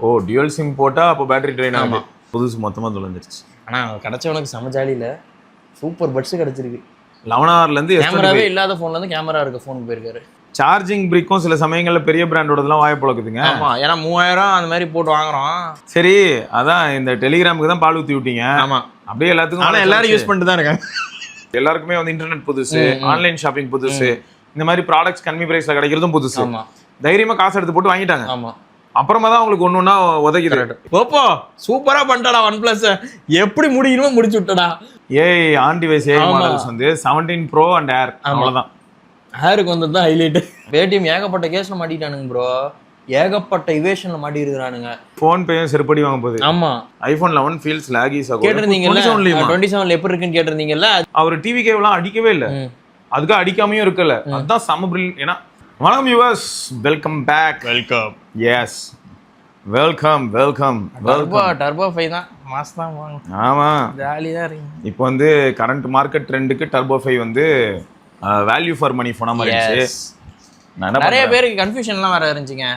ஓ dual sim போட்டால் அப்போ battery train ஆகும். புதுசு மொத்தமாக தொலைஞ்சிருச்சு. ஆனால் கிடச்சவனுக்கு செம ஜாலியில் சூப்பர் பட்ஸு கிடச்சிருக்கு. 11 கேமராவே இல்லாத ஃபோன்லேருந்து கேமரா இருக்க ஃபோன் போயிருக்காரு. சார்ஜிங் பிரிக்கும் சில சமயங்களில் பெரிய பிராண்டோடதெல்லாம் வாய்ப்பு பழக்குதுங்க. ஆமாம், ஏன்னா 3000 அந்த மாதிரி போட்டு வாங்குறோம். சரி, அதான் இந்த டெலிகிராமுக்கு தான் பால் ஊற்றி விட்டீங்க. ஆமாம், அப்படியே எல்லாத்துக்கும். ஆனால் எல்லாரும் யூஸ் பண்ணிட்டு தான் இருக்காங்க. எல்லாருக்குமே வந்து இன்டர்நெட் புதுசு, ஆன்லைன் ஷாப்பிங் புதுசு, இந்த மாதிரி ப்ராடக்ட்ஸ் கம்மி பிரைஸ்ல கிடைக்கிறதும் புதுசு. தைரியமா காசு எடுத்து போட்டு வாங்கிட்டாங்க. ஆமா, அப்புறமா தான் உங்களுக்கு ஒண்ணுன்னா உதவிது. ஓப்போ சூப்பரா பண்ணிட்டாடா, OnePlus எப்படி முடியணுமோ முடிச்சு விட்டடா. ஏய் ஆன் டிவைஸ் ஏஐ மாடல்ஸ் வந்து 17 Pro and Air அவ்வளவுதான். ஏருக்கு வந்தது தான் ஹைலைட். பேடிஎம் ஏகப்பட்ட கேஸ்ல மாட்டிட்டானுங்க ப்ரோ, ஏகப்பட்ட இவேஷன்ல மாட்டி இருக்கிறானுங்க. போன் பேயும் செருப்படி வாங்க போகுது. ஆமா, iPhone 11 ஃபீல்ஸ் லாகிஸ் ஆகும். கேட்டிருந்தீங்கல்ல 27ல எப்படி இருக்குன்னு கேட்டிருந்தீங்கல்ல. அவர் டிவி கேபிள்லாம் அடிக்கவே இல்லை, அதுக்கு அடிக்காமையும் இருக்கல. அதுதான் சம பிரில்லியன்ட். ஏன்னா வணக்கம் viewers, welcome back. Welcome. Yes, welcome. Turbo 5 தான் மாஸ் தான் வாங்க. ஆமா, ஜாலி தான் இருக்கு. இப்போ வந்து கரண்ட் மார்க்கெட் ட்ரெண்டுக்கு டர்போ 5 வந்து வேல்யூ ஃபார் மணி போன மாதிரி இருந்துச்சு. நிறைய பேருக்கு கன்ஃபியூஷன்லாம் வேற இருந்துச்சுங்க.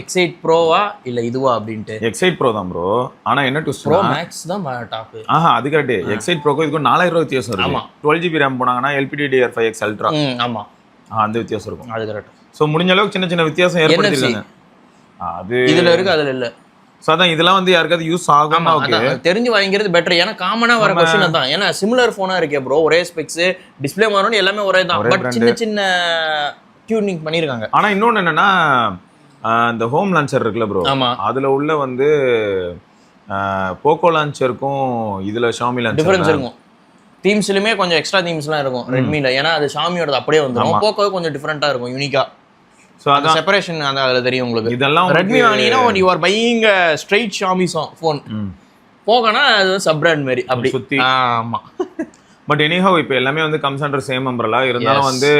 X8 ப்ரோவா இல்ல இதுவா அப்படின்ட்டு. X8 ப்ரோ தான் ப்ரோ. ஆனா என்ன ட்விஸ்ட், ப்ரோ மேக்ஸ் தான் டாப். அது கரெக்ட். X8 ப்ரோக்கு இதுக்கு 4000 ரூபாய் வித்தியாசம் இருக்கு. ஆமா, 12GB RAM போனாங்கன்னா LPDDR5X Ultra. ஆமா, அந்த வித்தியாசம் இருக்கும். அது கரெக்ட். சோ முடிஞ்ச அளவுக்கு சின்ன சின்ன வித்தியாசம் ஏற்படுத்திருக்காங்க. அது இதுல இருக்கு, அதுல இல்ல. சோ அதான் இதெல்லாம் வந்து யாருக்காவது யூஸ் ஆகுமா? ஓகே, தெரிஞ்சு வாங்கிறது பெட்டர். ஏன்னா காமனா வர क्वेश्चन தான். ஏன்னா சிமிலர் போனா இருக்கே ப்ரோ, ஒரே ஸ்பெக்ஸ், டிஸ்ப்ளே மாடல் எல்லாமே ஒரே தான். பட் சின்ன சின்ன டியூனிங் பண்ணிருக்காங்க. ஆனா இன்னொன்னு என்னன்னா, இந்த ஹோம் லான்ச்சர் இருக்குல்ல ப்ரோ, அதுல உள்ள வந்து போக்கோ லான்ச்சருக்கும் இதுல ஷாமி லான்ச்சர் டிஃபரன்ஸ் இருக்கும். தீம்ஸ்லயுமே கொஞ்சம் எக்ஸ்ட்ரா தீம்ஸ்லாம் இருக்கும் ரெட்மில. ஏன்னா அது ஷாமியோட அப்படியே வந்துரும். போக்கோ கொஞ்சம் டிஃபரெண்டா இருக்கும், யூனிக்கா. சோ அந்த செப்பரேஷன் அந்த அதுல தெரியும் உங்களுக்கு. இதெல்லாம் ரெட்மி வாங்கினா you are buying straight Xiaomi phone. போகனா அது சப் பிராண்ட் மாதிரி அப்படி சுத்தி. ஆமா, பட் எனிஹவ் இப்போ எல்லாமே வந்து கம்ஸ் அண்டர் சேம் அம்பரலா. இருந்தாலும் வந்து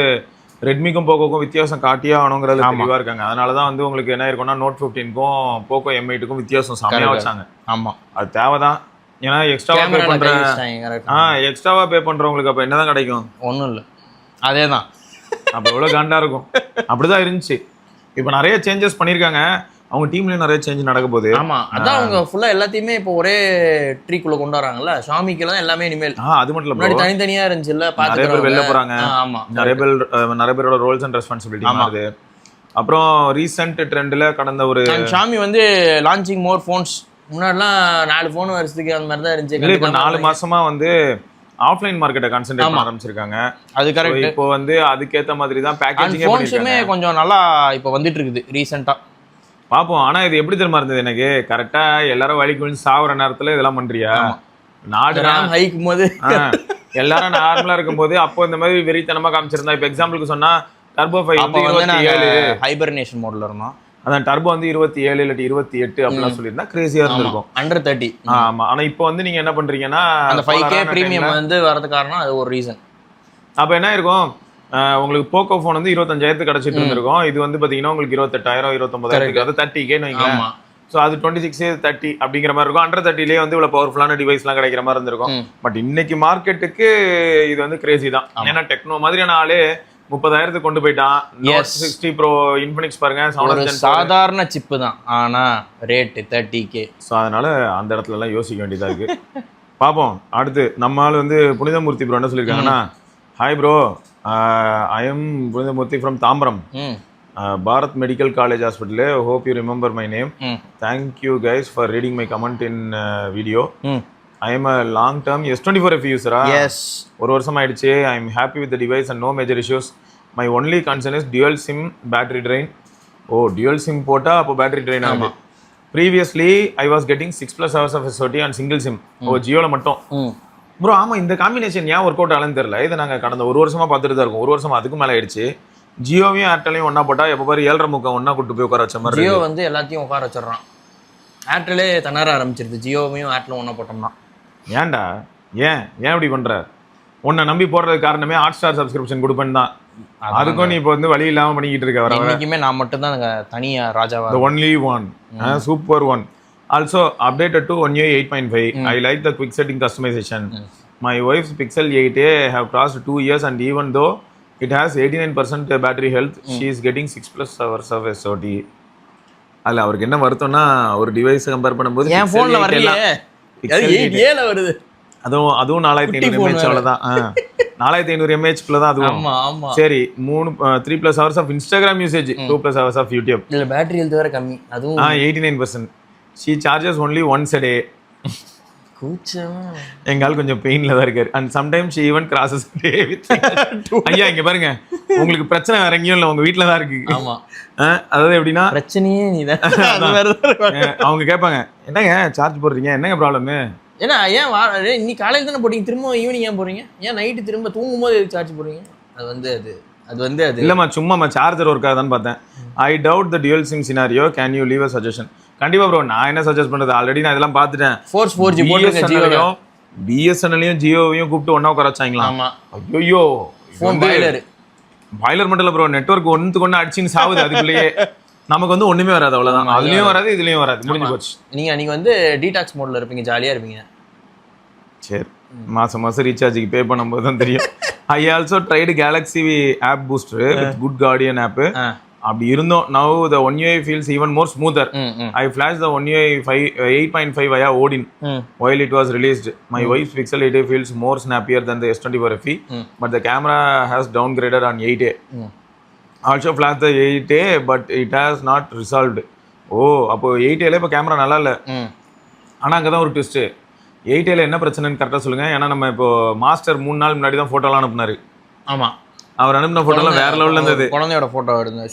ரெட்மிக்கும் போக்கோக்கும் வித்தியாசம் காட்டியே ஆகணுங்கிறது தெளிவா இருக்காங்க. அதனாலதான் வந்து உங்களுக்கு என்ன இருக்கும்னா, நோட் 15க்கும் போக்கோ M8க்கும் வித்தியாசம் செமையா வச்சாங்க. ஆமா, அது தேவைதான். ஏன்னா எக்ஸ்ட்ராவா பே பண்றவங்களுக்கு அப்ப என்னதான் கிடைக்கும்? ஒண்ணும் இல்ல, அதேதான். அப்ப எவ்வளவு காண்டா இருக்கும். அப்படிதான் இருந்துச்சு. இப்ப நிறைய சேஞ்சஸ் பண்ணிருக்காங்க. அவங்க டீம்லயும் நிறைய சேஞ்ச் நடக்க போகுது. ஆமா, அதான் அவங்க ஃபுல்லா எல்லாத்தையுமே இப்போ ஒரே ட்ரீக்குள்ள கொண்டு வராங்கல்ல. ஷாமிக்குல தான் எல்லாமே இனிமேல். அது மட்டும் இல்ல, முன்னாடி தனித்தனியா இருந்துச்சுல்ல. நிறைய பேர் வெளில போறாங்க. ஆமா, நிறைய பேரோட ரோல்ஸ் அண்ட் ரெஸ்பான்சிபிலிட்டி மாறுது. அப்புறம் ரீசெண்ட் ட்ரெண்ட்ல கடந்த ஒரு ஷாமி வந்து லான்ச்சிங் மோர் ஃபோன்ஸ். முன்னாடிலாம் 4 ஃபோன் வருஷத்துக்கு அந்த மாதிரி தான் இருந்துச்சு. இப்போ 4 மாசமா வந்து ஆஃப்லைன் மார்க்கெட்டை கான்சென்ட்ரேட் பண்ண ஆரம்பிச்சிருக்காங்க. அது கரெக்ட். இப்போ வந்து அதுக்கேத்த மாதிரி தான் பேக்கேஜிங் ஃபோன்ஸுமே கொஞ்சம் நல்லா இப்போ வந்துட்டு இருக்குது ரீசெண்டா. பாப்போம். ஆனா இது எப்படி தெரியுமா இருந்தது எனக்கு, கரெக்டா எல்லாரும் வலிக்கு விழுந்து சாவுற நேரத்துல இதெல்லாம் பண்றியா? நாடு ஹைக்கும் போது எல்லாரும் நார்மலா இருக்கும் போது அப்போ இந்த மாதிரி வெறித்தனமா காமிச்சிருந்தா. இப்ப எக்ஸாம்பிளுக்கு சொன்னா டர்போ 5 வந்து 27 ஹைபர்னேஷன் மோட்ல இருந்தோம். அதான் டர்போ வந்து 27 இல்லாட்டி 28 அப்படிலாம் சொல்லியிருந்தா கிரேசியா இருந்திருக்கும். அண்டர் 30. ஆமா, ஆனா இப்போ வந்து நீங்க என்ன பண்றீங்கன்னா, அந்த 5K பிரீமியம் வந்து வரது காரணம் அது ஒரு ரீசன். அப்ப என்ன இருக்கும், உங்களுக்கு போக்கோ போன் வந்து 25,000 கிடைச்சிட்டு இருந்திருக்கும். இது வந்து பாத்தீங்கன்னா உங்களுக்கு 28,000 29,000 அது 30K வைங்களேன். ஸோ அது 26 30 அப்படிங்கிற மாதிரி இருக்கும். அண்டர் 30லேயே வந்து இவ்வளோ பவர்ஃபுல்லான டிவைஸ்லாம் கிடைக்கிற மாதிரி இருந்திருக்கும். பட் இன்னைக்கு மார்க்கெட்டுக்கு இது வந்து கிரேசி தான். ஏன்னா டெக்னோ மாதிரியான ஆளே 30,000 கொண்டு போயிட்டான். 60 Pro இன்ஃபினிக்ஸ் பாருங்க, சாதாரண சிப்பு தான், ஆனா ரேட் 30K. ஸோ அதனால அந்த இடத்துல எல்லாம் யோசிக்க வேண்டியதா இருக்கு. பார்ப்போம். அடுத்து நம்ம ஆள் வந்து புனிதமூர்த்தி ப்ரோ என்ன சொல்லியிருக்காங்கன்னா, hi bro, I am Punithamoorthy from Tambaram, Bharat Medical College Hospital. Hope you remember my name. Thank you guys for reading my comment in video. I am a long term S24F user. Yes. ஒரு வருஷம் ஆயிடுச்சு. I am happy with the device and no major issues. My only concern is dual SIM battery drain. Oh, dual SIM போட்டா அப்போ battery drain ஆகுது. Previously I was getting 6+ hours of SOT on single SIM. ஜியோல மட்டும். Bro ஆமா, இந்த combination ஏன் work out ஆகலன்னு தெரியல. இதை நாங்கள் கடந்த ஒரு வருஷமா பார்த்துட்டு தான் இருக்கோம். ஒரு வருஷம் அதுக்கு மேலே ஆயிடுச்சு. ஜியோவையும் ஏர்டெல்லையும் ஒன்னா போட்டா எப்போ பாரு 7.5 முக்கா ஒன்னா கூட்டு போய் உட்கார வச்ச மாதிரி. ஜியோ வந்து எல்லாத்தையும் உட்கார வச்சிடறான். ஏர்டெல்லே தண்ணார ஆரம்பிச்சிருது ஜியோவையும் ஏர்டெல்லும் ஒன்னா போட்டோம்னா. ஏன்டா ஏன் இப்படி பண்ற? உன்னை நம்பி போடுறதுக்கு காரணமே Hotstar சப்ஸ்கிரிப்ஷன் கொடுப்பேன் தான். அதுக்கும் நீ இப்போ வந்து வழி இல்லாம பண்ணிக்கிட்டு இருக்க. வர இன்னைக்குமே நான் மட்டும் தான் தனியா ராஜாவா. The only one, super one. Also updated to One UI 8.5. I like the quick setting customization. My wife's Pixel 8a have crossed 2 years and even though it has 89% battery health, she is getting 6+ hours of SOT. அதுல அவருக்கு என்ன வருத்தம்னா ஒரு device compare பண்ணும்போது என் போன்ல வரலையே, அது 8Aல வருது. அதுவும் 4500 mAh அவ்வளவுதான். 4500 mAh தான் அதுவும். ஆமா ஆமா. சரி 3+ hours of Instagram usage, 2+ hours of YouTube. இல்ல பேட்டரி ஹெல்த் வேற கம்மி. அதுவும் 89%. She charges only once a day. கூச்சமா. எங்கால் கொஞ்சம் பெயின்ல தான் இருக்காரு. And sometimes she even crosses a day with ஐயா இங்க பாருங்க, உங்களுக்கு பிரச்சனை வேற எங்கேயும் இல்ல, உங்க வீட்ல தான் இருக்கு. ஆமா. அதாவது எப்படின்னா பிரச்சனையே நீதான். அது வேற அவங்க கேட்பாங்க, என்னங்க சார்ஜ் போடுறீங்க, என்னங்க ப்ராப்ளம்? ஏன்னா ஏன் இன்னைக்கு காலையில தானே போட்டீங்க, திரும்ப ஈவினிங் ஏன் போறீங்க, ஏன் நைட்டு திரும்ப தூங்கும் போது சார்ஜ் போடுறீங்க? அது இல்லம்மா சும்மா சார்ஜர் ஒர்க் ஆகுதான்னு பார்த்தேன். I doubt the dual sim scenario, can you leave a suggestion? கண்டிப்பா ப்ரோ, நான் என்ன சஜஸ்ட் பண்றது, ஆல்ரெடி நான் இதெல்லாம் பார்த்துட்டேன். ஃபோர்ஸ் 4G போட்டுருங்க. பிஎஸ்என்எல்லையும் ஜியோவையும் கூப்பிட்டு ஒண்ணா உட்கார வச்சாங்களா? ஆமா. ஐயோ ஃபோன் பாய்லர் மட்டும் இல்ல ப்ரோ, நெட்வொர்க் ஒன்றுக்கு ஒன்று அடிச்சுன்னு சாவுது. அதுக்குள்ளேயே நமக்கு வந்து ஒண்ணுமே வராது, அவ்வளவுதான். அதுலயும் வராது, இதுலயும் வராது, முடிஞ்சு போச்சு. நீங்க வந்து டீடாக்ஸ் மோட்ல இருப்பீங்க, ஜாலியா இருப்பீங்க. சரி, மாசம் ரீசார்ஜுக்கு பே பண்ணும்போது தான் தெரியும். I also tried Galaxy app booster with Good Guardian app. அப்படி இருந்தோம். Now the One UI feels even more smoother. I flash the One UI 8.5 via Odin while it was released. My wife's Pixel 8a feels more snappier than the S24 FE, but the camera has downgraded on 8a. Also flashed the 8a, but it has not resolved. அப்போ 8a இப்போ camera நல்லா இல்லை. ஆனால் அங்கே தான் ஒரு twist. 8a என்ன பிரச்சனைன்னு கரெக்டாக சொல்லுங்க. ஏன்னா நம்ம இப்போ மாஸ்டர் 3 நாள் முன்னாடி தான் ஃபோட்டோலாம் அனுப்புனாரு. ஆமாம், அவர் அனுப்பின ஃபோட்டோலாம் வேற லெவலில் இருந்தது. குழந்தையோட ஃபோட்டோ இருந்தது,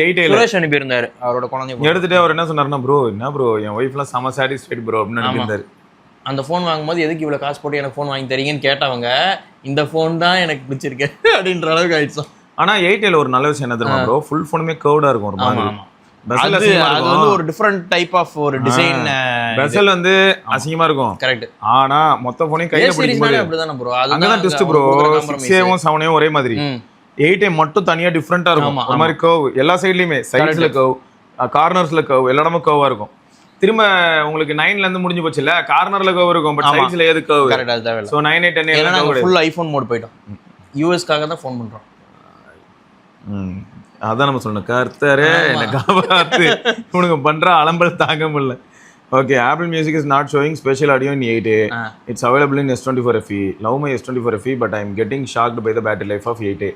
8a சுரேஷ் அனுப்பியிருந்தாரு அவரோட குழந்தை. எடுத்துட்டு அவர் என்ன சொன்னாருன்னா, ப்ரோ என்ன ப்ரோ, என் ஒய்ஃப்லாம் செம சாட்டிஸ்ஃபைட் ப்ரோ அப்படின்னு அனுப்பியிருந்தாரு. அந்த ஃபோன் வாங்கும்போது எதுக்கு இவ்வளோ காசு போட்டு எனக்கு ஃபோன் வாங்கி தரீங்கன்னு கேட்டவங்க, இந்த ஃபோன் தான் எனக்கு பிடிச்சிருக்கு அப்படின்ற அளவுக்கு ஆயிடுச்சு. ஆனால் 8a ஒரு நல்ல விஷயம் என்ன தெரியுமா ப்ரோ, ஃபுல் ஃபோனுமே கர்வ்டா இருக்கும் ஒரு மாதிரி. அது வந்து ஒரு டிஃபரண்ட் டைப் ஆஃப் ஒரு டிசைன். பெசல் வந்து அசிங்கமா இருக்கும். கரெக்ட். ஆனா மொத்த போனையும் கையில பிடிக்கும்போது அப்படிதானே ப்ரோ, அங்கதான் ட்விஸ்ட் ப்ரோ. 6Aவும் 7Aவும் ஒரே மாதிரி, 8A மட்டும் தனியா டிஃபரெண்டா இருக்கும். ஒரு மாதிரி கர்வ் எல்லா சைட்லயுமே, சைட்ஸ்ல கர்வ், கார்னர்ஸ்ல கர்வ், எல்லா இடமும் கர்வா இருக்கும். திரும்ப உங்களுக்கு 9ல இருந்து முடிஞ்சு போச்சு இல்ல, கார்னர்ல கர்வ் இருக்கும், பட் சைட்ஸ்ல ஏது கர்வ். கரெக்ட், அது தேவையில்லை. சோ 9A 10A எல்லாம் ஃபுல் ஐபோன் மோட் போய்ட்டோம். யூஎஸ்காக தான் ஃபோன் பண்றோம். அதான் நம்ம சொல்லணும், கர்த்தரே என்ன காப்பாத்து, உனக்கு பண்ற அலம்பல் தாங்க முடியல. Okay, Apple Music is not showing special audio in 8A. It's available in S24 FE. Love my S24 FE, but I am getting shocked by the battery life of 8A.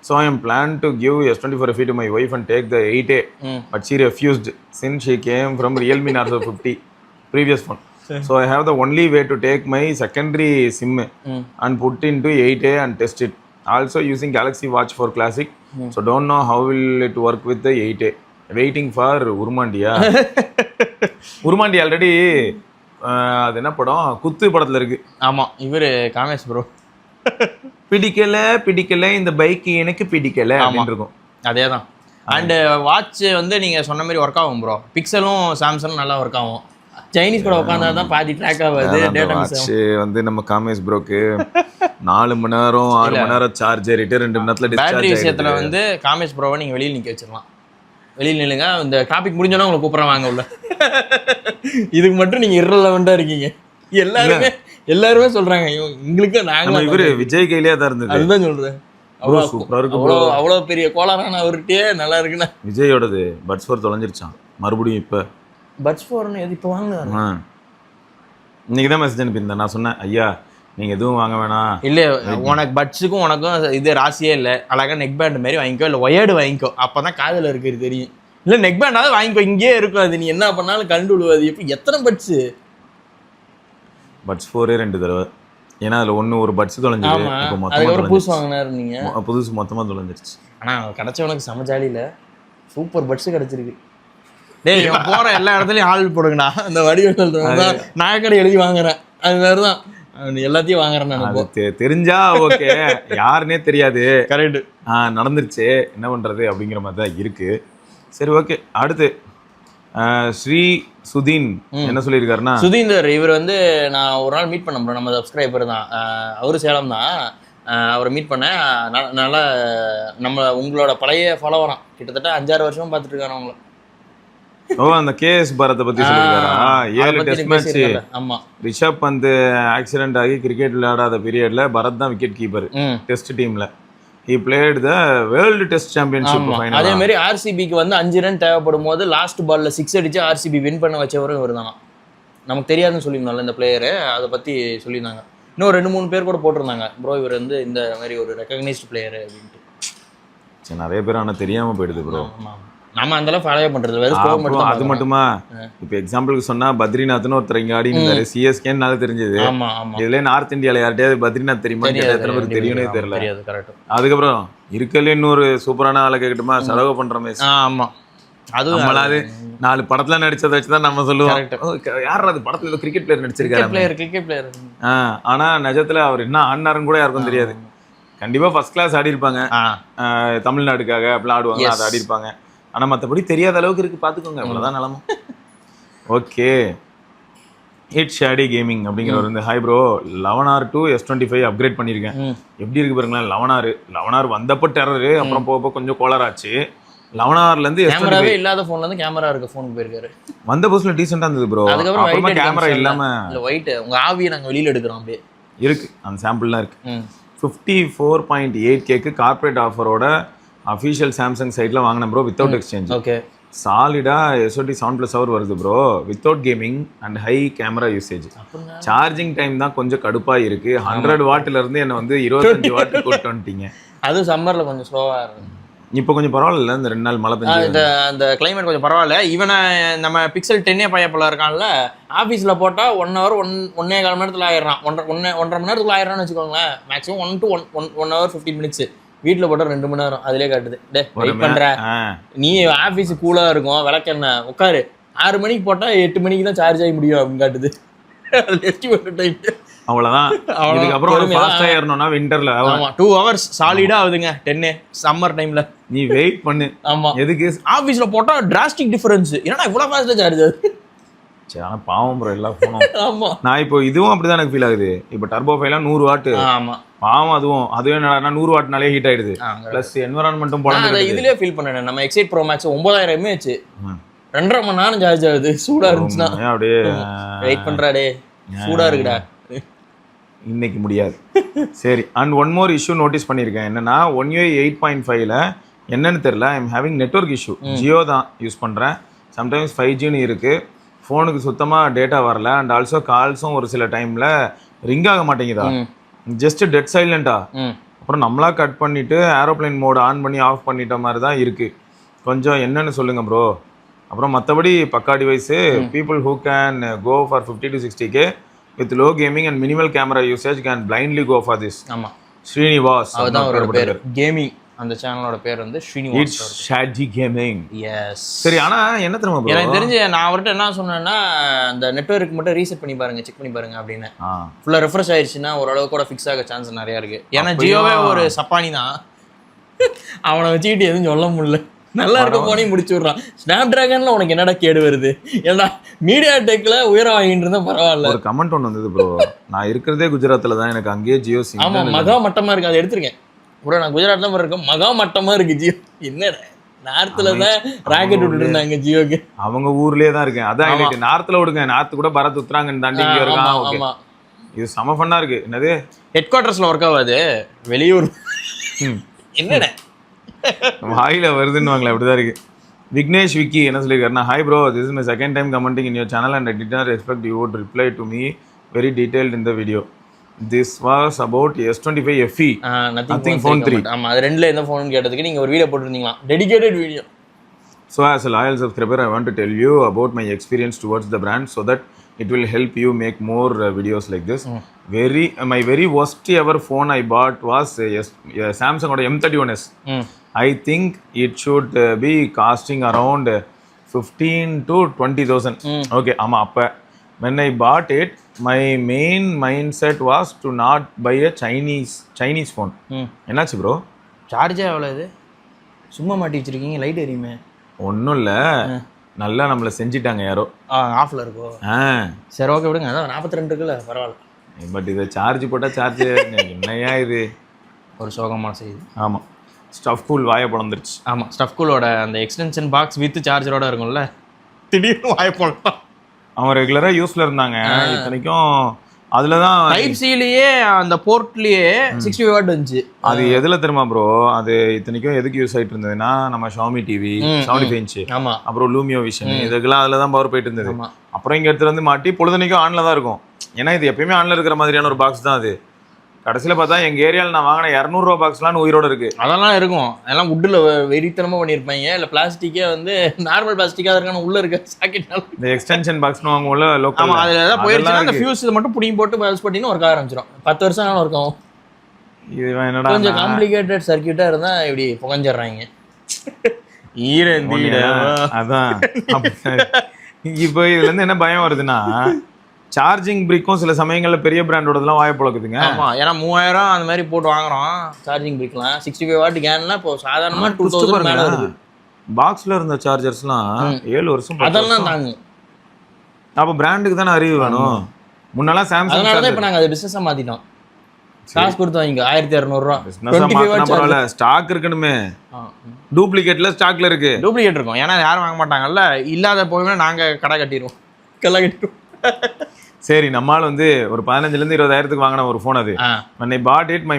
So I am planned to give S24 FE to my wife and take the 8A, but she refused since she came from Realme Narzo 50 previous phone. So I have the only way to take my secondary SIM and put into 8A and test it. Also using Galaxy Watch 4 Classic. So don't know how will it work with the 8A. Waiting for உருமாண்டியா. உருமாண்டி already அது என்ன படம், குத்து படத்துல இருக்கு. ஆமா, இவரு காமேஷ் ப்ரோ. பிடிக்கல இந்த பைக் எனக்கு பிடிக்கல அப்படின்னு இருக்கும். அதேதான். அண்ட் வாட்ச் வந்து நீங்க சொன்ன மாதிரி ஒர்க் ஆகும் ப்ரோ. பிக்சலும் சாம்சங் நல்லா ஒர்க் ஆகும். சைனீஸ் கூட உட்காந்தா தான் பாதி ட்ராக் ஆகுது. வாட்ச் வந்து நம்ம காமேஷ் ப்ரோக்கு 4 மணி நேரம் 6 மணி நேரம் சார்ஜ் ஏறிட்டு 2 மணி நேரத்துல டிஸ்சார்ஜ். பேட்டரி விஷயத்துல வந்து காமேஷ் ப்ரோவை நீங்க வெளியில் நிக்க வச்சிடலாம். வெளியில் நில்லுங்க, இந்த டாபிக் முடிஞ்சோன்னா உங்களை கூப்பிட்றேன் வாங்க உள்ள. இதுக்கு மட்டும் நீங்க irrelevant-ஆ இருக்கீங்க. எல்லாருமே சொல்றாங்க எங்களுக்கு. நாங்க இவரு விஜய் கையிலே தான் இருந்தது. அதுதான் சொல்றேன். அவ்வளோ பெரிய கோளாறான அவர்கிட்டயே நல்லா இருக்குண்ணா. விஜயோடது பட்ஸ் 4 தொலைஞ்சிருச்சான் மறுபடியும். இப்ப பட்ஸ் 4 எது இப்போ வாங்குறாங்க? இன்னைக்கு தான் மெசேஜ் அனுப்பியிருந்தேன். நான் சொன்னேன், ஐயா நீங்க எதுவும் வாங்க வேணாம். இல்ல, உனக்கு பட்ஸுக்கும் உனக்கும் இது ராசியே இல்லை. அழகா நெக் பேண்ட் மாதிரி வாங்கிக்கோ, இல்லை ஒயர்டு வாங்கிக்கோ, அப்பதான் காதில் இருக்கிறது தெரியும். இல்லை நெக் பேண்டாவது வாங்கிக்கோ, இங்கேயே இருக்கும். அது நீ என்ன பண்ணாலும் கண்டு விழுவாது. இப்போ எத்தனை பட்ஸு? பட்ஸ் 4 2 தடவை. ஏன்னா அதில் ஒரு பட்ஸ் தொலைஞ்சிது. அதுக்கப்புறம் புதுசு வாங்கினாரு. நீங்க புதுசு மொத்தமாக தொலைஞ்சிருச்சு. ஆனால் கிடைச்சவனுக்கு செம ஜாலியில் சூப்பர் பட்ஸு கிடைச்சிருக்கு. டேய் போகிற எல்லா இடத்துலையும் ஆள் போடுங்கண்ணா. அந்த வடிவங்கள் நகைக்கடை எழுதி வாங்குறேன், அது மாதிரி தான் எல்லாத்தையும் வாங்குறேன் நான். தெரிஞ்சா ஓகே, யாருன்னே தெரியாது. கரெக்ட். நடந்துருச்சு, என்ன பண்றது அப்படிங்கிற மாதிரி தான் இருக்கு. சரி ஓகே, அடுத்து ஸ்ரீ சுதீன் என்ன சொல்லியிருக்காருன்னா, சுதீந்தர் இவர் வந்து நான் ஒரு நாள் மீட் பண்ண முடியும். நம்ம சப்ஸ்கிரைபர் தான் அவரு, சேலம் தான். அவரை மீட் பண்ணேன். நல்லா நம்ம உங்களோட பழைய ஃபாலோவரான், கிட்டத்தட்ட 5-6 வருஷமா பார்த்துட்டு இருக்காரு அவங்கள. அந்த கேஎஸ் பாரத்தை பத்தி சொல்லிருக்காரா? 7 டெஸ்ட் மேட்ச். ஆமா, ரிஷப் பந்த் ஆக்சிடென்ட் ஆகி கிரிக்கெட் விளையாடாத பீரியட்ல பரத் தான் விக்கெட் கீப்பர் டெஸ்ட் டீம்ல. he played the World Test Championship final. அதே மாதிரி ஆர்சிபிக்கு வந்து 5 ரன் தேவைப்படும் போது லாஸ்ட் பால்ல 6 அடிச்சு ஆர்சிபி வின் பண்ண வச்சவரும் இவர்தானா. நமக்கு தெரியாதுன்னு சொல்லியிருந்தோம்ல இந்த பிளேயரு, அதை பத்தி சொல்லியிருந்தாங்க. இன்னும் 2-3 பேர் கூட போட்டிருந்தாங்க ப்ரோ இவர் வந்து இந்த மாதிரி ஒரு ரெகக்னைஸ்டு பிளேயர் அப்படின்ட்டு. சரி, நிறைய பேர் ஆனால் தெரியாம போயிடுது ப்ரோ. நம்ம அந்த அளவு ஃபாலோ பண்றது வேற ஸ்கோர் மட்டும். அது மட்டுமா, இப்போ எக்ஸாம்பிளுக்கு சொன்னா பத்ரிநாத்னு ஒருத்தர் இங்க ஆடி இருந்தாரு, சிஎஸ்கேனால தெரிஞ்சது. ஆமா ஆமா. இதுல நார்த் இந்தியால யார்ட்டையாவது பத்ரிநாத் தெரியுமா, எத்தனை பேருக்கு தெரியும்னே தெரியல. தெரியாது. கரெக்ட். அதுக்கப்புறம் இருக்கல இன்னொரு சூப்பரான ஆளை கேட்கட்டுமா, செலவு பண்ற மேட்ச். ஆமா, அது நம்மளாவது 4 படத்துல நடிச்சதை வச்சுதான் நம்ம சொல்லுவோம் யார் அது படத்துல ஏதோ கிரிக்கெட் பிளேயர் நடிச்சிருக்காரு, கிரிக்கெட் பிளேயர். ஆனா நிஜத்துல அவர் என்ன ஆடினாருன்னு கூட யாருக்கும் தெரியாது. கண்டிப்பா ஃபர்ஸ்ட் கிளாஸ் ஆடி இருப்பாங்க, தமிழ்நாடுக்காக அப்படிலாம் ஆடுவாங்க, அதை ஆடி இருப்பாங்க. ஆனா மற்றபடி தெரியாத அளவுக்கு இருக்கு, பாத்துக்கோங்க. அவ்வளவுதான் நிலமும். ஓகே, ஹிட் ஷாடி கேமிங் அப்படிங்கிறவர் வந்து hi bro, 11R to S25 upgrade பண்ணியிருக்கேன். எப்படி இருக்கு பாருங்களேன். 11R வந்தப்போ டெரரு, அப்புறம் போக கொஞ்சம் கோலர் ஆச்சு. 11Rல இருந்து கேமராவே இல்லாத போன்ல இருந்து கேமரா இருக்க போன் போயிருக்காரு. வந்த புதுசுல டீசெண்டா இருந்தது ப்ரோ. அதுக்கப்புறம் கேமரா இல்லாம இல்ல ஒயிட் உங்க ஆவியை நாங்க வெளியில எடுக்கிறோம் அப்படியே இருக்கு. அந்த சாம்பிள்லாம் இருக்கு. 54.8Kக்கு கார்பரேட் ஆஃபரோட அஃபிஷியல் சாம்சங் சைட்ல வாங்கினேன் ப்ரோ, வித்தவுட் எக்ஸ்சேஞ்ச். ஓகே, சாலிடா SOT 7+hour வருது bro, without gaming and high camera usage. Charging time தான் கொஞ்சம் கடுப்பா இருக்கு. 100 வாட்ல இருந்து என்ன வந்து 25 வாட் கூட்டு வந்துட்டீங்க. அது சம்மர்ல கொஞ்சம் ஸ்லோவா இருக்கு. இப்போ கொஞ்சம் பரவாயில்ல, இந்த 2 நாள் மழை பெஞ்சு அந்த கிளைமேட் கொஞ்சம் பரவாயில்ல. ஈவன் நம்ம பிக்சல் 10 பையப்பெல்லாம் இருக்கான்ல, ஆஃபீஸில் போட்டால் 1 hour 1.25 மணி நேரத்தில் ஆயிடுறான். 1.5 மணி நேரத்துக்குள்ள ஆயிடுறான்னு வச்சுக்கோங்களேன். Maximum 1 to 1 hour 15 minutes. வீட்டில் போட்டால் 2 மணி நேரம் அதிலே காட்டுது. வெயிட் பண்ணுற நீ ஆஃபீஸு கூலாக இருக்கும், விளக்கெண்ண உட்காரு. 6 மணிக்கு போட்டால் 8 மணிக்கு தான் சார்ஜ் ஆகி முடியும் அப்படின்னு காட்டுது. டைம் அவ்வளவுதான். இதுக்கப்புறம் ஃபாஸ்டா ஏறணும்னா விண்டர்ல 2 hours சாலிடா ஆகுதுங்க. 10 சம்மர் டைம்ல நீ வெயிட் பண்ணு. ஆமா, எதுக்கு ஆபீஸ்ல போட்டா டிராஸ்டிக் டிஃபரன்ஸ். ஏன்னா இவ்வளவு ஃபாஸ்டா சார்ஜ் ஆகுது. சரி, ஆனா பாவம் ப்ரோ எல்லா போனும். ஆமா, நான் இப்போ இதுவும் அப்படிதான் எனக்கு ஃபீல் ஆகுது. இப்போ டர்போ ஃபைலாம் 100 வாட். ஆமா, பாவம். அதுவே என்னடா 100 வாட்னாலே ஹீட் ஆயிடுது. பிளஸ் என்விரான்மென்ட்டும் போல. நான் இதுலயே ஃபீல் பண்ணேன். நம்ம X8 Pro Max 9000 mAh 2.5 மணி நேரம் சார்ஜ் ஆகுது. சூடா இருந்துச்சுன்னா அப்படியே வெயிட் பண்றாடே, சூடா இருக்குடா. இன்னைக்கு முடியாது. சரி, and one more issue notice பண்ணியிருக்கேன். என்னன்னா 1UI 8.5ல என்னன்னு தெரியல, I am having network issue. Jio தான் யூஸ் பண்ணுறேன். சம்டைம்ஸ் 5Gன்னு இருக்குது. ஃபோனுக்கு சுத்தமாக டேட்டா வரல. அண்ட் ஆல்சோ கால்ஸும் ஒரு சில டைமில் ரிங் ஆக மாட்டேங்குதா, ஜஸ்ட் டெட் சைலண்டா. அப்புறம் நம்மளா கட் பண்ணிவிட்டு ஏரோப்ளைன் மோட் ஆன் பண்ணி ஆஃப் பண்ணிட்ட மாதிரி தான் இருக்குது. கொஞ்சம் என்னன்னு சொல்லுங்கள் ப்ரோ. அப்புறம் மற்றபடி பக்கா device. People who can go for 50 to 60K with low gaming and minimal camera usage can blindly go for this. ஆமா, ஸ்ரீனிவாஸ் அவர்தான் அவரோட பேர். கேமிங் அந்த சேனலோட பேர் வந்து Srinivas. It's Shaji gaming. Yes. சரி, ஆனா என்ன தெரியுமா ப்ரோ, எனக்கு தெரிஞ்சு நான் அவர்கிட்ட என்ன சொன்னேன்னா, அந்த நெட்வொர்க் மட்டும் ரீசெட் பண்ணி பாருங்க, செக் பண்ணி பாருங்க அப்படின்னு. ஃபுல்லா ரெஃப்ரெஷ் ஆயிடுச்சுன்னா ஓரளவு கூட ஃபிக்ஸ் ஆக சான்ஸ் நிறைய இருக்கு. ஏன்னா ஜியோவே ஒரு சப்பானி தான், அவனை வச்சுக்கிட்டு எதுவும் சொல்ல முடியல. நல்லா இருக்க போனே முடிச்சு விடுறான். ஸ்னாப் டிராகன்ல உனக்கு என்னடா கேடு வருது? ஏன்னா மீடியா டெக்ல உயரம் வாங்கிட்டு இருந்தா பரவாயில்ல. ஒரு கமெண்ட் ஒன்று வந்தது ப்ரோ, நான் இருக்கிறதே குஜராத்ல தான், எனக்கு அங்கேயே ஜியோ சிம். ஆமா, மகா மட்டமா இருக்கு. அதை எடுத்திருக்கேன் ப்ரோ, நான் குஜராத்ல இருக்கேன். மகா மட்டமா இருக்கு ஜியோ. என்னடா நார்த்ல தான் ராக்கெட் விட்டுட்டு இருந்தாங்க ஜியோக்கு. அவங்க ஊர்லயே தான் இருக்கேன். அதான் ஹைலைட். நார்த்ல விடுங்க, நார்த் கூட பரத் உத்ராங்கன்னு தாண்டி இங்க இருக்கான். ஓகே, இது செம ஃபன்னா இருக்கு. என்னது ஹெட் குவார்ட்டர்ஸ்ல ஒர்க் ஆகாது, வெளியூர். என்னடா வாயில வருதுன்னு வாங்களே, அப்படிதான் இருக்கு. விக்னேஷ் விக்கி என்ன சொல்லியிருக்காருன்னா, hi bro, this is my second time commenting in your channel and I did not expect you would reply to me very detailed in the video. This was about S25 FE, nothing phone 3. ஆமா, அது ரெண்டுல எந்த phone கேட்டதுக்கு நீங்க ஒரு video போட்டுருந்தீங்களா, dedicated video. So as a loyal subscriber, I want to tell you about my experience towards the brand so that it will help you make more videos like this. My very worst ever phone I bought was Samsung M31s. I think it should be costing around 15 to 20,000. Okay, ama appa when I bought it, my main mindset was to not buy a Chinese phone. என்னாச்சு bro? Charge எவ்வளவு இது? சும்மா மாட்டி வச்சிருக்கீங்க, light எரியுமே. ஒன்றும் இல்லை, நல்லா நம்மளை செஞ்சிட்டாங்க யாரோ. ஆஃப்ல இருக்கோ? சரி, ஓகே விடுங்க. அதான் 42 இருக்குல்ல, பரவாயில்ல. பட் இதை சார்ஜ் போட்டால் சார்ஜ் என்னையா இது ஒரு சோகமான செய்தி. ஆமாம், ஸ்டஃப் கூல் வாயை பிளந்துருச்சு. ஆமாம், ஸ்டஃப் கூலோட அந்த எக்ஸ்டென்ஷன் பாக்ஸ் வித் சார்ஜரோட இருக்கும்ல, திடீர்னு வாயை பிளந்தான். அவன் ரெகுலராக யூஸில் இருந்தாங்க. இத்தனைக்கும் அதுல தான் டைப் சிலேயே அந்த போர்ட்லயே 65 வாட் வந்துச்சு. அது எதுல தெரியுமா ப்ரோ, அது இத்தனைக்கும் எதுக்கு யூஸ் ஆயிட்டு இருந்ததுன்னா நம்ம ஷாமி டிவி 75 இன்ச், ஆமா, அப்புறம் லூமியோ விஷன், இதுக்கெல்லாம் அதுல தான் பவர் போயிட்டு இருந்தது. அப்புறம் இங்க எடுத்துட்டு வந்து மாட்டி பொழுதுனைக்கும் ஆன்ல தான் இருக்கும். ஏன்னா இது எப்பயுமே ஆன்ல இருக்கிற மாதிரியான ஒரு பாக்ஸ் தான் அது. கடைசியில பார்த்தா எங்க ஏரியாவில் நான் வாங்கின 200 ரூபா பாக்ஸ்லாம் உயிரோட இருக்கு. அதெல்லாம் இருக்கும், அதெல்லாம் வுட்ல வெறித்தனமா பண்ணிருப்பாங்க. இல்ல பிளாஸ்டிக்கே வந்து நார்மல் பிளாஸ்டிக்கா இருக்கான உள்ள இருக்க சாக்கெட்னால இந்த எக்ஸ்டென்ஷன் பாக்ஸ்னு வாங்குவோம்ல லோக்கல். ஆமா, அதுல ஏதாவது போயிருச்சுன்னா அந்த ஃபியூஸ் மட்டும் புடிங்கி போட்டு பல்ஸ் போட்டீங்கன்னா ஒர்க் ஆரம்பிச்சிடும். 10 வருஷம் ஆனாலும் ஒர்க் ஆகும். இது என்னடா கொஞ்சம் காம்ப்ளிகேட்டட் சர்க்யூட்டா இருந்தா இப்படி புகஞ்சிடுறாங்க. அதான் இப்போ இதுல இருந்து என்ன பயம் வருதுன்னா, சார்ஜிங் பிரிக்கும் சில சமயங்கள்ல பெரிய பிராண்டோடதெல்லாம் வாய பழக்குதுங்க. ஆமா, ஏன்னா 3000 அந்த மாதிரி போட்டு வாங்குறோம் சார்ஜிங் பிரிக்லாம். 65 வாட் கேன்லாம் இப்போ சாதாரணமா 2000 மேல வருது. பாக்ஸ்ல இருந்த சார்ஜர்ஸ்லாம் 7 வருஷம் அதெல்லாம் தாங்கும். அப்ப பிராண்டுக்கு தானே அறிவு வேணும். முன்னெல்லாம் சாம்சங், அதனால தான் இப்போ நாங்க அது பிசினஸா மாத்திட்டோம். காசு கொடுத்து வாங்கிங்க 1200 ரூபா. 25 வாட் பரவாயில்ல, ஸ்டாக் இருக்கணுமே. டூப்ளிகேட்ல ஸ்டாக்ல இருக்கு. டூப்ளிகேட் இருக்கும், ஏன்னா யாரும் வாங்க மாட்டாங்கல்ல. இல்லாத போயுமே நாங்க கடை கட்டிடுவோம், கல்ல கட்டிடுவோம். சரி, நம்மால் வந்து ஒரு 15,000 இருந்து 20,000 வாங்கின ஒரு ஃபோன் அது. when I bought it, my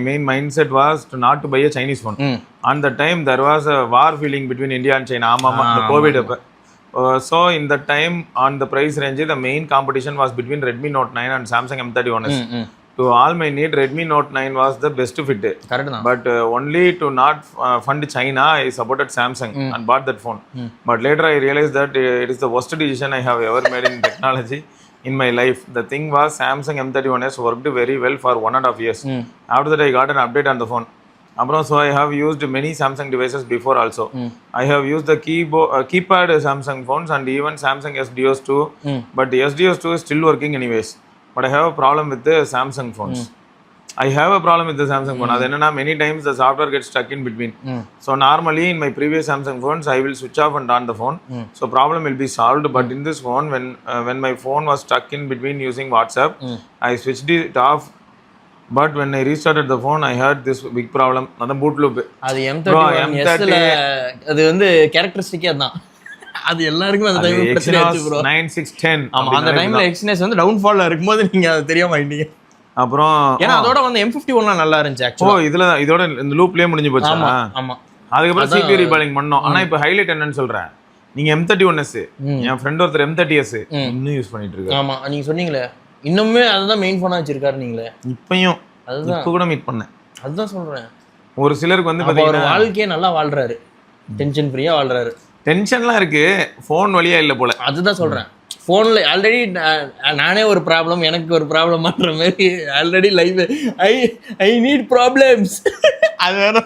main mindset was to not to buy a Chinese phone. On the time there was a war feeling between India and China. ஆமா, the COVID அப்ப. So in the time on the price range, the main competition was between Redmi Note 9 and Samsung M31s. To all my need, Redmi Note 9 was the best fit. Correct. But only to not fund China, I supported Samsung and bought that phone. But later I realized that it is the worst decision I have ever made in technology in my life. The thing was, Samsung M31s worked very well for 1.5 years. After that I got an update on the phone. So I have used many Samsung devices before also. I have used the keypad Samsung phones and even Samsung SDOS 2. But the SDOS 2 is still working anyways. But I have a problem with the Samsung phones. I have a problem with the Samsung phone. That's why many times the software gets stuck in between. So normally in my previous Samsung phones, I will switch off and on the phone. So problem will be solved. But in this phone, when my phone was stuck in between using WhatsApp, I switched it off. But when I restarted the phone, I had this big problem. That's boot loop. அது M31 அது வந்து கேரக்டரிஸ்டிக்கே தான். அது எல்லாருக்கும் அந்த டைம்ல பிரச்சனை ஆச்சு bro. 9610. ஆமா, அந்த டைம்ல எக்ஸ்னஸ் வந்து டவுன்ஃபால்ல இருக்கும்போது நீங்க அது தெரியாம ஆயிட்டீங்க. அப்புறம் ஏன்னா அதோட வந்து M51லாம் நல்லா இருந்துச்சு एक्चुअली. இதோட இந்த லூப்லயே முடிஞ்சு போச்சு. ஆமா. அதுக்கப்புறம் CPU ரீபாலிங் பண்ணோம். ஆனா இப்போ ஹைலைட் என்னன்னு சொல்றேன், நீங்க M31s, என் ஃப்ரெண்ட் ஒருத்தர் M30s இன்னும் யூஸ் பண்ணிட்டு இருக்காரு. ஆமா, நீங்க சொன்னீங்களே இன்னுமே அதுதான் மெயின் ஃபோனா வச்சிருக்காரு நீங்களே. இப்பயும் அதுதான் இப்ப கூட மீட் பண்ணேன். அதுதான் சொல்றேன், ஒரு சிலருக்கு வந்து பாத்தீங்கன்னா வாழ்க்கையே நல்லா வாழ்றாரு, டென்ஷன் ஃப்ரீயா வாழ்றாரு. டென்ஷன்லாம் இருக்கு, ஃபோன் வழியா இல்ல போல. அதுதான் சொல்றேன், ஃபோன்ல ஆல்ரெடி நானே ஒரு ப்ராப்ளம், எனக்கு ஒரு ப்ராப்ளம் மாட்டுற மாதிரி already life I need problems. அது வேற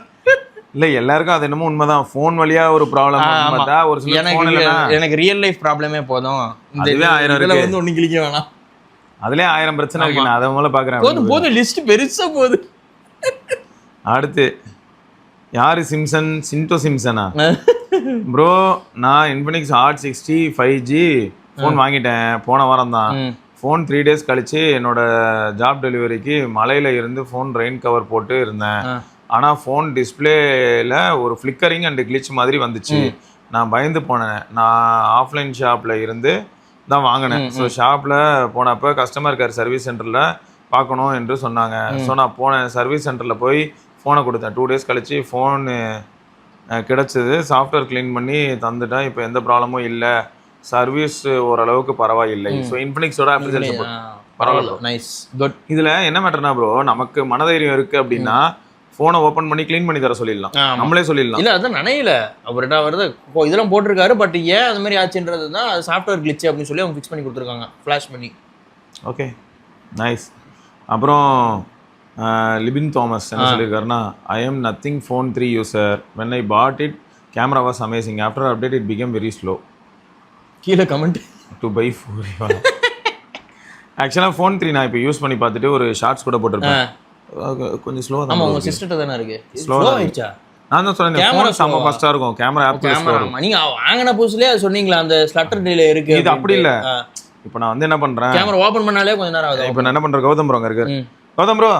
இல்ல, எல்லாருக்கும் அது என்னமோ உண்மைதான். ஃபோன் வழியா ஒரு ப்ராப்ளம் தான். ஒரு சில எனக்கு ரியல் லைஃப் ப்ராப்ளமே போதும், இதுவே 1000 இதுல வந்து ஒண்ணு கிளிக்க வேணாம். அதுலயே 1000 பிரச்சனை இருக்கு. நான் அதை முதல்ல பாக்குறேன். போதும் லிஸ்ட் பெருசா போகுது. அடுத்து யாரு சிம்சன்? சின்டோ சிம்சனா? ப்ரோ, நான் இன்ஃபினிக்ஸ் ஹாட் 60 5G ஃபோன் வாங்கிட்டேன் போன வாரம் தான். ஃபோன் 3 டேஸ் கழிச்சு என்னோட ஜாப் டெலிவரிக்கு மலையில இருந்து ஃபோன் ரெயின் கவர் போட்டு இருந்தேன். ஆனால் ஃபோன் டிஸ்பிளேல ஒரு ஃப்ளிக்கரிங் அண்ட் கிளிச் மாதிரி வந்துச்சு. நான் பயந்து போனேன். நான் ஆஃப்லைன் ஷாப்பில் இருந்து தான் வாங்கினேன். ஸோ ஷாப்பில் போனப்போ கஸ்டமர் கேர் சர்வீஸ் சென்டரில் பார்க்கணும் என்று சொன்னாங்க. ஸோ நான் போனேன், சர்வீஸ் சென்டரில் போய் ஃபோனை கொடுத்தேன். 2 டேஸ் கழிச்சு ஃபோனு கிடச்சிது. சாஃப்ட்வேர் க்ளீன் பண்ணி தந்துட்டேன். இப்போ எந்த ப்ராப்ளமும் இல்லை, சர்வீஸ் ஓரளவுக்கு பரவாயில்லை. ஸோ இன்ஃபினிக்ஸோட அப்ரிசியேஷன் பரவாயில்ல, நைஸ், குட். இதில் என்ன மேட்டர்னா ப்ரோ, நமக்கு மனதைரியம் இருக்குது அப்படின்னா ஃபோனை ஓப்பன் பண்ணி க்ளீன் பண்ணி தர சொல்லிடலாம், நம்மளே சொல்லிடலாம். இல்லை அதான் நினையில அவர்கிட்ட வருது இதெல்லாம் போட்டிருக்காரு, பட் ஏன் அது மாதிரி ஆச்சுன்றது தான் அது சாஃப்ட்வேர் கிளிச்சு அப்படின்னு சொல்லி அவங்க ஃபிக்ஸ் பண்ணி கொடுத்துருக்காங்க, ஃப்ளாஷ் பண்ணி. Okay, nice. அப்புறம் லிபின் தாமஸ் என்ன சொல்லியிருக்காருன்னா, I am nothing phone 3 user. When I bought it camera was amazing. After update it become very slow. கீழே கமெண்ட் டு பை 4. ஆக்சுவலாக ஃபோன் 3 நான் இப்போ யூஸ் பண்ணி பார்த்துட்டு ஒரு ஷார்ட்ஸ் கூட போட்டிருப்பேன். கொஞ்சம் ஸ்லோவா தான். ஆமா, உங்க சிஸ்டர்ட்ட தான இருக்கு. ஸ்லோ ஆயிடுச்சா? நான் தான் சொன்னேன், கேமரா செம ஃபாஸ்டா இருக்கும். கேமரா ஆப் ஸ்லோ இருக்கும். நீங்க வாங்குன புதுசுலயே அது சொன்னீங்களா, அந்த ஸ்லட்டர் டிலே இருக்கு. இது அப்படி இல்ல. இப்போ நான் வந்து என்ன பண்றேன், கேமரா ஓபன் பண்ணாலே கொஞ்ச நேரம் ஆகுது. இப்போ நான் என்ன பண்றேன், கௌதம் ப்ரோ அங்க இருக்கு. கௌதம் ப்ரோ,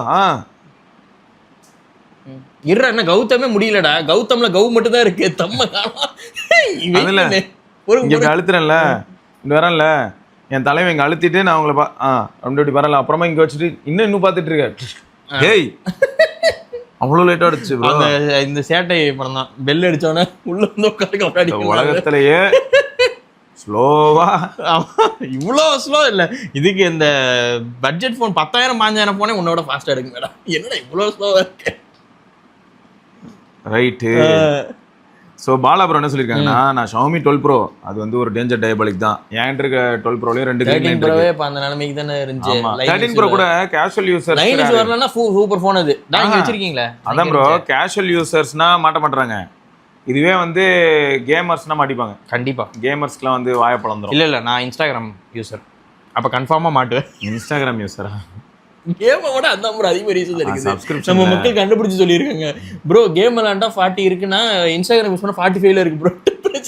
இருடா, என்ன கௌதமே முடியலடா. கௌதம்ல கௌ மட்டும் தான் இருக்கு, தம்ம காணோம். அதுல இங்க அழுத்துறேன்ல, இந்த வரேன்ல, என் தலைவன் இங்கே அழுத்திட்டு நான் அவங்கள அப்படி வரல. அப்புறமா இங்கே வச்சுட்டு இன்னும் பார்த்துட்டு இருக்கேன். ஏய் அவ்வளோ லேட்டாக அடிச்சு ப்ரோ. இந்த சேட்டை படம் தான். பெல் அடிச்சோன்னே உள்ள வந்து உட்காந்து உலகத்திலேயே ஸ்லோவா. இவ்வளோ ஸ்லோ இல்லை. இதுக்கு இந்த பட்ஜெட் ஃபோன் 10,000 15,000 ஃபோனே உன்னோட ஃபாஸ்ட்டாக எடுங்க மேடம். என்னடா இவ்வளோ ஸ்லோவாக இருக்கு. ரைட்டு. ஸோ பாலா ப்ரோ என்ன சொல்லியிருக்காங்கன்னா, நான் Xiaomi 12 Pro அது வந்து ஒரு டேஞ்சர் டயபாலிக் தான். என்கிட்ட இருக்க 12 Proலயும் 2 13 Proவே இப்போ அந்த நிலைமைக்கு தானே இருந்துச்சு. 13 Pro கூட கேஷுவல் யூசர்ஸ் லைன்ஸ் வரலன்னா சூப்பர் ஃபோன் அது. நான் இங்க வச்சிருக்கீங்களா? அதான் ப்ரோ, கேஷுவல் யூசர்ஸ்னா மாட்ட மாட்டாங்க. இதுவே வந்து கேமர்ஸ்னா மாட்டிப்பாங்க. கண்டிப்பா கேமர்ஸ்க்குலாம் வந்து வாய பழந்துரும். இல்ல நான் இன்ஸ்டாகிராம் யூசர். அப்ப கன்ஃபார்மா மாட்டுவேன். இன்ஸ்டாகிராம் யூசரா? கேமோட அந்த மாதிரி அதிக ரீசன் இருக்குது. நம்ம மக்கள் கண்டுபிடிச்சு சொல்லியிருக்காங்க ப்ரோ, கேம் விளாண்டா 40 இருக்குன்னா இன்ஸ்டாகிராம் யூஸ் பண்ணா 45 இருக்கு ப்ரோ.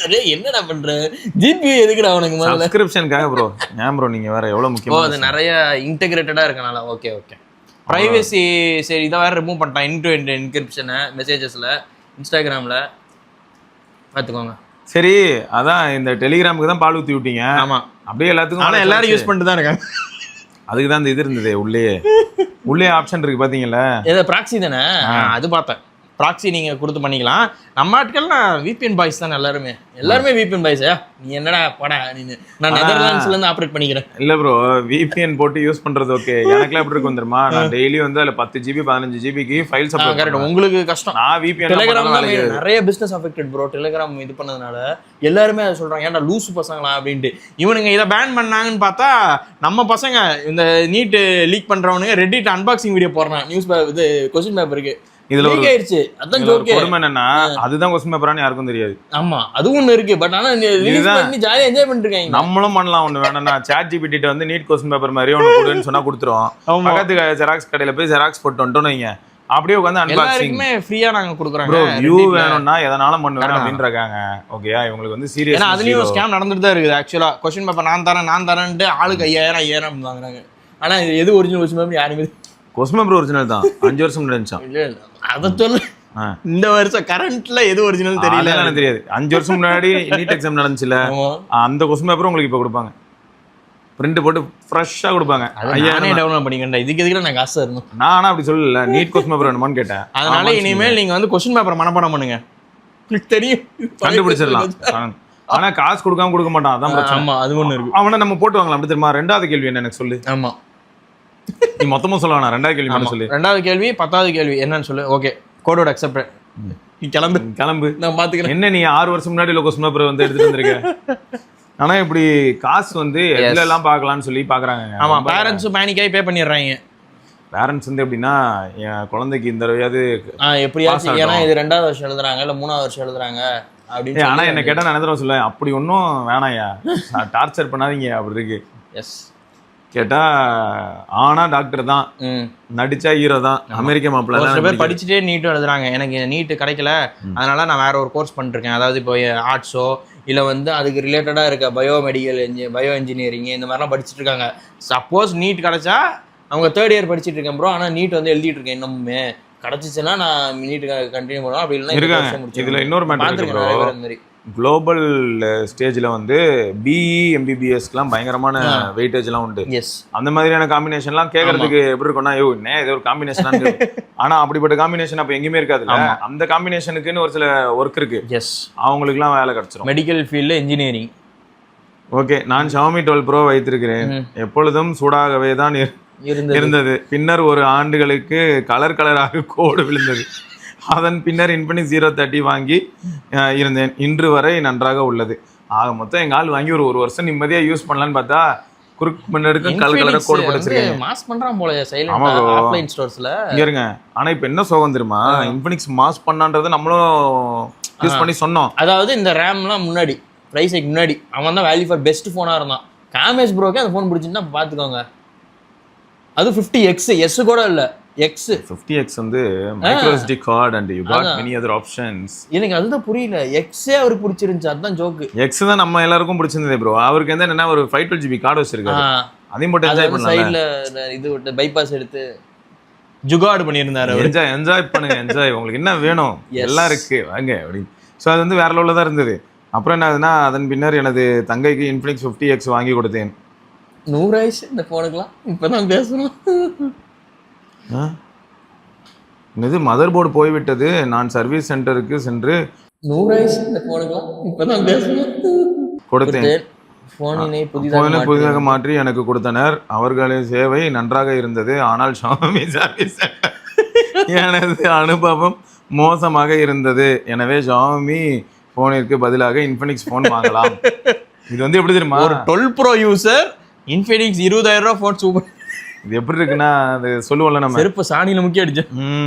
சரி என்னடா பண்ற? ஜிபி எதுக்குடா உனக்கு? முதல்ல சப்ஸ்கிரிப்ஷனுக்காக ப்ரோ. ஏன் ப்ரோ நீங்க வேற எவ்வளவு முக்கியமா? அது நிறைய இன்டெகிரேட்டடா இருக்கனால. Okay okay. பிரைவசி சரி இதை வேற ரிமூவ் பண்ணிட்டான். இன் டு எண்ட் என்கிரிப்ஷனை மெசேஜஸ்ல இன்ஸ்டாகிராம்ல பார்த்துக்கோங்க. சரி அதான் இந்த டெலிகிராமுக்கு தான் பால் ஊற்றி விட்டீங்க. ஆமா அப்படியே எல்லாத்துக்கும். ஆனால் எல்லாரும் யூஸ் பண்ணிட்டு தான் இருக்காங்க. அதுக்கு தான் இந்த இது இருந்தது உள்ளே ஆப்ஷன் இருக்கு பாத்தீங்களா? ஏதோ ப்ராக்ஸி தானே, அது பார்த்தேன். ப்ராக்ஸி நீங்க கொடுத்து பண்ணிக்கலாம். நம்ம ஆட்கள்லாம் விபிஎன் பாய்ஸ் தான் எல்லாருமே விபிஎன் பாய்ஸா. நீ என்னடா படா நீ? நான் நெதர்லாண்ட்ஸ்ல இருந்து ஆப்ரேட் பண்ணிக்கிறேன். இல்ல ப்ரோ, விபிஎன் போட்டு யூஸ் பண்றது ஓகே. எனக்குலாம் எப்படி இருக்கும் தெரியுமா? நான் டெய்லி வந்து அதுல 10 GB 15 GBக்கு ஃபைல் சப்ளை. கரெக்ட். உங்களுக்கு கஷ்டம். நான் விபிஎன் டெலிகிராம் நிறைய பிசினஸ் அஃபெக்டட் ப்ரோ. டெலிகிராம் இது பண்ணதுனால எல்லாருமே அதை சொல்றாங்க, ஏன்டா லூசு பசங்களா அப்படின்ட்டு. இவனுங்க இதை பேன் பண்ணாங்கன்னு பார்த்தா நம்ம பசங்க இந்த நீட் லீக் பண்றவனுங்க ரெடிட் அன்பாக்சிங் வீடியோ போடுறான். நியூஸ் இது கொஸ்டின் பேப்பருக்கு இதுல ஒரு ஆயிருச்சு. அதான் ஜோக். கொடுமை என்னன்னா அதுதான் கொஸ்டின் பேப்பரான்னு யாருக்கும் தெரியாது. ஆமா அது ஒண்ணு இருக்கு. பட் ஆனா ரிலீஸ் பண்ணி ஜாலியா என்ஜாய் பண்ணிட்டு இருக்காங்க. நம்மளும் பண்ணலாம். ஒண்ணு வேணும்னா சாட் ஜிபிடி வந்து நீட் கொஸ்டின் பேப்பர் மாதிரி ஒன்னு கொடுன்னு சொன்னா கொடுத்துரும். பக்கத்து ஜெராக்ஸ் கடையில போய் ஜெராக்ஸ் போட்டு வந்துட்டோம்னு வைங்க, அப்படியே உட்காந்து அன்பாக்சிங் ஃப்ரீயா நாங்க கொடுக்குறோம். ப்ரோ வியூ வேணும்னா எதனால பண்ணுவேன் அப்படின்னு இருக்காங்க. ஓகேயா, இவங்களுக்கு வந்து சீரியஸ். ஏன்னா அதுலயும் ஸ்கேம் நடந்துட்டு தான் இருக்குது. ஆக்சுவலா கொஸ்டின் பேப்பர் நான் தரேன்ட்டு ஆளுக்கு 5000 வாங்குறாங்க. ஆனா எது ஒரிஜினல் கொஸ்டின் பேப்பர் யாருமே. கொஸ்டின் பேப்பர் ஒரிஜினல் தான். 5 வருஷம் முன்னாடி. அத சொல்லு. இந்த வருஷம் கரண்ட்ல எது ஒரிஜினல் தெரியல. எனக்கு தெரியாது. 5 வருஷம் முன்னாடி நீட் எக்ஸாம் நடந்துச்சுல, அந்த கொஸ்டின் பேப்பர் உங்களுக்கு இப்ப கொடுப்பாங்க. பிரிண்ட் போட்டு ஃப்ரெஷ்ஷா கொடுப்பாங்க. நானே டவுன்லோட் பண்ணிக்கண்டா. இதுக்கு எதுக்கு நான் காசு தரணும்? நான் அப்படி சொல்லல. நீட் கொஸ்டின் பேப்பர் வேணுமான்னு கேட்டேன். அதனால இனிமேல் நீங்க வந்து கொஸ்டின் பேப்பர் மனப்பாடம் பண்ணுங்க. தெரியும், கண்டுபிடிச்சிடலாம். ஆனா காசு கொடுக்க மாட்டான். அதான் பிரச்சனை. ஆமா அது ஒண்ணு இருக்கு. அவனை நம்ம போட்டு வாங்கலாம். அப்படி தெரியுமா? 2வது கேள்வி என்ன எனக்கு சொல்லு. ஆமா நீ மொத்தமா சொல்ல வேணாம். 2வது கேள்வி மட்டும் சொல்லு. 2வது கேள்வி 10வது கேள்வி என்னன்னு சொல்லு. ஓகே, கோடோட அக்செப்ட். நீ கிளம்பு நான் பாத்துக்கிறேன். என்ன நீ 6 வருஷம் முன்னாடி கொஸ்டின் பேப்பர் வந்து எடுத்துட்டு வந்திருக்க. ஆனா இப்படி காசு வந்து எதுல எல்லாம் பாக்கலாம்னு சொல்லி பாக்குறாங்க. ஆமா, பேரண்ட்ஸ் பேனிக்காய் பே பண்ணிடுறாங்க. பேரண்ட்ஸ் வந்து எப்படின்னா, என் குழந்தைக்கு இந்த தடவையாவது எப்படியாச்சும், ஏன்னா இது 2வது வருஷம் எழுதுறாங்க இல்ல 3வது வருஷம் எழுதுறாங்க அப்படின்னு. ஆனா என்ன கேட்டா நான் என்ன சொல்ல, அப்படி ஒன்றும் வேணாயா, டார்ச்சர் பண்ணாதீங்க அப்படி இருக்கு. எஸ் கேட்டா ஆனா டாக்டர் தான், நடிச்சா ஹீரோ தான், அமெரிக்க மாப்பிள்ள தான். பேர் படிச்சுட்டே நீட்டும் எழுதுறாங்க. எனக்கு நீட்டு கிடைக்கல, அதனால நான் வேற ஒரு கோர்ஸ் பண்ணிருக்கேன். அதாவது இப்போ ஆர்ட்ஸோ இல்லை வந்து அதுக்கு ரிலேட்டடாக இருக்க பயோ இன்ஜினியரிங் இந்த மாதிரிலாம் படிச்சுட்டு இருக்காங்க. சப்போஸ் நீட் கிடைச்சா அவங்க 3rd இயர் படிச்சுட்டு இருக்கேன் ப்ரோ. ஆனால் நீட் வந்து எழுதிட்டு இருக்கேன். இன்னுமே கிடைச்சிச்சுன்னா நான் நீட்டு கண்டினியூ பண்ணுவேன். அப்படி இல்லைன்னா இதுல இன்னொரு மேட்டர், குளோபல் ஸ்டேஜ்ல வந்து பிஇ எம்பிபிஎஸ்க்குலாம் பயங்கரமான வெயிட்டேஜ்லாம் உண்டு. அந்த மாதிரியான காம்பினேஷன்லாம் கேட்கறதுக்கு எப்படி இருக்கும்னா, இது ஒரு காம்பினேஷன். ஆனா அப்படிப்பட்ட காம்பினேஷன் அப்ப எங்கேயுமே இருக்காதுல்ல. அந்த காம்பினேஷனுக்குன்னு ஒரு சில ஒர்க் இருக்கு. அவங்களுக்குலாம் வேலை கிடைச்சிரும். மெடிக்கல் ஃபீல்ட்ல இன்ஜினியரிங். ஓகே, நான் Xiaomi 12 Pro வைத்திருக்கிறேன். எப்பொழுதும் சூடாகவே தான் இருந்தது. பின்னர் ஒரு ஆண்டுகளுக்கு கலராக கோடு விழுந்தது. அதன் பின்னர் இன்ஃபினிக்ஸ் 030 வாங்கி இருந்தேன். இன்று வரை நன்றாக உள்ளது. ஆக மொத்தம் எங்க ஆள் வாங்கி ஒரு வருஷம் நிம்மதியா யூஸ் பண்ணலான்னு பார்த்தா குறுக்கு முன்னாடி கலர் கோடு போட்டுச்சிருக்கேன். மாஸ் பண்றான் போல சைலண்டா ஆஃப்லைன் ஸ்டோர்ஸ்ல. இங்க இருங்க. ஆனா இப்ப என்ன சோகம் தெரியுமா, இன்ஃபினிக்ஸ் மாஸ் பண்ணான்றதை நம்மளும் யூஸ் பண்ணி சொன்னோம். அதாவது இந்த ரேம்லாம் முன்னாடி பிரைஸ் ஹைக் முன்னாடி அவன் தான் வேல்யூ ஃபார் பெஸ்ட் போனா இருந்தான். காமேஷ் ப்ரோக்கே அந்த ஃபோன் பிடிச்சிருந்தா பாத்துக்கோங்க. அது 50X எஸ் கூட இல்ல, X 50X வந்து micro SD card and you got many other options. எனக்கு அதுதான் புரியல. X அவருக்கு பிடிச்சிருந்துச்சு, அதான் ஜோக். X தான் நம்ம எல்லாருக்கும் பிடிச்சிருந்தது ப்ரோ. அவருக்கு என்ன ஒரு 512GB கார்டு வச்சிருக்காரு. அதையும் போட்டு என்ஜாய் பண்ணலாம். சைடுல இது விட்டு பைபாஸ் எடுத்து ஜுகாடு பண்ணியிருந்தாரு. என்ஜாய் பண்ணுங்க, என்ஜாய். உங்களுக்கு என்ன வேணும் எல்லாம் இருக்கு வாங்க அப்படி. ஸோ அது வந்து வேற லெவலில் தான் இருந்தது. அப்புறம் என்ன ஆகுதுன்னா, அதன் பின்னர் எனது தங்கைக்கு இன்ஃபினிக்ஸ் 50X வாங்கி கொடுத்தேன். 100 ஆயிடுச்சு இந்த போனுக்குலாம், இப்பதான் பேசணும். இது மதர் போர்டு போய்விட்டது, நான் சர்வீஸ் சென்டருக்கு சென்று 100 ஆயிடுச்சு இந்த போனுக்குலாம், இப்பதான் பேசணும். கொடுத்தேன். போனினை புதிதாக மாற்றி எனக்கு கொடுத்தனர். அவர்களின் சேவை நன்றாக இருந்தது. ஆனால் ஷாமி சர்வீஸ் எனது அனுபவம் மோசமாக இருந்தது. எனவே ஷாமி போனிற்கு பதிலாக இன்ஃபினிக்ஸ் போன் வாங்கலாம். இது வந்து எப்படி தெரியுமா, ஒரு 12 Pro யூசர் இன்ஃபினிக்ஸ் 20,000 ரூபாய் போன் சூப்பர். இது எப்படி இருக்குன்னா, அது சொல்லுவோம்ல நம்ம செருப்பு சாணியில முக்கிய அடிச்சு.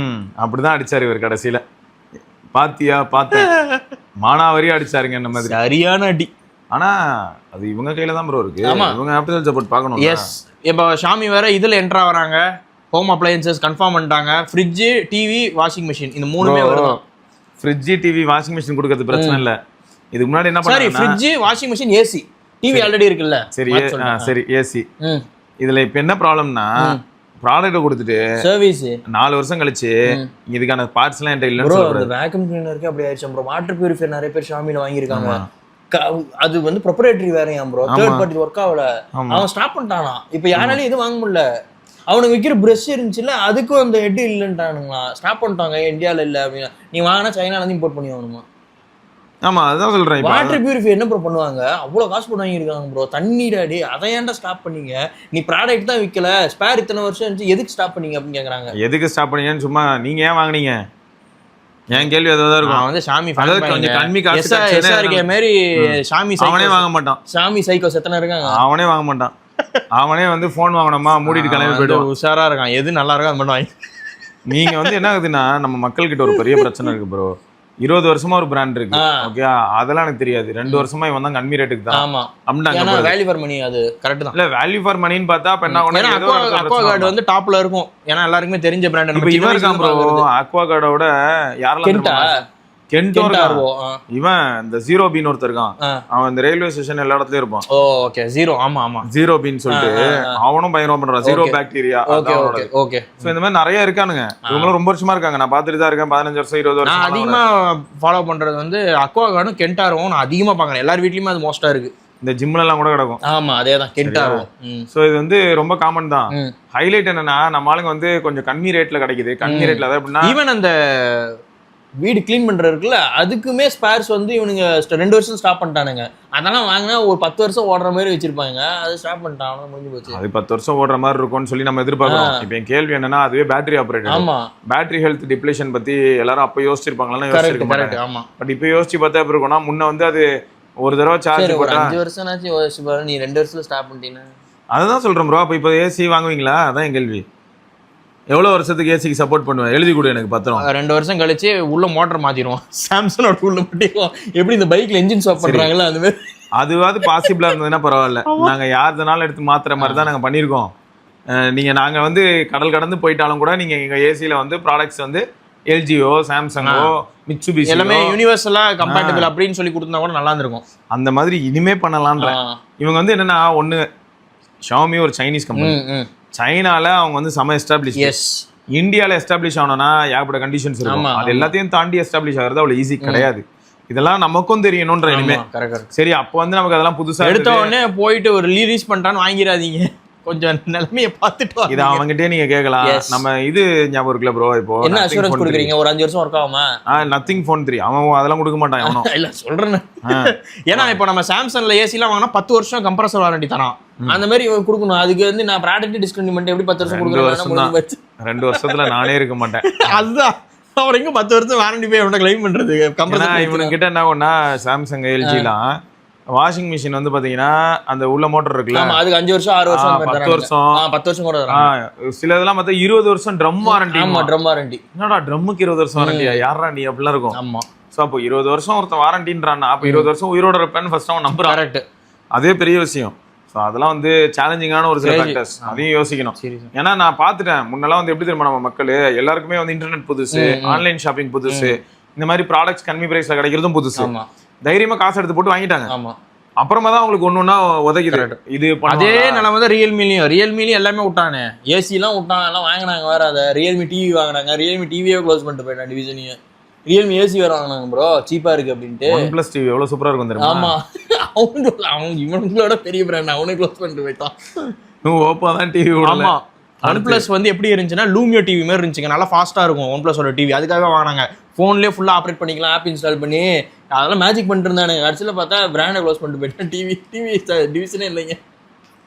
அப்படிதான் அடிச்சாரு இவர் கடைசியில. பாத்தியா பார்த்தேன், மானாவரி அடிச்சாருங்க இந்த மாதிரி. சரியான அடி. ஆனா அது இவங்க கையில தான் ப்ரோ இருக்கு. இவங்க ஆப்டிகல் சப்போர்ட் பார்க்கணும். எஸ், இப்போ ஷாமி வேற இதுல என்ட்ரா வராங்க. ஹோம் அப்ளையன்சஸ் கன்ஃபார்ம் பண்ணிட்டாங்க. ஃப்ரிட்ஜ், டிவி, வாஷிங் மிஷின், இந்த மூணுமே வருது. ஃப்ரிட்ஜ், டிவி, வாஷிங் மிஷின் கொடுக்கிறது பிரச்சனை இல்ல. இதுக்கு முன்னாடி என்ன பண்ணாங்க? சரி, fridge, washing machine, AC, TV already இருக்குல்ல. சரி சரி, ஏசி. இதுல இப்ப என்ன ப்ராப்ளம்னா, ப்ராடக்ட் கொடுத்துட்டு சர்வீஸ் 4 வருஷம் கழிச்சு இதுக்கான பார்ட்ஸ் எல்லாம் என்கிட்ட இல்லன்னு சொல்றாரு. வேக்யூம் கிளீனருக்கு அப்படி ஆயிடுச்சு ப்ரோ. வாட்டர் பியூரிஃபையர் நிறைய பேர் ஷாமில வாங்கியிருக்காங்க. அது வந்து ப்ரொப்ரைட்டரி வேறையா ப்ரோ, தேர்ட் பார்ட்டி ஒர்க் ஆகல. அவன் ஸ்டாப் பண்ணிட்டானா. இப்ப யாராலையும் எதுவும் வாங்க முடியல. அவனுக்கு விற்கிற பிரஷ் இருந்துச்சுல்ல, அதுக்கும் அந்த ஹெட் இல்லைன்ட்டானுங்களா, ஸ்டாப் பண்ணிட்டாங்க. இந்தியாவில் இல்லை அப்படின்னா நீ வாங்கினா சைனால இருந்து இம்போர்ட் பண்ணி வாங்கணுமா? ஆமா, அதான் சொல்றேன். வாட்டர் பியூரிஃபை என்ன ப்ரோ பண்ணுவாங்க, அவ்வளோ காசு போட்டு வாங்கியிருக்காங்க ப்ரோ. தண்ணீராடி அதை ஏன்டா ஸ்டாப் பண்ணீங்க? நீ ப்ராடக்ட் தான் விற்கல, ஸ்பேர் இத்தனை வருஷம் இருந்துச்சு, எதுக்கு ஸ்டாப் பண்ணீங்க அப்படின்னு கேட்குறாங்க. எதுக்கு ஸ்டாப் பண்ணீங்கன்னு சும்மா நீங்க ஏன் வாங்கினீங்க? என் கேள்வி அதான் இருக்கும். வந்து ஷாமி கொஞ்சம் கம்மி காசு இருக்க மாதிரி ஷாமி அவனே வாங்க மாட்டான். ஷாமி சைக்கோஸ் எத்தனை இருக்காங்க, அவனே வாங்க மாட்டான். அவனே வந்து போன் வாங்கணுமா மூடிட்டு கிளம்பி போயிடுவான். உஷாரா இருக்கான், எது நல்லா இருக்கோ அது மட்டும் வாங்கி. நீங்க வந்து என்ன ஆகுதுன்னா, நம்ம மக்கள் கிட்ட ஒரு பெரிய பிரச்சனை இருக்கு ப்ரோ. 20 வருஷமா ஒரு பிராண்ட் இருக்கு, ஓகே, அதெல்லாம் எனக்கு தெரியாது. 2 வருஷமா இவன் தான் கம்மி ரேட்டுக்கு தான். ஆமா, அப்படினா வேல்யூ ஃபார் மணி. அது கரெக்ட் தான். இல்ல, வேல்யூ ஃபார் மணின்னு பார்த்தா அப்ப என்ன ஆகும்? அக்வாகார்ட் வந்து டாப்ல இருக்கும், ஏன்னா எல்லாருக்குமே தெரிஞ்ச பிராண்ட். இப்போ இவன் இருக்கான் ப்ரோ, அக்வாகார்டோட யாரெல்லாம் கென்டோ இருக்கான். இவன் இந்த ஜீரோ பீன் ஒருத்தர் இருக்கான், அவன் இந்த ரயில்வே ஸ்டேஷன் எல்லா இடத்துலயும் இருப்பான். Okay, zero. ஆமா ஆமா, ஜீரோ பீன் சொல்லிட்டு அவனும் பயங்கரமா பண்றான். Zero bacteria. Okay okay. So இந்த மாதிரி நிறைய இருக்கானுங்க. இவங்களும் ரொம்ப வருஷமா இருக்காங்க, நான் பாத்துட்டு தான் இருக்கேன். 15 வருஷம் 20 வருஷம். நான் அதிகமா ஃபாலோ பண்றது வந்து அக்வாகார்டும் கென்டாரும் நான் அதிகமா பாக்குறேன். எல்லார் வீட்லயுமே அது மோஸ்டா இருக்கு. இந்த ஜிம்ல எல்லாம் கூட கிடக்கும். ஆமா, அதேதான் கென்டாரும். சோ இது வந்து ரொம்ப காமன் தான். ஹைலைட் என்னன்னா, நம்ம ஆளுங்க வந்து கொஞ்சம் கம்மி ரேட்ல கிடைக்குது. கம்மி ரேட்ல அதான் எப்படின்னா, ஈவன் அந்த வீடு கிளீன் பண்றதுக்குல அதுக்குமே ஸ்பேர்ஸ் வந்து இவனுங்க 2 வருஷம் ஸ்டாப் பண்ணிட்டானுங்க. அதெல்லாம் வாங்கினா ஒரு 10 வருஷம் ஓடுற மாதிரி வச்சிருப்பாங்க, அது ஸ்டாப் பண்ணிட்டாங்க, முடிஞ்சு போச்சு. அது 10 வருஷம் ஓடுற மாதிரி இருக்கும்னு சொல்லி நம்ம எதிர்பார்க்கிறோம். இப்போ என் கேள்வி என்னன்னா, அதுவே பேட்டரி ஆப்ரேட்டட். ஆமா, பேட்டரி ஹெல்த் டிப்ளேஷன் பத்தி எல்லாரும் அப்ப யோசிச்சிருப்பாங்களா? யோசிச்சிருப்பாங்க. ஆமா, பட் இப்போ யோசிச்சு பார்த்தா எப்படி இருக்கும்னா, முன்ன வந்து அது ஒரு தடவை சார்ஜ் போட்டா 5 வருஷம் ஆச்சு யோசிச்சு பாரு. நீ 2 வருஷத்துல ஸ்டாப் பண்ணிட்டீங்க. அதுதான் சொல்றேன் ப்ரோ. அப்ப இப்போ ஏசி வாங்குவீங்களா? அதான் என் கேள்வி. எவ்வளவு வருஷத்துக்கு ஏசிக்கு சப்போர்ட் பண்ணுவேன்? எழுதி கொடு எனக்கு பத்திரம். 2 வருஷம் கழிச்சு உள்ள மோட்டர் மாத்திடுவோம். சாம்சங்கோட உள்ள மாட்டிடுவோம். எப்படி இந்த பைக்ல என்ஜின் ஸ்வாப் பண்றாங்களா அந்த மாதிரி. அதுவாது பாசிபிளா இருந்ததுன்னா பரவாயில்ல. நாங்க யாருனாலும் எடுத்து மாத்துற மாதிரி தான் நாங்க பண்ணிருக்கோம். நீங்க நாங்க வந்து கடல் கடந்து போயிட்டாலும் கூட நீங்க எங்க ஏசில வந்து ப்ராடக்ட்ஸ் வந்து எல்ஜியோ, சாம்சங்கோ, மிட்சுபிஷி எல்லாமே யூனிவர்சலா கம்பேட்டபிள் அப்படின்னு சொல்லி கொடுத்தா கூட நல்லா இருந்திருக்கும். அந்த மாதிரி இனிமே பண்ணலாம்ன்ற. இவங்க வந்து என்னன்னா, ஒண்ணு ஷாமி ஒரு சைனீஸ் கம்பெனி, சைனால அவங்க வந்து சம எஸ்டாப்ளிஷ். எஸ், இந்தியால எஸ்டாப்ளிஷ் ஆகணும்னா ஏகப்பட்ட கண்டிஷன்ஸ் இருக்கும். அது எல்லாத்தையும் தாண்டி எஸ்டாப்ளிஷ் ஆகிறது அவ்வளவு ஈஸி கிடையாது. இதெல்லாம் நமக்கும் தெரியணும்ன்ற இனிமே. சரி, அப்போ வந்து நமக்கு அதெல்லாம் புதுசா எடுத்த உடனே போயிட்டு ஒரு ரிலீஸ் பண்ணிட்டான்னு வாங்கிடாதீங்க. கொஞ்சம் நிலைமையை பார்த்துட்டு இது அவங்ககிட்டே நீங்க கேட்கலாம். நம்ம இது ஞாபகம் இருக்குல்ல ப்ரோ, இப்போ என்ன அஷூரன்ஸ் கொடுக்குறீங்க? ஒரு 5 வருஷம் ஒர்க் ஆகுமா? நத்திங் ஃபோன் 3 அவன் அதெல்லாம் கொடுக்க மாட்டான் எவனோ. இல்ல சொல்றேன், ஏன்னா இப்போ நம்ம சாம்சங்ல ஏசிலாம் வாங்கினா 10 வருஷம் கம்ப்ரஸர் வாரண்டி தரான். அந்த மாதிரி கொடுக்கணும். அதுக்கு வந்து நான் ப்ராடக்ட் டிஸ்கவுண்ட் பண்ணிட்டு எப்படி 10 வருஷம் கொடுக்குறேன்? 2 வருஷத்துல நானே இருக்க மாட்டேன். அதுதான் அவர் எங்க 10 வருஷம் வாரண்டி போய் அவனை கிளைம் பண்றது? இவனுக்கு கிட்ட என்ன ஒன்னா, சாம்சங், எல்ஜிலாம் வாஷிங் மிஷின் வந்து பாத்தீங்கன்னா அந்த உள்ள மோட்டர் இருக்குல்ல, அதுக்கு 5 வருஷம் 6 வருஷம் 10 வருஷம் 10 வருஷம் கூட தராங்க. சில இதெல்லாம் பார்த்தா 20 வருஷம் ட்ரம் வாரண்டி. ஆமா, ட்ரம் வாரண்டி. என்னடா ட்ரம்முக்கு 20 வருஷம் வாரண்டியா? யாரா நீ அப்படிலாம் இருக்கும். ஆமா, சோ அப்போ 20 வருஷம் ஒருத்தன் வாரண்டின்றான்னா, அப்போ 20 வருஷம் உயிரோட இருப்பேன்னு ஃபர்ஸ்ட் அவன் நம்புறான். கரெக்ட், அதே பெரிய விஷயம். ஸோ அதெல்லாம் வந்து சேலஞ்சிங்கான ஒரு சில ஃபேக்டர்ஸ், அதையும் யோசிக்கணும். ஏன்னா நான் பார்த்துட்டேன், முன்னெல்லாம் வந்து எப்படி தெரியுமா, நம்ம மக்கள் எல்லாருக்குமே வந்து இன்டர்நெட் புதுசு, ஆன்லைன் ஷாப்பிங் புதுசு, இந்த மாதிரி ப்ராடக்ட்ஸ் கம்மி பிரைஸ்ல கிடைக்கிறதும் புதுசு. தைரியமா காசு எடுத்து போட்டு வாங்கிட்டாங்க. ஆமா, அப்புறமா தான் உங்களுக்கு ஒண்ணுன்னா உதவிது. இது அதே நிலைமை தான் ரியல்மிலையும் எல்லாமே விட்டானே. ஏசி எல்லாம் விட்டான், எல்லாம் வாங்கினாங்க. வேற அதை ரியல்மி டிவி வாங்கினாங்க. ரியல்மி டிவியே க்ளோஸ் பண்ணிட்டு போயிட்டான் டிவிஷனையும். ரியல்மி ஏசி வேற வாங்கினாங்க ப்ரோ, சீப்பா இருக்கு அப்படின்ட்டு. OnePlus டிவி எவ்வளவு சூப்பரா இருக்கும் தெரியுமா? ஆமா, அவங்க இவங்களோட பெரிய பிராண்ட் அவனே க்ளோஸ் பண்ணிட்டு போயிட்டான். ஓப்போ தான் டிவி. ஆமா, OnePlus வந்து எப்படி இருந்துச்சுன்னா லூமியோ டிவி மாதிரி இருந்துச்சுங்க, நல்லா ஃபாஸ்ட்டாக இருக்கும் OnePlusோட டிவி. அதுக்காக வாங்கினாங்க, ஃபோன்லேயே ஃபுல்லாக ஆப்ரேட் பண்ணிக்கலாம், ஆப் இன்ஸ்டால் பண்ணி அதெல்லாம் மேஜிக் பண்ணிட்டு இருந்தானு. கடைசியில் பார்த்தா பிராண்டை க்ளோஸ் பண்ணிட்டு போயிட்டேன். டிவி டிவிஷனே இல்லைங்க.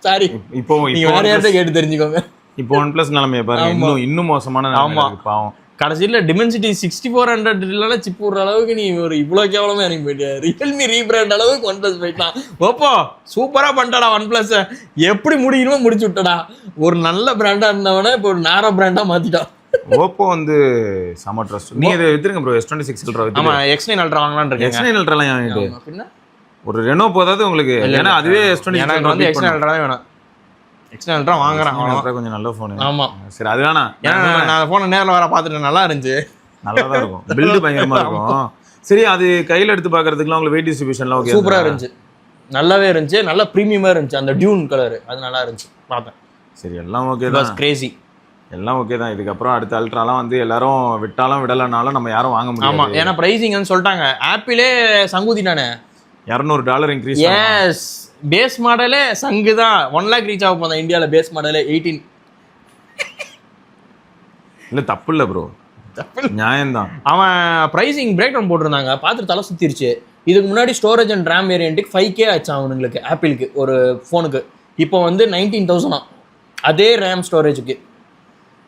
சாரி, இப்போ நீங்கள் வேறு யார்கிட்ட கேட்டு தெரிஞ்சுக்கோங்க. இப்போ OnePlus நிலைமையை பாருங்க, இன்னும் மோசமான நிலைமை பாவம். கடைசியில் Dimensity 6400 இல்லைன்னா சிப் விடுற அளவுக்கு நீ ஒரு இவ்வளோ கேவலமாக எனக்கு போயிட்டு ரியல்மி ரீபிராண்ட் அளவுக்கு OnePlus போயிட்டான். ஓப்போ சூப்பராக பண்ணிட்டாடா OnePlus, எப்படி முடியணுமோ முடிச்சு விட்டடா. ஒரு நல்ல பிராண்டாக இருந்தவனே இப்போ ஒரு நேரோ பிராண்டாக மாற்றிட்டான். ஓப்போ வந்து சம ட்ரஸ்ட். நீ இதை வித்துருங்க ப்ரோ, S26 Ultra. ஆமா, X9 Ultra வாங்கலாம்னு இருக்கேன். X9 Ultra எல்லாம் வாங்கிட்டு பின்ன ஒரு ரெனோ போதாது உங்களுக்கு, ஏன்னா அதுவே S26 எனக்கு வந்து X9 Ultra தான் வேணும். X9 Ultra வாங்குறேன், கொஞ்சம் நல்ல ஃபோன். ஆமா சரி, அது வேணாம். ஏன்னா நான் அந்த ஃபோனை நேரில் வர பார்த்துட்டு நல்லா இருந்துச்சு, நல்லா தான் இருக்கும், பில்டு பயங்கரமா இருக்கும். சரி, அது கையில எடுத்து பார்க்கறதுக்குலாம் உங்களுக்கு வெயிட் டிஸ்ட்ரிபியூஷன்லாம் ஓகே, சூப்பரா இருந்துச்சு, நல்லாவே இருந்துச்சு, நல்ல ப்ரீமியமா இருந்துச்சு. அந்த டியூன் கலர் அது நல்லா இருந்துச்சு, பார்த்தேன். சரி, எல்லாம் ஓகே தான், கிரேசி எல்லாம் ஓகே தான். இதுக்கப்புறம் அடுத்த அல்ட்ராலாம் வந்து எல்லாரும் விட்டாலும் விடலைனாலும் நம்ம யாரும் வாங்க முடியாது. ஆமா, ஏன்னா பிரைசிங்னு சொல்லிட்டாங்க. ஆப்பிளே சங்குதி நானே $200 இன்க்ரீஸ். எஸ், பேஸ் மாடலே சங்கு தான். 1 lakh ரீச் ஆக போதான் இந்தியாவில். பேஸ் மாடலே 18. இல்லை தப்பு இல்லை ப்ரோ, நியாயம்தான். அவன் ப்ரைசிங் பிரேக் டவுன் போட்டிருந்தாங்க, பார்த்துட்டு தலை சுற்றிருச்சு. இதுக்கு முன்னாடி ஸ்டோரேஜ் அண்ட் ரேம் வேரியண்ட்டுக்கு 5K ஆச்சு அவனுங்களுக்கு, ஆப்பிளுக்கு ஒரு ஃபோனுக்கு. இப்போ வந்து 19,000 அதே ரேம் ஸ்டோரேஜுக்கு.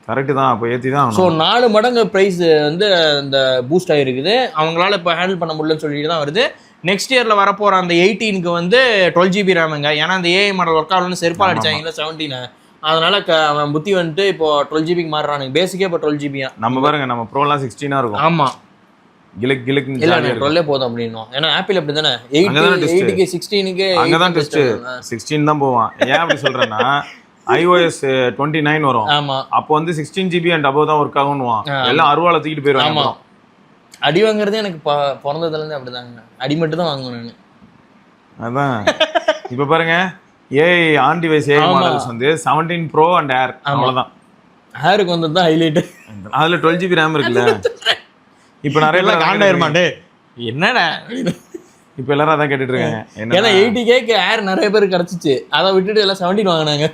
கரெக்டு தான், அப்போ ஏற்றி தான். ஸோ 4 மடங்கு ப்ரைஸ் வந்து இந்த பூஸ்ட் ஆகிருக்குது. அவங்களால இப்போ ஹேண்டில் பண்ண முடியலன்னு சொல்லிட்டு தான் வருது. நெக்ஸ்ட் இயரில் வரப்போகிற அந்த 18க்கு வந்து 12GB ரேமுங்க. ஏன்னா அந்த ஏஐ மாடல் ஒர்க் ஆகலன்னு செருப்பால் அடிச்சாங்களா 17. அதனால அவன் புத்தி வந்துட்டு இப்போ 12GBக்கு மாறுறானுங்க. பேசிக்கே இப்போ 12GB. நம்ம பாருங்க, நம்ம ப்ரோலாம் 16 இருக்கும். ஆமாம், கிலுக் கிலுக் இல்லை 12 போதும் அப்படின்னும். ஏன்னா ஆப்பிள் அப்படி தானே, 8க்கு 16க்கு அங்கே தான் டெஸ்ட்டு 16 தான் போவான். ஏன் அப்படி சொல்கிறேன்னா iOS 29 வரும். ஆமாம், அப்போ வந்து 16GB அண்ட் அபவ் தான் ஒர்க் ஆகும்னுவான். எல்லாம் அருவாளை தூக்கிட்டு போயிடுவாங்க. ஆமாம், அடி வாங்குறது எனக்கு பிறந்ததுலேருந்து அப்படிதாங்க, அடி மட்டும் தான் வாங்குவேன் நான். அதான் இப்போ பாருங்க, AI on device AI models வந்து 17 Pro அண்ட் ஏர், அவ்வளோதான். ஏருக்கு வந்தது தான் ஹைலைட்டு. அதில் 12GB ரேம் இருக்குல்ல. இப்போ நிறைய பேர் காண்டாயிருமாண்டே என்னடா, இப்போ எல்லாரும் அதான் கேட்டுட்டு இருக்காங்க. ஏன்னா 80Kக்கு ஏர் நிறைய பேர் கிடச்சிச்சு, அதை விட்டுட்டு எல்லாம் 17 வாங்கினாங்க.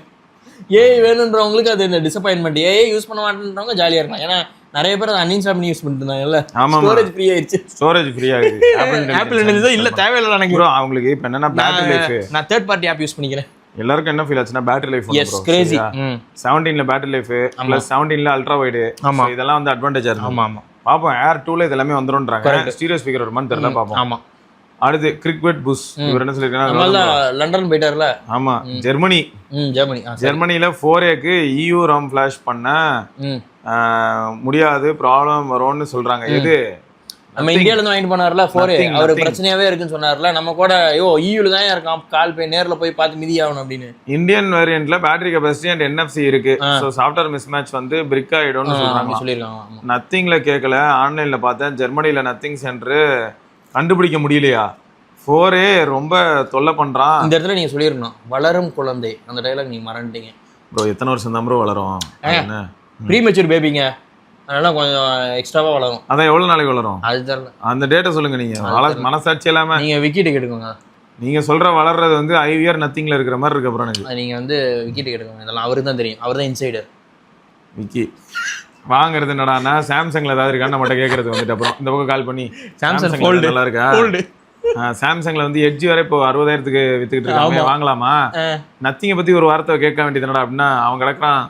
ஏஐ வேணுன்றவங்களுக்கு அது இந்த டிசப்பாயின்மெண்ட். ஏஐ யூஸ் பண்ண மாட்டேன்றவங்க ஜாலியாக இருக்கலாம். ஏன்னா நிறைய பேர் அதை அன்இன்ஸ்டால் பண்ணி யூஸ் பண்ணிட்டு இருந்தாங்கல்ல. ஸ்டோரேஜ் ஃப்ரீ ஆயிடுச்சு, ஸ்டோரேஜ் ஃப்ரீ ஆகுது. ஆப்பிள் என்னது இல்லை தேவையில்லை எனக்கு. அவங்களுக்கு இப்போ என்னன்னா பேட்டரி லைஃப், நான் தேர்ட் பார்ட்டி ஆப் யூஸ் பண்ணிக்கிறேன். எல்லாருக்கும் என்ன ஃபீல் ஆச்சுன்னா பேட்டரி லைஃப். Yes, crazy. 17ல பேட்டரி லைஃப் ப்ளஸ் 17ல அல்ட்ரா வைடு, இதெல்லாம் வந்து அட்வான்டேஜா இருக்கு. ஆமா ஆமா, பாப்போம் ஏர் 2ல இதெல்லாமே வந்துரும்ன்றாங்க. ஸ்டீரியோ ஸ்பீக்கர் வருமான்னு தெரியல, பாப்போம். ஆமா, அடுத்து கிரிக்வெட் புஷ். இவர் என்ன சொல்லிருக்காங்க, லண்டன் போயிட்டார்ல. ஆமா, ஜெர்மனி. ஜெர்மனில 4Aக்கு EU RAM ஃபிளாஷ் பண்ண முடியாது, ப்ராப்ளம் வரும்னு சொல்றாங்க. இது நம்ம இந்தியால இருந்து வாங்கிட்டு போனார்ல 4A, அவரு பிரச்சனையாவே இருக்குன்னு சொன்னார்ல. நம்ம கூட EUல தான் இருக்கான், கால் போய் நேர்ல போய் பார்த்து மிதி ஆகணும் அப்படின்னு. இந்தியன் வேரியன்ட்ல பேட்டரி கெபாசிட்டி அண்ட் NFC இருக்கு. ஸோ சாஃப்ட்வேர் மிஸ் மேட்ச் வந்து பிரிக் ஆயிடும்னு சொல்லியிருக்காங்க. நத்திங்ல கேட்கல, ஆன்லைன்ல பார்த்தேன். ஜெர்மனில நத்திங் சென்டர் கண்டுபிடிக்க முடியலையா. 4A ரொம்ப தொல்லை பண்றான். இந்த இடத்துல நீங்க சொல்லிருக்கணும், வளரும் குழந்தை. அந்த டைலாக் நீங்க மறந்துட்டீங்க ப்ரோ. எத்தனை வருஷம் தான் ப்ரோ வளரும்? ப்ரீமெச்சூர் பேபிங்க, அதனால கொஞ்சம் எக்ஸ்ட்ராவா வளரும். அதான் எவ்வளவு நாளைக்கு வளரும் அது தெரியல. அந்த டேட்டா சொல்லுங்க நீங்க. மனசாட்சி இல்லாம நீங்க விக்கிட்டு கேட்டுக்கோங்க. நீங்க சொல்ற வளர்றது வந்து IVR நத்திங்ல இருக்கிற மாதிரி இருக்கு. அப்புறம் எனக்கு நீங்க வந்து விக்கிட்டு கேட்டுக்கோங்க. இதெல்லாம் அவருக்கு தான் தெரியும், அவர் தான் இன்சைடர். விக்கி வாங்குறது என்னடான்னா சாம்சங்ல ஏதாவது இருக்கான்னு நம்மகிட்ட கேட்கறது வந்துட்டு அப்புறம் இந்த பக்கம் கால் பண்ணி சாம்சங் ஃபோல்டு நல்லா இருக்கா, சாம்சங்ல வந்து எட்ஜ் வரை இப்போ 60,000க்கு வித்துக்கிட்டு இருக்காங்க, வாங்கலாமா? நத்திங்க பத்தி ஒரு வார்த்தை கேட்க வேண்டியதுனடா அப்படின்னா அவன் கிடக்குறான்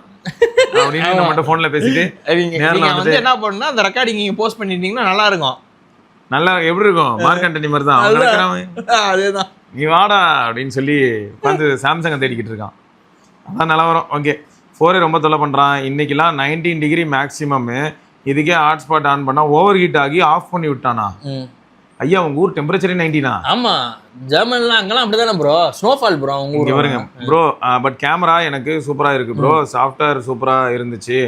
அப்படின்னு நம்மகிட்ட போன்ல பேசிட்டு வந்து என்ன பண்ணா அந்த ரெக்கார்டிங் நீங்க போஸ்ட் பண்ணிட்டீங்கன்னா நல்லா இருக்கும். நல்லா எப்படி இருக்கும், மார்க் ஆண்டனி மாதிரி தான். அதேதான், நீ வாடா அப்படின்னு சொல்லி உட்காந்து சாம்சங்கை தேடிக்கிட்டு இருக்கான். அதான் நிலவரம். ஓகே, 4A ரொம்ப தொல்லை பண்ணுறான். இன்றைக்கெலாம் 19 டிகிரி மேக்ஸிமம். இதுக்கே ஹாட்ஸ்பாட் ஆன் பண்ணால் ஓவர் ஹீட் ஆகி ஆஃப் பண்ணி விட்டானா. ஐயா உங்கள் ஊர் டெம்பரேச்சரே 90 ஆமாம், ஜெர்மன்லாம் அங்கெல்லாம் அப்படி தானே ப்ரோ, ஸ்னோஃபால் ப்ரோ உங்க ஊர். பாருங்க ப்ரோ, பட் கேமரா எனக்கு சூப்பராக இருக்குது ப்ரோ, சாஃப்ட்வேர் சூப்பராக இருந்துச்சு.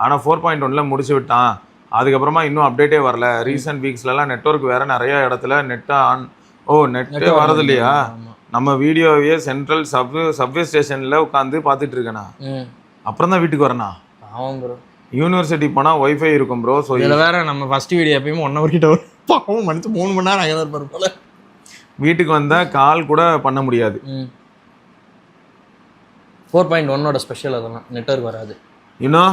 ஆனால் 4.1ல முடிச்சு விட்டான். அதுக்கப்புறமா இன்னும் அப்டேட்டே வரல. ரீசெண்ட் வீக்ஸ்லலாம் நெட்வொர்க் வேறு நிறையா இடத்துல நெட்டை ஆன் நெட்டே வரது இல்லையா. நம்ம வீடியோவையே சென்ட்ரல் சப்வே ஸ்டேஷனில் உட்காந்து பார்த்துட்டு இருக்கேண்ணா. அப்புறம் தான் வீட்டுக்கு வரேண்ணா. ஆமாம் ப்ரோ, யூனிவர்சிட்டி போனால் ஒய்ஃபை இருக்கும் ப்ரோ. ஸோ இதில் வேறு நம்ம ஃபஸ்ட் வீடியோ எப்பயுமே 1 hour கிட்ட வரும். பாவம் மணித்து 3 மணி நேரம் அங்கே தான் இருப்பார் போல. வீட்டுக்கு வந்தால் கால் கூட பண்ண முடியாது. 4.1 ஸ்பெஷல் அதெல்லாம் நெட்வொர்க் வராது. You know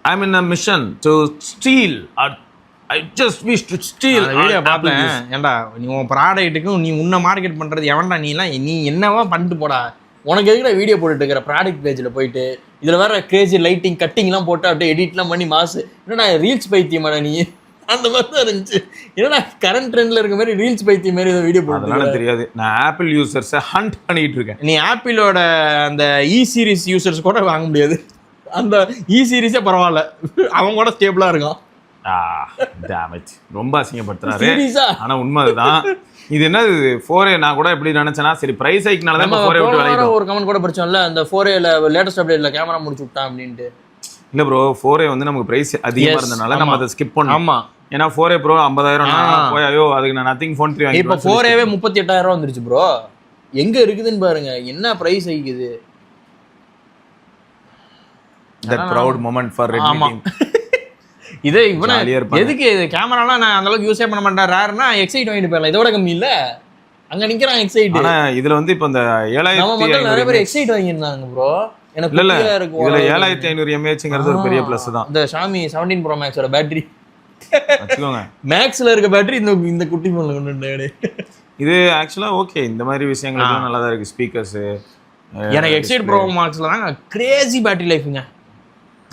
I'm in a mission to steal or I just wish to steal. Video பார்த்தேன். ஏன்டா நீ உன் ப்ராடக்ட்டுக்கும் நீ உன்னை மார்க்கெட் பண்ணுறது எவன்டா நீ என்னவா பண்ணிட்டு போடா, உனக்கு எதுக்குடா வீடியோ போட்டுட்டு இருக்கிற ப்ராடக்ட் பேஜில் போயிட்டு இதில் வேற கிரேசி லைட்டிங் கட்டிங்லாம் போட்டு அப்படியே எடிட்லாம் பண்ணி மாசு. என்னடா ரீல்ஸ் பைத்தியமாடா நீ, அந்த மாதிரி தான் இருந்துச்சு. என்னடா கரண்ட் ட்ரெண்டில் இருக்க மாதிரி ரீல்ஸ் பைத்தியம் மாதிரி வீடியோ போட்டு தெரியாது. நான் ஆப்பிள் யூசர்ஸை ஹண்ட் பண்ணிட்டு இருக்கேன். நீ ஆப்பிளோட அந்த இ சீரிஸ் யூசர்ஸ் கூட வாங்க முடியாது. அந்த இ சீரிஸே பரவாயில்ல, அவங்க கூட ஸ்டேபிளாக இருக்கான். ரொம்ப அசிங்கப்படுத்துறாரு. ஆனா உண்மை அதுதான். இது என்ன 4A நான் கூட எப்படி நினைச்சேன்னா சரி பிரைஸ் ஹைக்னால தான் 4A விட்டு விலகிட்டோம். ஒரு கமெண்ட் கூட படிச்சோம்ல அந்த 4Aல லேட்டஸ்ட் அப்டேட்ல கேமரா முடிச்சு விட்டான் அப்படின்ட்டு. இல்ல ப்ரோ 4A வந்து நமக்கு பிரைஸ் அதிகமா இருந்தனால நம்ம அதை ஸ்கிப் பண்ணோம். ஆமா ஏன்னா 4A ப்ரோ 50,000 போய் ஐயோ அதுக்கு நான் நத்திங் ஃபோன் 3 வாங்கி. இப்போ 4Aவே 38,000 வந்துருச்சு ப்ரோ. எங்க இருக்குதுன்னு பாருங்க, என்ன price ஹைக்குது. That proud moment for Redmi team. இதே இவன எதுக்கு இது கேமராலாம் நான் அந்த அளவுக்கு யூஸே பண்ண மாட்டேன். ரேர்னா எக்ஸைட் வாங்கிட்டு போயிடலாம், இதோட கம்மி இல்ல. அங்க நிக்கிறான் எக்ஸைட். ஆனா இதுல வந்து இப்போ இந்த 7,500 நம்ம மக்கள் நிறைய பேர் எக்ஸைட் வாங்கியிருந்தாங்க ப்ரோ. எனக்கு புரியா இருக்கும். இதுல 7,500 mAhங்கிறது ஒரு பெரிய பிளஸ் தான். இந்த Xiaomi 17 Pro Max ஓட பேட்டரி வச்சுக்கோங்க. மேக்ஸ்ல இருக்க பேட்டரி இந்த குட்டி போன்ல கொண்டு வந்தாரு. இது ஆக்சுவலா ஓகே, இந்த மாதிரி விஷயங்களுக்கு நல்லா தான் இருக்கு. ஸ்பீக்கர்ஸ் எனக்கு எக்ஸைட் ப்ரோ மேக்ஸ்ல தான் கிரேசி பேட்டரி லைஃப்ங்க.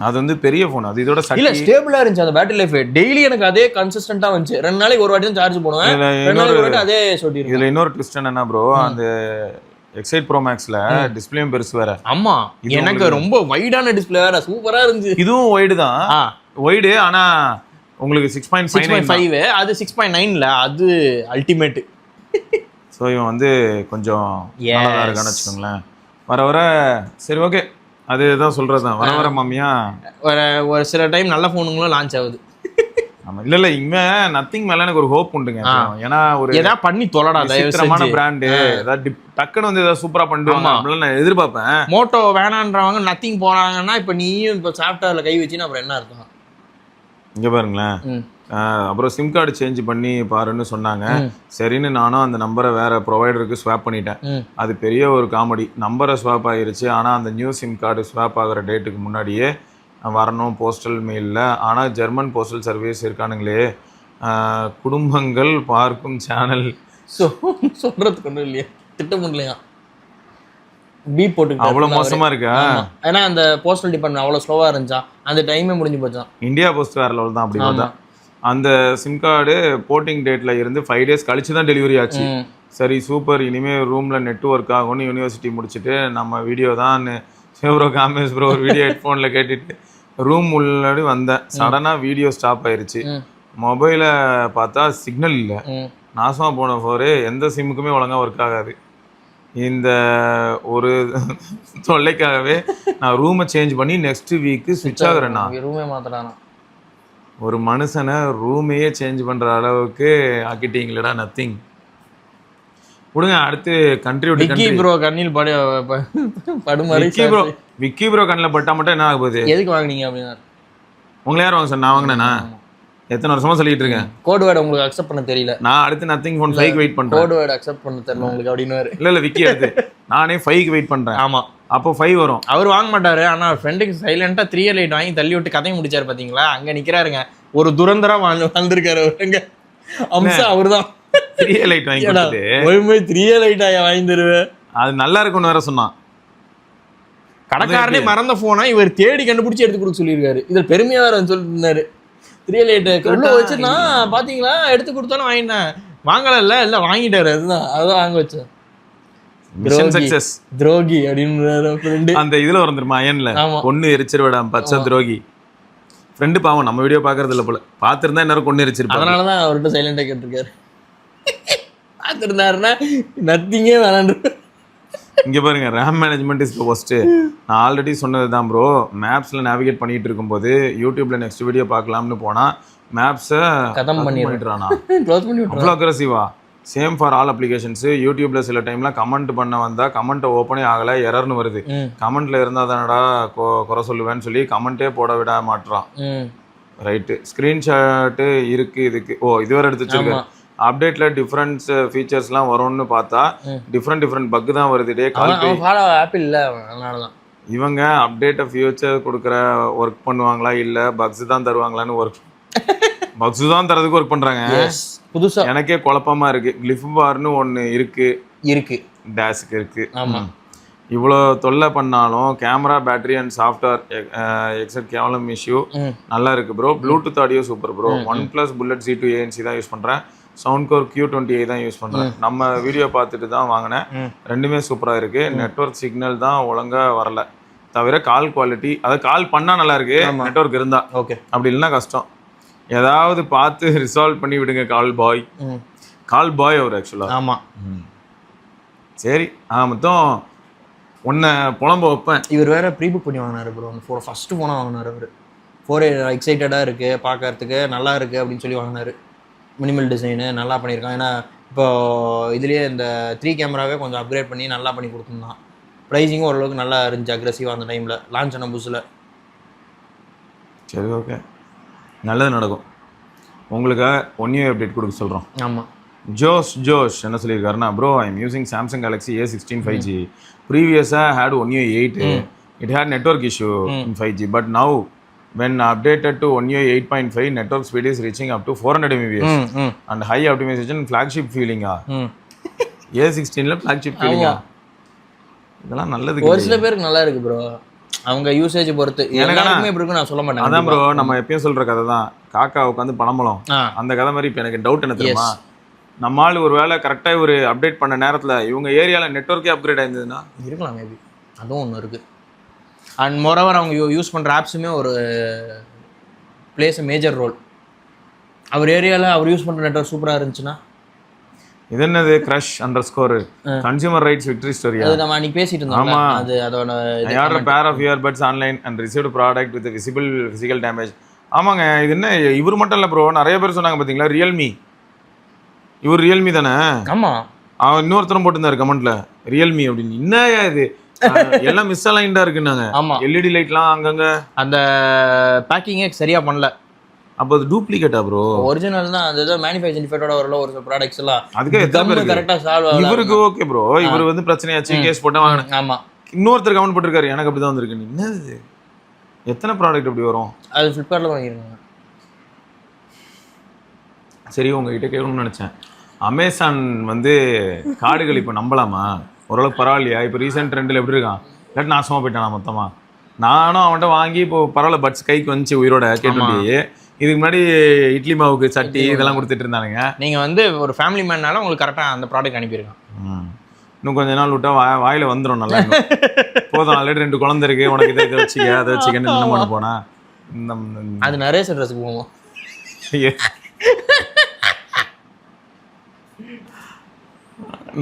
அது வந்து பெரிய ஃபோன், அது இதோட இல்ல ஸ்டேபிளா இருந்துச்சு அந்த பேட்டரி லைஃப். டெய்லி எனக்கு அதே கன்சிஸ்டன்ட்டா வந்துச்சு. 2 நாளைக்கு ஒரு வாட்டி தான் சார்ஜ் போடுவேன், 2 நாளைக்கு ஒரு வாட்டி அதே சொல்லிருக்கு. இதுல இன்னொரு ட்விஸ்ட் என்னன்னா ப்ரோ, அந்த எக்ஸைட் ப்ரோ மேக்ஸ்ல டிஸ்ப்ளேயும் பெருசு வேற. ஆமா எனக்கு ரொம்ப வைடான டிஸ்ப்ளே வேற, சூப்பரா இருந்துச்சு. இதுவும் வைடு தான், வைடு. ஆனா உங்களுக்கு 6.5 அது 6.9ல அது அல்டிமேட். ஸோ இவன் வந்து கொஞ்சம் நல்லா இருக்கான்னு வச்சுக்கோங்களேன். வர வர சரி ஓகே, அதுதான் சொல்றதுதான். வர வர மாமியா ஒரு சில டைம் நல்ல ஃபோனுங்களும் லான்ச் ஆகுது. ஆமா இல்ல இனிமே நத்திங் மேல எனக்கு ஒரு ஹோப் உண்டுங்க. ஏன்னா ஒரு ஏதாவது பண்ணி தொலைடா, விசித்திரமான பிராண்டு ஏதாவது டக்குன்னு வந்து ஏதாவது சூப்பரா பண்ணுவாங்க அப்படின்னு நான் எதிர்பார்ப்பேன். மோட்டோ வேணான்றவங்க நத்திங் போறாங்கன்னா இப்ப நீயும் இப்ப சாஃப்ட்வேர்ல கை வச்சுன்னா அப்புறம் என்ன அர்த்தம்? இங்க பாருங்களேன். அப்புறம் சிம் கார்டு சேஞ்ச் பண்ணி பாருன்னு சொன்னாங்க. சரின்னு நானும் அந்த நம்பரை வேற ப்ரொவைடருக்கு ஸ்வாப் பண்ணிட்டேன். அது பெரிய ஒரு காமெடி. நம்பரை ஸ்வாப் ஆகிருச்சு, ஆனால் அந்த நியூ சிம் கார்டு ஸ்வாப் ஆகிற டேட்டுக்கு முன்னாடியே வரணும் போஸ்டல் மெயிலில். ஆனால் ஜெர்மன் போஸ்டல் சர்வீஸ் இருக்கானுங்களே, குடும்பங்கள் பார்க்கும் சேனல் சொல்றதுக்கு ஒன்றும் இல்லையா, திட்டம் இல்லையா, பி போட்டு அவ்வளோ மோசமாக இருக்கா? ஏன்னா அந்த போஸ்டல் டிபார்ட்மெண்ட் அவ்வளோ ஸ்லோவாக இருந்துச்சா, அந்த டைமே முடிஞ்சு போச்சான். இந்தியா போஸ்ட் வேற லெவல் தான். அப்படி பார்த்தா அந்த சிம் கார்டு போர்ட்டிங் டேட்ல இருந்து 5 days கழிச்சு தான் டெலிவரி ஆச்சு. சரி சூப்பர், இனிமேல் ரூம்ல நெட்வொர்க் ஆகும்னு யூனிவர்சிட்டி முடிச்சுட்டு நம்ம வீடியோ தான் ப்ரோ காமேஷ் ப்ரோ ஒரு வீடியோ ஹெட்ஃபோனில் கேட்டுட்டு ரூம் உள்ளாடி வந்தேன். சடனாக வீடியோ ஸ்டாப் ஆயிடுச்சு. மொபைலை பார்த்தா சிக்னல் இல்லை, நாசமாக போன ஃபோரு எந்த சிம்முக்குமே ஒழுங்காக ஒர்க் ஆகாது. இந்த ஒரு தொல்லைக்காகவே நான் ரூமை சேஞ்ச் பண்ணி நெக்ஸ்ட் வீக்கு ஸ்விட்ச் ஆகுறேன்னா. ரூமே மாத்தறானா ஒரு மனுஷனை ரூமையே சேஞ்ச் பண்ற அளவுக்கு ஆக்கிட்டீங்களா. நத்திங் விடுங்க, அடுத்து கண்ட்ரி விட்டு விக்கி ப்ரோ கண்ணில் படுமாரி. விக்கி ப்ரோ கண்ணில் பட்டா மட்டும் என்ன ஆக போகுது? எதுக்கு வாங்குனீங்க அப்படின்னா உங்களை யார் வாங்க சார்? நான் வாங்கினேனா? எத்தனை வருஷமா சொல்லிட்டு இருக்கேன். கோட் வேர்டு உங்களுக்கு அக்செப்ட் பண்ண தெரியல. நான் அடுத்து நத்திங் ஃபோன் 5க்கு வெயிட் பண்றேன். கோட் வேர்டு அக்செப்ட் பண்ண தெரியல உங்களுக்கு அப்படின்னு. இல்ல விக்கி எடுத்து நானே 5க்கு வெயிட் பண்றேன். ஆமா அப்போ 5 வரும். அவர் வாங்க மாட்டாரு, ஆனா ஃப்ரெண்டுக்கு சைலண்டா 3 லைட் வாங்கி தள்ளி விட்டு கதையை முடிச்சாரு பாத்தீங்களா. அங்க நிக்கிறாருங்க ஒரு துரந்தரா வந்திருக்காரு அவருங்க. அம்சா அவர்தான் 3 லைட் வாங்கி கொடுத்துட்டு ஒருமே 3 லைட் வாங்கி தருவேன். அது நல்லா இருக்கும்னு வேற சொன்னான். கடைக்காரனே மறந்த போனா இவர் தேடி கண்டுபிடிச்சு எடுத்து கொடுக்க சொல்லியிருக்காரு. இதில் பெருமையா வேற சொல்லிட்டு இருந்தாரு. 3 லைட் உள்ள வச்சுன்னா பாத்தீங்களா, எடுத்து கொடுத்தாலும் வாங்கிட்டேன். வாங்கல இல்ல வாங்கிட்டாரு. அதுதான் வாங்க வச்சேன். துரோகி அப்படின்னு அந்த இதுல வந்துருமா அயன்ல பொண்ணு எரிச்சிருவடா பச்சை துரோகி. ஃப்ரெண்டு பாவம் நம்ம வீடியோ பாக்குறது இல்ல போல, பாத்துருந்தா இன்னும் கொண்டு எரிச்சிருப்பாரு. அதனாலதான் அவர்கிட்ட சைலண்டா கேட்டிருக்காரு. பாத்துருந்தாருன்னா நத்திங்கே வேணாண்டு. இங்க பாருங்க, ரேம் மேனேஜ்மெண்ட் இஸ் ஃபர்ஸ்ட். நான் ஆல்ரெடி சொன்னது தான் ப்ரோ. மேப்ஸ்ல நேவிகேட் பண்ணிட்டு இருக்கும்போது யூடியூப்ல நெக்ஸ்ட் வீடியோ பார்க்கலாம்னு போனா மேப்ஸை கதம் பண்ணிடுறானா, க்ளோஸ் பண்ணி விட்டுறான். அவ்வளோ அக்ரெசிவா. Same for all applications. யூடியூப்ல சில டைம்ல கமெண்ட் பண்ண வந்தா கமெண்ட்டை ஓப்பனே ஆகலை, எரர்னு வருது. கமெண்ட்ல இருந்தா தானடா குறை சொல்லுவேன்னு சொல்லி கமெண்ட்டே போட விட மாட்டான். ரைட்டு, ஸ்கிரீன்ஷாட்டு இருக்கு இதுக்கு. ஓ இது வேற எடுத்து வச்சிருக்கேன். அப்டேட்ல டிஃப்ரெண்ட் ஃபீச்சர்ஸ்லாம் வரும்னு பார்த்தா டிஃப்ரெண்ட் பக் தான் வருது. டே அவன் ஃபாலோ ஆப்பிள் இல்லை அதனால தான். இவங்க அப்டேட்டை ஃபியூச்சர் கொடுக்குற ஒர்க் பண்ணுவாங்களா இல்லை பக்ஸ் தான் தருவாங்களான்னு பக்ஸ் தான் தரதுக்கு ஒர்க் பண்ணுறாங்க. புதுசா எனக்கே குழப்பமா இருக்கு. கிளிஃப் பார்னு ஒன்று இருக்கு டேஸ்க்கு இருக்கு. ஆமாம், இவ்வளோ தொல்லை பண்ணாலும் camera battery and software accept கேவலம் இஷ்யூ நல்லா இருக்கு bro. Bluetooth audio super bro. OnePlus Bullet C2 ANC தான் யூஸ் பண்ணுறேன். சவுண்ட் கோர் Q20i தான் யூஸ் பண்ணுறேன். நம்ம வீடியோ பார்த்துட்டு தான் வாங்கினேன். ரெண்டுமே சூப்பராக இருக்கு. நெட்வொர்க் சிக்னல் தான் ஒழுங்காக வரல, தவிர கால் குவாலிட்டி, அதாவது கால் பண்ணால் நல்லா இருக்கு, நெட்வொர்க் இருந்தா ஓகே, அப்படி இல்லைன்னா கஷ்டம். ஏதாவது பார்த்து ரிசால்வ் பண்ணி விடுங்க கால் பாய் அவர் ஆக்சுவலாக. ஆமாம் சரி, மொத்தம் ஒன்றை புலம்ப வைப்பேன். இவர் வேற ப்ரீ புக் பண்ணி வாங்கினாரு ப்ரோ. ஃபஸ்ட்டு ஃபோனாக வாங்கினார் அவர். 4A எக்ஸைட்டடாக இருக்குது, பார்க்கறதுக்கு நல்லா இருக்குது அப்படின்னு சொல்லி வாங்கினார். மினிமல் டிசைனு நல்லா பண்ணியிருக்கான். ஏன்னா இப்போ இதுலேயே இந்த 3 கேமராவே கொஞ்சம் அப்கிரேட் பண்ணி நல்லா பண்ணி கொடுத்துருந்தான். ப்ரைஸிங்கும் ஓரளவுக்கு நல்லா இருந்துச்சு, அக்ரெசிவாக அந்த டைமில் லான்ச் ஆன புதுசில். சரி, ஓகே, நல்லது நடக்கும். உங்களுக்காக 1 year அப்டேட் கொடுக்க சொல்கிறோம். ஆமாம். ஜோஷ் என்ன சொல்லியிருக்காருன்னா, bro I'm using Samsung Galaxy A16 5G. ப்ரீவியஸாக had 1 year 8. It had network issue in 5G, but now when updated to 1 year 8.5, network speed is reaching up to 400 Mbps and high optimization, flagship feeling. A16ல flagship feeling. இதெல்லாம் நல்லது. ஒரு சில பேருக்கு நல்லா இருக்கு bro, அவங்க usage பொறுத்து. எல்லாருக்குமே இப்படி இருக்கு நான் சொல்ல மாட்டேன். அதான் ப்ரோ, நம்ம எப்பயும் சொல்ற கதை தான், காக்கா உட்காந்து பணமலம் அந்த கதை மாதிரி. இப்போ எனக்கு டவுட் என்ன தெரியுமா, நம்மால் ஒரு வேளை கரெக்டாக ஒரு அப்டேட் பண்ண நேரத்தில் இவங்க ஏரியாவில் நெட்வொர்க்கே அப்கிரேட் ஆயிருந்ததுன்னா இருக்கலாம், மேபி அதுவும் ஒன்று இருக்குது. அண்ட் மோரோவர் அவங்க யூஸ் பண்ணுற ஆப்ஸுமே ஒரு பிளேஸ் மேஜர் ரோல். அவர் ஏரியாவில் அவர் யூஸ் பண்ணுற நெட்வொர்க் சூப்பராக இருந்துச்சுன்னா. இது என்னது _, கன்சியூமர் ரைட்ஸ் விக்டரி ஸ்டோரி. அது நம்ம அன்னைக்கு பேசிட்டு இருந்தோம். ஆமா, அது அதோட யார் pair of earbuds online and received product with visible physical damage. ஆமாங்க, இது என்ன இவர் மட்டும் இல்லை ப்ரோ, நிறைய பேர் சொன்னாங்க பார்த்தீங்களா. ரியல்மி, இவர் ரியல்மி தானே? ஆமாம். அவன் இன்னொருத்தரும் போட்டிருந்தாரு கமெண்ட்ல ரியல்மி அப்படின்னு. என்னயா இது எல்லாம் மிஸ் அலைன்டா இருக்குன்னாங்க. ஆமா, எல்இடி லைட்லாம் அங்கங்க அந்த பேக்கிங்கே சரியா பண்ணல. அப்போ அது டூப்ளிகேட்டா ப்ரோ? ஒரிஜினல் தான். அது ஏதோ மேனுஃபேக்சரிங் டிஃபெக்ட்டோட வரல ஒரு சில ப்ராடக்ட்ஸ் எல்லாம். அதுக்கு எத்தனை கரெக்ட்டா சால்வ் ஆகல. இவருக்கு ஓகே ப்ரோ, இவர் வந்து பிரச்சனையாச்சு, கேஸ் போட்டு வாங்கினேன். ஆமா, இன்னொருத்தர் கமெண்ட் போட்டிருக்காரு, எனக்கு அப்படி தான் வந்திருக்கு. என்னது எத்தனை ப்ராடக்ட் அப்படி வரும்? அது ஃப்ளிப்கார்ட்ல வாங்கிருக்காங்க. சரி, உங்ககிட்ட கேட்கணும்னு நினைச்சேன். அமேசான் வந்து கார்டுகள் இப்போ நம்பலாமா? ஓரளவுக்கு பரவாயில்லையா? இப்போ ரீசெண்ட் ட்ரெண்டில் எப்படி இருக்கான்? இல்லாட்டி நாசமாக போயிட்டானா மொத்தமாக? நானும் அவன்கிட்ட வாங்கி இப்போ பரவாயில்ல, பட்ஸ் கைக்கு வந்துச்சு உயிரோட. கேட்டுட்டியே இதுக்கு முன்னாடி இட்லி மாவுக்கு சட்டி இதெல்லாம் கொடுத்துட்டு இருந்தானுங்க. நீங்கள் வந்து ஒரு ஃபேமிலி மேனால உங்களுக்கு கரெக்டாக அந்த ப்ராடக்ட் அனுப்பியிருக்கான். இன்னும் கொஞ்ச நாள் விட்டா வாயில் வந்துடும் நல்லா. போதும், ஆல்ரெடி 2 குழந்தை இருக்கு, உனக்கு இதை வச்சுக்க அதை வச்சுக்கன்னு என்ன பண்ண போனா இந்த அது நிறைய ட்ரெஸ்ஸுக்கு போவோம்.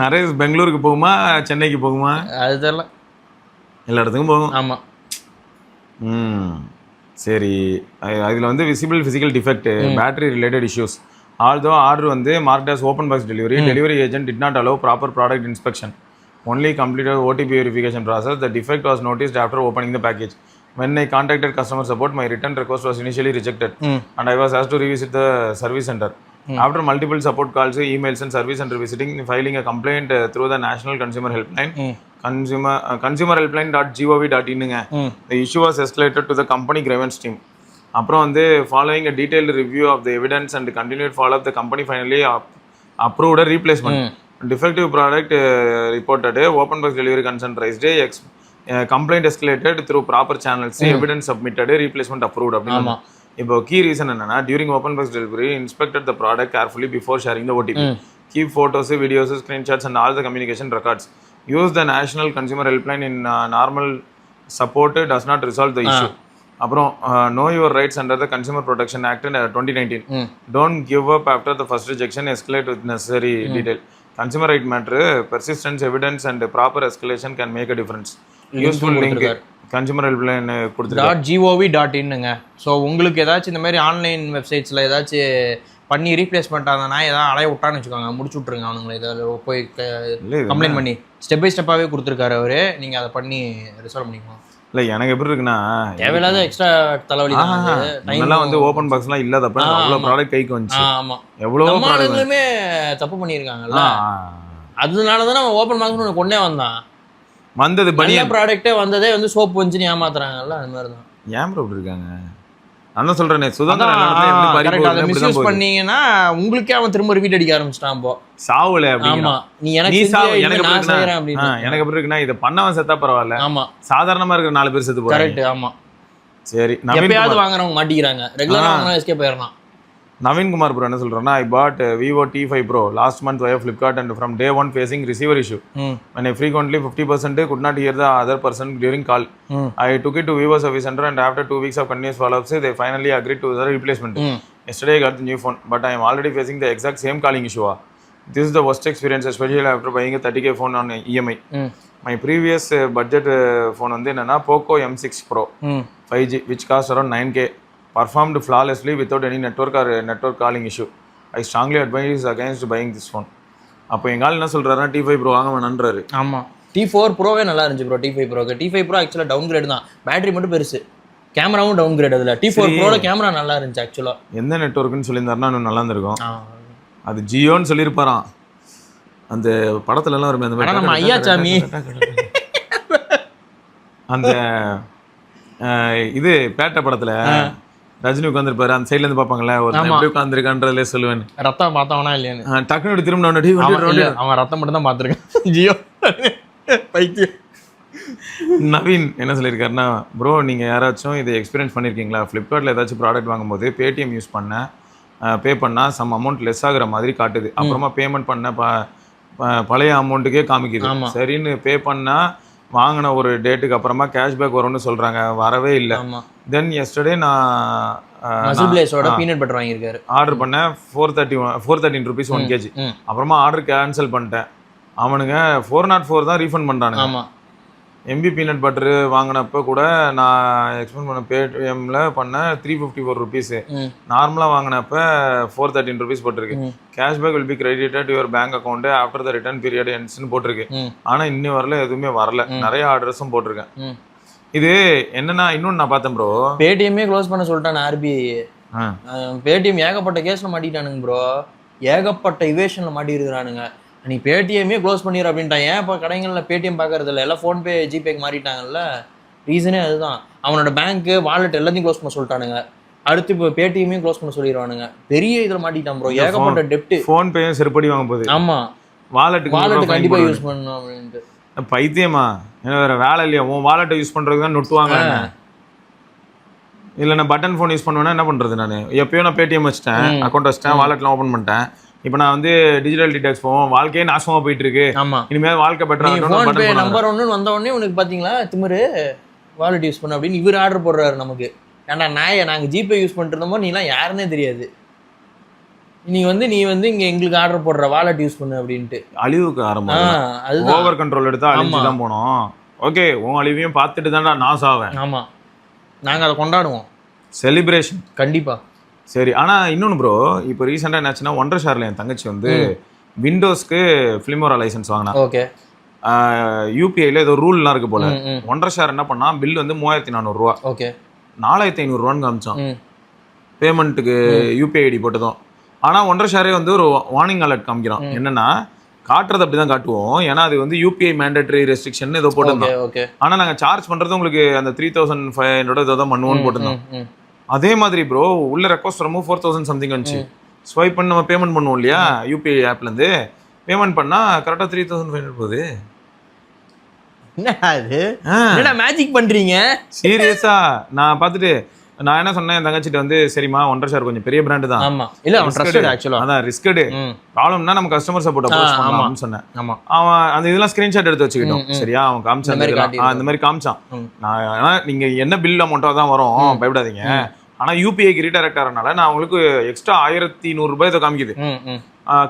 நிறைய பெங்களூருக்கு போகுமா சென்னைக்கு போகுமா அது தெரியல, எல்லா இடத்துக்கும் போகும். ஆமாம். சரி, அதில் வந்து visible physical defect, battery related issues. Although order வந்து marked as open box delivery, delivery agent did not allow proper product inspection, only completed OTP verification process. The defect was noticed after opening the package. When I contacted customer support, my return request was initially rejected and I was asked to revisit the service center. After multiple support calls, emails and service center visiting, filing a complaint through the National Consumer Helpline, consumerhelpline.gov.in. The issue was escalated to the company grievance team. அப்புறம் வந்து following a detailed review of the evidence and continued follow up, the company finally approved a replacement. Defective product reported, open box delivery concern raised, complaint escalated through proper channels, evidence submitted, replacement approved. அப்படின்னு இப்போ key reason என்னன்னா, during open box delivery inspected the product carefully before sharing the OTP, keep photos, videos, screenshots and all the communication records. Use the national consumer helpline in normal support does not resolve the issue. அப்புறம் know your rights under the consumer protection act 2019. Don't give up after the first rejection, escalate with necessary detail. Consumer right matter, persistence, evidence and proper escalation can make a difference. Useful link consumer helpline கொடுத்துருக்காங்க .gov.in. So உங்களுக்கு ஏதாச்சும் இந்த மாதிரி online வெப்சைட்ஸில் ஏதாச்சும் பண்ணி replace பண்ணிட்டாங்கன்னா ஏதாவது அலைய விட்டான்னு வச்சுக்கோங்க, முடிச்சு விட்ருங்க அவனுங்களை. ஏதாவது போய் கம்ப்ளைண்ட் பண்ணி ஸ்டெப் பை ஸ்டெப்பாவே கொடுத்துருக்காரு அவரு. நீங்க அதை பண்ணி ரிசால்வ் பண்ணிக்கலாம். இல்ல எனக்கு எப்படி இருக்குன்னா தேவையில்லாத எக்ஸ்ட்ரா தலைவலி இதெல்லாம் வந்து ஓபன் பாக்ஸ்லாம் இல்லாதப்ப அவ்வளவு ப்ராடக்ட் கைக்கு வந்துச்சு. ஆமா எவ்வளவு மாடலுமே தப்பு பண்ணியிருக்காங்கல்ல. அதனால தான் நம்ம ஓபன் பாக்ஸ் ஒன்று கொண்டே வந்தது பனியன் ப்ராடக்ட்டே வந்ததே வந்து சோப்பு வந்துச்சுன்னு ஏமாத்துறாங்கல்ல. அது மாதிரி தான். ஏன் ப்ரோ இப்படி இருக்காங்க? நான் சொல்றேனே சுதந்திரம் மிஸ்யூஸ் பண்ணீங்கன்னா உங்களுக்கே அவன் திரும்ப ரிப்பீட் அடிக்க ஆரம்பிச்சிட்டான். இப்போ சாவுல ஆமா நீ எனக்கு எனக்கு எப்படி இருக்குன்னா இதை பண்ணவன் செத்தா பரவாயில்ல. ஆமா சாதாரணமா இருக்கிற 4 பேர் செத்து போறாங்க. கரெக்ட். ஆமா சரி எப்பயாவது வாங்குறவங்க மாட்டிக்கிறாங்க. ரெகுலரா வாங்குறவங்க எஸ்கேப் ஆயிரலாம். Naveen Kumar bro என்ன சொல்றேன்னா I bought Vivo T5 Pro last month via Flipkart and from day one facing receiver issue. When I frequently 50% could not hear the other person during call. I took it to Vivo service center and after 2 weeks of continuous follow-ups they finally agreed to the replacement. Yesterday I got the new phone but I am already facing the exact same calling issue. This is the worst experience especially after buying a 30k phone on EMI. My previous budget phone வந்து என்னன்னா Poco M6 Pro 5G which cost around 9k. Performed flawlessly without any network calling issue. I strongly advise against buying this phone. அப்போ எங்க ஆள் என்ன சொல்றாருன்னா T5 Pro வாங்க வேணான்றாரு. ஆமா T4 Proவே நல்லா இருந்துச்சு ப்ரோ. T5 Proக்கு T5 Pro ஆக்சுவலா டவுன் கிரேட் தான். பேட்டரி மட்டும் பெருசு, கேமராவும் டவுன் கிரேட். அதுல T4 Proல கேமரா நல்லா இருந்துச்சு ஆக்சுவலா. எந்த நெட்வொர்க்னு சொல்லியிருந்தாருன்னா இன்னும் நல்லா இருந்திருக்கும். அது ஜியோன்னு சொல்லியிருப்பாராம். அந்த படத்துல எல்லாம் வருமே அந்த மாதிரி நம்ம ஐயா சாமி அந்த இது பேட்ட படத்துல ரஜினி உட்காந்துருப்பாரு, அந்த சைட்ல இருந்து பாப்பாங்கல்ல, ஒரு எப்படி உட்காந்துருக்கான்றதுல சொல்லுவேன். ரத்தம் பார்த்தவனா இல்லையான்னு டக்குனு திரும்ப அவன் ரத்தம் மட்டும் தான் பார்த்துருக்கேன். ஜியோ பைத்தியம். நவீன் என்ன சொல்லியிருக்காருன்னா ப்ரோ நீங்கள் யாராச்சும் இதை எக்ஸ்பீரியன்ஸ் பண்ணியிருக்கீங்களா? ஃப்ளிப்கார்ட்டில் ஏதாச்சும் ப்ராடக்ட் வாங்கும்போது பேடிஎம் யூஸ் பண்ண பே பண்ணால் சம் அமௌண்ட் லெஸ் ஆகுற மாதிரி காட்டுது. அப்புறமா பேமெண்ட் பண்ண பழைய அமௌண்ட்டுக்கே காமிக்குது. சரின்னு பே பண்ணால் வாங்கின ஒரு டேட்டுக்கு அப்புறமா கேஷ்பேக் வரும்னு சொல்கிறாங்க, வரவே இல்லை. தென் எஸ்டர்டே நான் பீனட் பட்டர் வாங்கியிருக்காரு, ஆர்டர் பண்ணேன் 413 rupees 1 kg. அப்புறமா ஆர்டர் கேன்சல் பண்ணிட்டேன். அவனுங்க 404 தான் ரீஃபண்ட் பண்ணுறானுங்க. எம்பி பீனட் பட்டரு வாங்கினப்ப கூட நான் எக்ஸ்பெண்ட் பண்ண பேடிஎம்ல பண்ண 354 rupees. நார்மலாக வாங்கினப்ப 413 rupees போட்டிருக்கு. Cashback will be credited your bank account after the return period எண்ட்ஸ்னு போட்டிருக்கு. ஆனால் இன்னும் வரல, எதுவுமே வரல. நிறைய ஆர்டர்ஸும் போட்டிருக்கேன். இது என்னன்னா இன்னொன்று நான் பார்த்தேன் ப்ரோ, பேடிஎம்மே க்ளோஸ் பண்ண சொல்லிட்டான் ஆர்பிஐ. பேடிஎம் ஏகப்பட்ட கேஸ்ல மாட்டிட்டானுங்க ப்ரோ, ஏகப்பட்ட இவேஷன்ல மாட்டி இருக்கிறானுங்க. நீ பேடிஎம்மே க்ளோஸ் பண்ணிடு அப்படின்ட்டான். ஏன் இப்போ கடைகளில் பேடிஎம் பார்க்கறது இல்லை, எல்லாம் ஃபோன்பே ஜிபேக்கு மாறிட்டாங்கல்ல. ரீசனே அதுதான். அவனோட பேங்க்கு வாலெட் எல்லாத்தையும் க்ளோஸ் பண்ண சொல்லிட்டானுங்க. அடுத்து இப்போ பேடிஎம்மே க்ளோஸ் பண்ண சொல்லிடுவானுங்க. பெரிய இதில் மாட்டிட்டான் ப்ரோ, ஏகப்பட்ட டெப்ட். ஃபோன்பேயும் செருப்படி வாங்க போகுது. ஆமாம், வாலெட் கண்டிப்பாக யூஸ் பண்ணணும் அப்படின்ட்டு. பைத்தியமா? ஏன்னா வேற வேலை இல்லையா? உன் வாலெட்டை யூஸ் பண்ணுறதுக்கு தான் நொட்டுவாங்க. இல்லை நான் பட்டன் ஃபோன் யூஸ் பண்ணுவேன்னா என்ன பண்ணுறது? நான் எப்பயும் நான் பேடிஎம் வச்சிட்டேன், அக்கௌண்ட் வச்சிட்டேன், வாலெட்லாம் ஓப்பன் பண்ணிட்டேன். இப்போ நான் வந்து டிஜிட்டல் டீடாக்ஸ் போவோம், வாழ்க்கையே நாசமா போயிட்டு இருக்கு. இனிமேல் வாழ்க்கை பெட்டரா நம்பர் 1 வந்த உடனே உனக்கு பாத்தீங்களா திமிரு வாலெட் யூஸ் பண்ண அப்படின்னு இவர் ஆர்டர் போடுறாரு நமக்கு. ஏன்டா நாங்க ஜிபே யூஸ் பண்ணிட்டு இருந்தோமோ நீலாம் யாருன்னே தெரியாது, நீ வந்து இங்க எங்களுக்கு ஆர்டர் போடுற வாலெட் யூஸ் பண்ணு அப்படின்ட்டு. அழிவுக்கு ஆரம்பம். ஓவர் கண்ட்ரோல் எடுத்தா அழிஞ்சு தான் போனோம். ஓகே, உன் அழிவையும் பார்த்துட்டு தான்டா நான் சாவேன். ஆமா, நாங்க அதை கொண்டாடுவோம், செலிப்ரேஷன் கண்டிப்பா. சரி, ஆனால் இன்னொன்று ப்ரோ, இப்போ ரீசெண்டாக என்னாச்சுன்னா ஒண்டர்ஷேரில் என் தங்கச்சி வந்து விண்டோஸ்க்கு ஃபிலிமோரா லைசன்ஸ் வாங்கினா. ஓகே, யூபிஐல ஏதோ ரூல்லாம் இருக்கு போல. ஒண்டர்ஷேர் என்ன பண்ணா, பில் வந்து 3400 ஓகே 4500 காமிச்சான் பேமெண்ட்டுக்கு யூபிஐ ஐடி போட்டதும். ஆனால் ஒண்டர்ஷேரே வந்து ஒரு வார்னிங் அலர்ட் காமிக்கிறான். என்னன்னா காட்டுறது அப்படி தான் காட்டுவோம், ஏன்னா அது வந்து யூபிஐ மேண்டேட்டரி ரெஸ்ட்ரிக்ஷன் ஏதோ போட்டிருந்தோம். ஆனால் நாங்கள் சார்ஜ் பண்ணுறது உங்களுக்கு அந்த 3500 ஏதோ தான் பண்ணுவோம்னு போட்டிருந்தோம். அதே மாதிரி ப்ரோ உள்ள ரெக்வஸ்ட் வரும்போது 4000 சம்திங் வந்துச்சு. ஸ்வைப் பண்ணி நம்ம பேமெண்ட் பண்ணுவோம் இல்லையா யூபிஐ ஆப்லேருந்து, பேமெண்ட் பண்ணால் கரெக்டாக 3500 போகுது. என்ன மேஜிக் பண்ணுறீங்க சீரியஸா? நான் பார்த்துட்டு நான் என்ன சொன்னேன் என் தங்கச்சிட்டு வந்து, சரிம்மா ஒண்டர்ஷேர் கொஞ்சம் பெரிய பிராண்டு தான், அதான் ரிஸ்கடு ப்ராப்ளம்னா நம்ம கஸ்டமர் சப்போர்ட் அப்ரோச் பண்ணலாம்னு சொன்னேன். அவன் அந்த இதெல்லாம் ஸ்கிரீன்ஷாட் எடுத்து வச்சுக்கிட்டோம். சரியா, அவன் காமிச்சான், அந்த மாதிரி காமிச்சான். நான் நீங்க என்ன பில் அமௌண்ட்டாக தான் வரும், பயப்படாதீங்க. ஆனால் யூபிஐக்கு ரீடைரக்ட் ஆகிறனால நான் உங்களுக்கு எக்ஸ்ட்ரா 1100 ரூபாய் இதை காமிக்குது,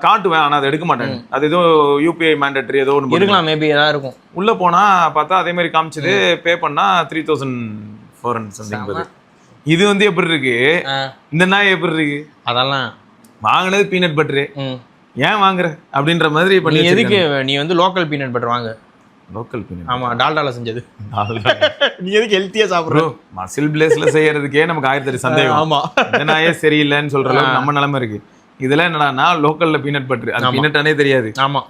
காட்டுவேன். ஆனால் அதை எடுக்க மாட்டேன். அது ஏதோ யூபிஐ மேண்டேட்டரி ஏதோ ஒன்று இருக்கலாம், மேபி ஏதாவது இருக்கும். உள்ளே போனால் பார்த்தா அதே மாதிரி காமிச்சது, பே பண்ணால் 3400 சம்திங். இது வந்து எப்படி இருக்கு, இந்த நாய் எப்படி இருக்கு? அதெல்லாம் வாங்கினது பீனட் பட்டரு, ஏன் வாங்குற அப்படின்ற மாதிரி பண்ணி. எதுக்கு நீ வந்து லோக்கல் பீனட் பட்டர் வாங்க. லோக்கல் பீனட் ஆமா டால்டால செஞ்சது. நீ எதுக்கு ஹெல்த்தியா சாப்பிடுற? மசில் பிளேஸ்ல செய்யறதுக்கே நமக்கு 1008 சந்தேகம். ஆமா நாயே சரியில்லைன்னு சொல்ற அளவுக்கு நம்ம நிலைமை இருக்கு. இதுல என்னடா லோக்கல்ல பீனட் பட்டர், அது பீனட்டானே தெரியாது. ஆமா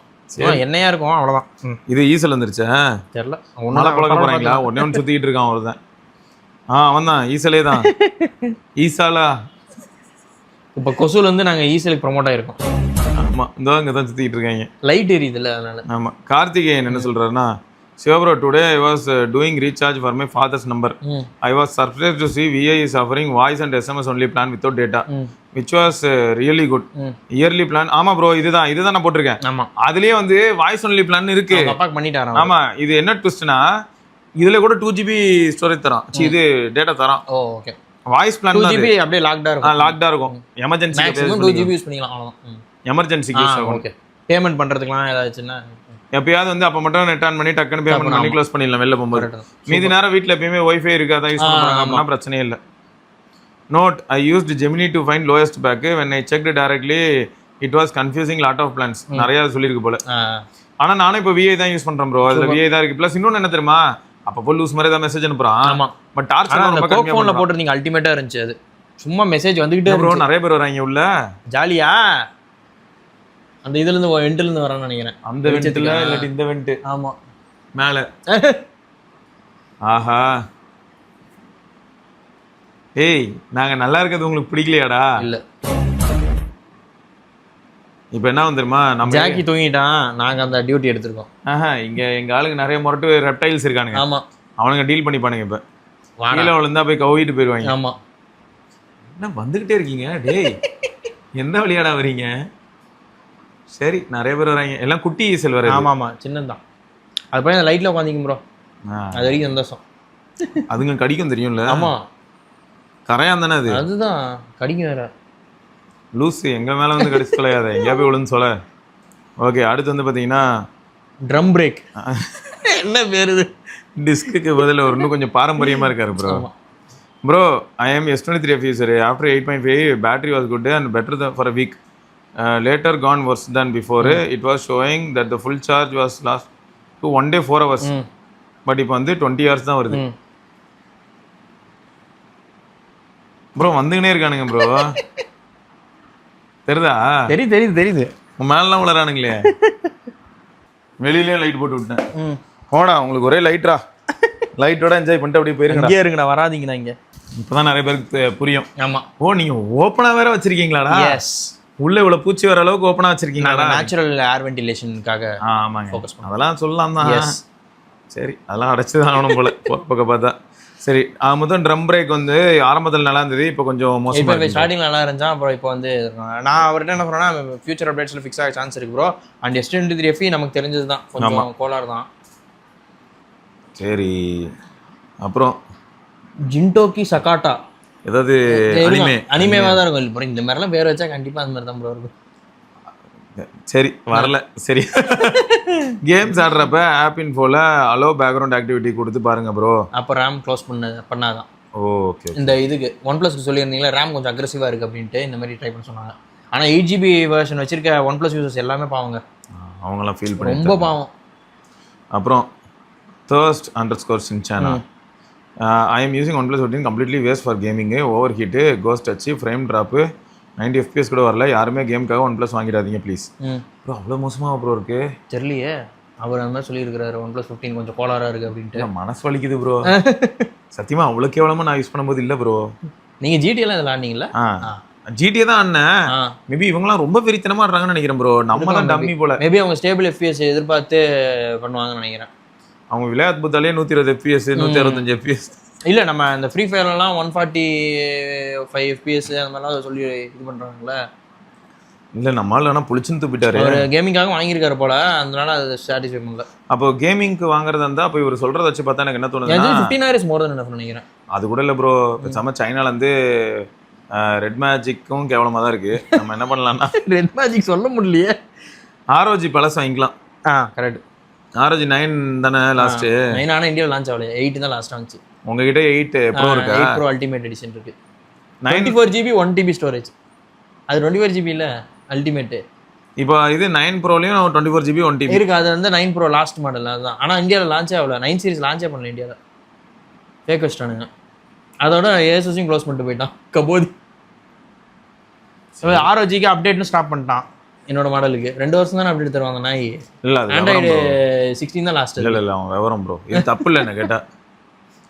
என்னையா இருக்கும் அவ்வளவுதான். இது ஈசல் வந்துருச்சா தெரியல. மழை பழக்க போறாங்களா? ஒன்னே ஒன்று சுத்திக்கிட்டு இருக்கான் அவர்தான். அவன் தான் ஈசலே தான். ஈசாலா இப்ப கொசுல இருந்து நாங்க ஈசலுக்கு ப்ரொமோட் ஆயிருக்கோம். ஆமா இந்த இங்க தான் சுத்திட்டு இருக்காங்க. லைட் எரியுதுல்ல அதனால. ஆமா கார்த்திகேயன் என்ன சொல்றாருன்னா, Siva bro today I was doing recharge for my father's number. I was surprised to see VI is offering voice and SMS only plan without data, which was really good. Early plan. ஆமா bro இதுதான் நான் போட்டிருக்கேன். ஆமா அதுலயே வந்து voice only plan இருக்கு. அப்பாக்கு பண்ணிட்டாராம். ஆமா இது என்ன ட்விஸ்ட்னா, இதுல கூட 2GB ஸ்டோரேஜ் தரான். இது டேட்டா தரான். ஓ ஓகே. வாய்ஸ் பிளான் 2GB அப்படியே லாக்டா இருக்கும். எமர்ஜென்சி மேக்ஸிமம் 2GB யூஸ் பண்ணிக்கலாம் அவ்வளவுதான். எமர்ஜென்சிக்கு யூஸ் ஆகும். ஓகே. பேமெண்ட் பண்றதுக்குலாம் ஏதாச்சுன்னா எப்பயாவது வந்து அப்ப மட்டும் நெட் ஆன் பண்ணி டக்குன்னு பேமெண்ட் பண்ணி க்ளோஸ் பண்ணிடலாம் வெளில போகும்போது. மீதி நேரம் வீட்ல எப்பயுமே வைஃபை இருக்கு, அதான் யூஸ் பண்றாங்கன்னா பிரச்சனையே இல்லை. Note I used Gemini to find lowest pack. when I checked directly it was confusing lot of plans. நிறைய சொல்லிருக்கு போல. ஆனா நானும் இப்போ VI தான் யூஸ் பண்றேன் ப்ரோ. அதுல VI தான் இருக்கு. ப்ளஸ் இன்னொன்னு என்ன தெரியுமா, அப்போ லூஸ் மாதிரி தான் மெசேஜ் அனுப்புறான். ஆமா பட் டார்ச்சர் அந்த கோக் ஃபோன்ல போட்டுருந்தீங்க அல்டிமேட்டா இருந்துச்சு. அது சும்மா மெசேஜ் வந்துகிட்டே ப்ரோ. நிறைய பேர் வராங்க உள்ள. ஜாலியா அந்த இதுல இருந்து வெண்ட்ல இருந்து வரான்னு நினைக்கிறேன். அந்த வெண்ட்ல இல்ல இந்த வெண்ட். ஆமா மேல. ஆஹா ஏய் நாங்க நல்லா இருக்கிறது உங்களுக்கு பிடிக்கலையாடா? இல்ல இப்போ என்ன வந்துருமா, நம்ம ஜாக்கி தூங்கிட்டான், நாங்க அந்த டியூட்டி எடுத்துருக்கோம். இங்க எங்க ஆளுங்க நிறைய முரட்டு ரெப்டைல்ஸ் இருக்கானுங்க. ஆமா அவனுங்க டீல் பண்ணிப்பானுங்க. இப்ப கீழே விழுந்தா போய் கவிட்டு போயிடுவாங்க. ஆமா என்ன வந்துகிட்டே இருக்கீங்க டேய், எந்த வழியாடா வரீங்க? சரி நிறைய பேர் வராங்க, எல்லாம் குட்டி ஈசல் வர. ஆமா ஆமா சின்னதான். அது போய் அந்த லைட்ல உட்காந்துங்க ப்ரோ. அது வரைக்கும் சந்தோஷம். அதுங்க கடிக்கும் தெரியும்ல. ஆமா கரையான் தானே அது. அதுதான் கடிக்கும் வேற. லூஸ் எங்க மேல வந்து கடிச்சு தொலையாத, எங்கேயா போய் விழுந்து சொல்ல. ஓகே அடுத்து வந்து பாத்தீங்கன்னா ட்ரம் பிரேக். என்ன பேரு இது? டிஸ்க்கு பதில் ஒரு இன்னும் கொஞ்சம் பாரம்பரியமா இருக்காரு bro. Bro I am S23 user. After 8.5 battery was good and better for a week. Later gone worse than before. It was showing that the full charge was last to 1 day 4 hours. But இப்போ வந்து 20 hours தான் வருது bro. வந்துக்கினே இருக்கானுங்க bro. தெரியுதா? தெரியுது. மேலாம் உளறானுங்களே. வெளியிலயும் light போட்டு விட்டேன். போடா உங்களுக்கு ஒரே லைட்ரா. லைட்டோட என்ஜாய் பண்ணிட்டு அப்படியே போயிருங்க. இங்கே இருங்கடா, வராதீங்கடா இங்க. இப்பதான் நிறைய பேருக்கு புரியும். ஆமா. ஓ நீங்க ஓப்பனா வேற வச்சிருக்கீங்களாடா? எஸ். உள்ள இவ்வளவு பூச்சி வர அளவுக்கு ஓப்பனா வச்சிருக்கீங்களா? நேச்சுரல் ஏர் வென்டிலேஷனுக்காக. ஆமாங்க ஃபோக்கஸ் பண்ண. அதெல்லாம் சொல்லலாம் தான். சரி அதெல்லாம் அடைச்சு தான் ஆகணும் போல பக்கம் பார்த்தா. சரி முதல் ட்ரம் பிரேக் வந்து ஆரம்பத்தில் நல்லா இருந்தது, இப்போ கொஞ்சம் மோசமாக. இப்போ ஸ்டார்டிங் நல்லா இருந்துச்சா, அப்புறம் இப்போ வந்து நான் அவர்கிட்ட என்ன சொன்னேன்னா ஃபியூச்சர் அப்டேட்ஸில் ஃபிக்ஸ் ஆக சான்ஸ் இருக்கு ப்ரோ. அண்ட் S23FE நமக்கு தெரிஞ்சது தான், கொஞ்சம் கோளாறு தான். சரி அப்புறம் ஜின்டோக்கி சகாட்டா ஏதாவது அனிமேவா தான் இருக்கும் ப்ரோ. இந்த மாதிரிலாம் பேர் வச்சா கண்டிப்பாக அந்த மாதிரி தான் ப்ரோ இருக்கும். சரி வரல. சரி கேம்ஸ் ஆடுறப்ப ஆப் இன்ஃபோல அலோ பேக்ரவுண்ட் ஆக்டிவிட்டி கொடுத்து பாருங்க ப்ரோ. அப்போ ரேம் க்ளோஸ் பண்ணாதான். ஓகே. இந்த இதுக்கு OnePlusக்கு சொல்லியிருந்தீங்களா ரேம் கொஞ்சம் அக்ரெசிவாக இருக்குது அப்படின்ட்டு, இந்த மாதிரி ட்ரை பண்ண சொன்னாங்க. ஆனால் 8GB வெர்ஷன் வச்சிருக்க OnePlus யூசர்ஸ் எல்லாமே பாவங்க. அவங்களாம் ஃபீல் பண்ணி ரொம்ப பாவம். அப்புறம் thirst_Sinchana. I am using OnePlus 14 completely waste for gaming. Overheat, ghost touch, frame drop, 90 FPS கூட வரல. யாருமே கேமுக்காக OnePlus வாங்கிடாதீங்க ப்ளீஸ். ப்ரோ அவ்வளோ மோசமாக ப்ரோ இருக்கு. தெரியலையே, அவர் அந்த மாதிரி சொல்லியிருக்கிறாரு OnePlus 15 கொஞ்சம் கோளாராக இருக்குது அப்படின்ட்டு. மனசு வலிக்குது ப்ரோ. சத்தியமாக அவ்வளோ கேவலமாக நான் யூஸ் பண்ணும்போது இல்லை ப்ரோ. நீங்கள் ஜிடிஎல்லாம் இதில் ஆடினீங்களா? ஜிடிஏ தான் அண்ணன். மேபி இவங்களாம் ரொம்ப வெறித்தனமாக ஆடுறாங்கன்னு நினைக்கிறேன் ப்ரோ. நம்ம தான் டம்மி போல. மேபி அவங்க ஸ்டேபிள் FPS எதிர்பார்த்து பண்ணுவாங்கன்னு நினைக்கிறேன். அவங்க விளையாட்டு புத்தாலே 120 FPS 165 FPS. இல்லை நம்ம இந்த ஃப்ரீ ஃபயர்லாம் 145 FPS அந்த மாதிரிலாம் சொல்லி இது பண்ணுறாங்களே. இல்லை நம்மளால ஆனால் புளிச்சுன்னு தூப்பிட்டாரு. ஒரு கேமிங்காக வாங்கியிருக்காரு போல, அதனால அது சாட்டிஸ்ஃபை பண்ணல. அப்போ கேமிங்க்கு வாங்குறதா இருந்தால் அப்போ இவர் சொல்கிறத வச்சு பார்த்தா எனக்கு என்ன தோணுது, 15 hours மோர் தான் நினைக்கிறேன். அது கூட இல்லை ப்ரோ. பேசாமல் சைனாலேருந்து ரெட் மேஜிக்கும் கேவலமாக தான் இருக்குது. நம்ம என்ன பண்ணலாம்னா ரெட் மேஜிக் சொல்ல முடியலையே. ROG பழசு வாங்கிக்கலாம். கரெக்ட். ROG 9 தானே லாஸ்ட்டு. 9 ஆனால் இந்தியாவில் லான்ச் ஆகல. 8 தான் லாஸ்ட் ஆச்சு. உங்ககிட்ட 8 Pro இருக்கா? 8 Pro அல்டிமேட் எடிஷன் இருக்கு. 94GB 1TB storage. அது 24GB இல்லை அல்டிமேட்டு. இப்போ இது 9 ப்ரோலையும் 24 GB 1 TB இருக்கு. அது வந்து 9 ப்ரோ லாஸ்ட் மாடல் அதுதான். ஆனால் இந்தியாவில் லான்ச்சே ஆகல. 9 சீரிஸ் லான்ச்சே பண்ணல இந்தியாவில். ஃபேக் வச்சிட்டானுங்க. அதோட ஏசஸையும் க்ளோஸ் பண்ணிட்டு போயிட்டான் கபோதி. ROGக்கு அப்டேட்னு ஸ்டாப் பண்ணிட்டான். என்னோட மாடலுக்கு 2 வருஷம் தானே அப்டேட் தருவாங்க நாய். இல்லை அது ஆண்ட்ராய்டு 16 தான் லாஸ்ட். இல்லை அவன் விவரம் ப்ரோ. இது தப்பு இல்லை என்ன கேட்டால்.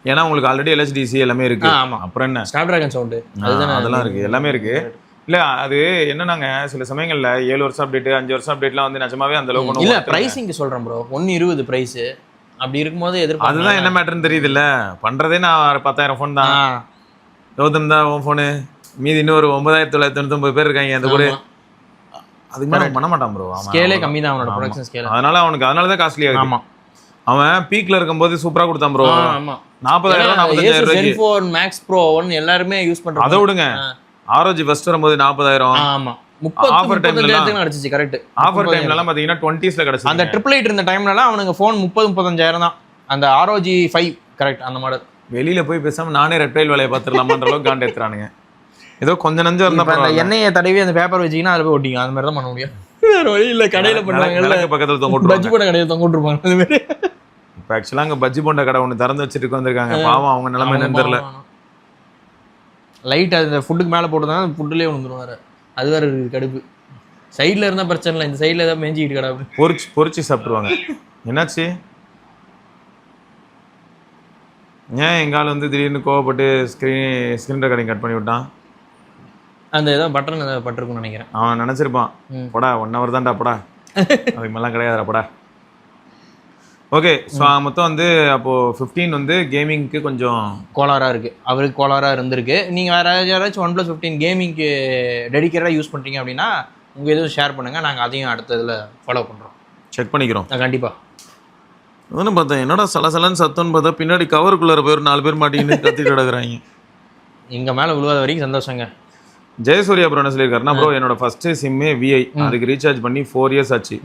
ஏன்னா உங்களுக்கு ஆல்ரெடி LHDC எல்லாமே இருக்கு. ஆமாம். அப்புறம் என்ன ஸ்னாப்டிராகன் சவுண்டு அதெல்லாம் இருக்கு, எல்லாமே இருக்கு. இல்லை அது என்னன்னாங்க சில சமயங்களில் 7 வருஷம் அப்டேட் 5 வருஷம் அப்டேட்லாம் வந்து நிஜமாவே அந்த அளவுக்கு இல்லை. ப்ரைஸிங்க்கு சொல்கிறேன் ப்ரோ. 120 ப்ரைஸ் அப்படி இருக்கும்போது எதிர்ப்பு. அதுதான் என்ன மேட்டர்னு தெரியுது இல்லை. பண்ணுறதே நான் 10,000 ஃபோன் தான். கௌதம் தான் உன் ஃபோனு, மீதி இன்னொரு 9,999 பேர் இருக்காங்க அந்த கூட. அதுக்கு மேலே பண்ண மாட்டான் ப்ரோ. ஸ்கேலே கம்மி தான் அவனோட ப்ரொடக்ஷன் ஸ்கேல். அதனால தான் காஸ்ட்லியாக இருக்கு. ஆமாம். அவன் பீக்ல இருக்கும்போது சூப்பரா கொடுத்தான் ப்ரோ. 40,000 45,000 செல்போன் மேக்ஸ் ப்ரோ 1 எல்லாரும் யூஸ் பண்றாங்க. அதை விடுங்க, ROG ஃபர்ஸ்ட் வரும்போது 40,000. ஆமா 30 ஆஃபர் டைம்ல கிடைச்சிச்சு. கரெக்ட். ஆஃபர் டைம்ல எல்லாம் பாத்தீங்கன்னா 20ஸ்ல கிடைச்சிச்சு. அந்த 888 இருந்த டைம்லலாம் அவனுக்கு ஃபோன் 30-35,000 தான். அந்த ROG 5 கரெக்ட் அந்த மாடல். வெளியில போய் பேசாம நானே ரெட்டைல் வேலையை பார்த்துடலாமான்ற அளவுக்கு காண்ட் ஏத்துறானுங்க. ஏதோ கொஞ்சம் நஞ்சம் இருந்தா அந்த எண்ணெயை தடவி அந்த பேப்பர் வச்சிங்கன்னா அதில் போய் ஒட்டிங்க. அந்த மாதிரி தான் பண்ண முடியும். வேற வழி இல்லை. கடையில பண்ணுவாங்க, பக்கத்துல தொங்க பஜ்ஜி போண்ட கடையில் தொங்க விட்டுருப்பாங்க. அது மாதிரி இப்போ ஆக்சுவலாக அங்கே பஜ்ஜி போண்ட கடை ஒன்று திறந்து வச்சுட்டு வந்திருக்காங்க. பாவம் அவங்க நிலைமை என்னன்னு தெரியல. லைட் அந்த ஃபுட்டுக்கு மேலே போட்டுதான் ஃபுட்டுலேயே விழுந்துருவாரு. அது வேற கடுப்பு. சைடில் இருந்தால் பிரச்சனை இல்லை, இந்த சைடில் ஏதாவது மேஞ்சிக்கிட்டு கிடப்பு பொறிச்சு சாப்பிடுவாங்க. என்னாச்சு? ஏன் எங்கால வந்து திடீர்னு கோவப்பட்டு ஸ்க்ரீன் ரெக்கார்டிங் கட் பண்ணி விட்டான்? அந்த ஏதோ பட்டன் ஏதாவது பட்டிருக்குன்னு நினைக்கிறேன். அவன் நினச்சிருப்பான், போடா 1 hour தான்டா போடா, அதுக்கு மேலாம் கிடையாதுடா போடா. ஓகே, ஸோ மொத்தம் வந்து அப்போது 15 வந்து கேமிங்க்கு கொஞ்சம் கோளாராக இருக்குது. அவருக்கு கோளாராக இருந்திருக்கு. நீங்கள் வேறு யாராச்சும் OnePlus 15 கேமிங்க்கு டெடிக்கேட்டாக யூஸ் பண்ணுறீங்க அப்படின்னா உங்கள் எதுவும் ஷேர் பண்ணுங்கள். நாங்கள் அதையும் அடுத்த இதில் ஃபாலோ பண்ணுறோம், செக் பண்ணிக்கிறோம். கண்டிப்பாக. ஒன்றும் பார்த்தேன் என்னடா சலசலன்னு சத்தம்னு பார்த்தா பின்னாடி கவருக்குள்ளார போய் ஒரு 4 பேர் மாட்டிக்கின்னு கத்திட்டு கிடக்குறாங்க. எங்கள் மேலே விழுவாத வரைக்கும் சந்தோஷங்க. ஜெயசூர்யா ப்ரோ என்ன சொல்லியிருக்காருன்னா, ப்ரோ என்னோட ஃபர்ஸ்ட் சிம்மே VI, அதுக்கு ரீசார்ஜ் பண்ணி 4 years ஆச்சு.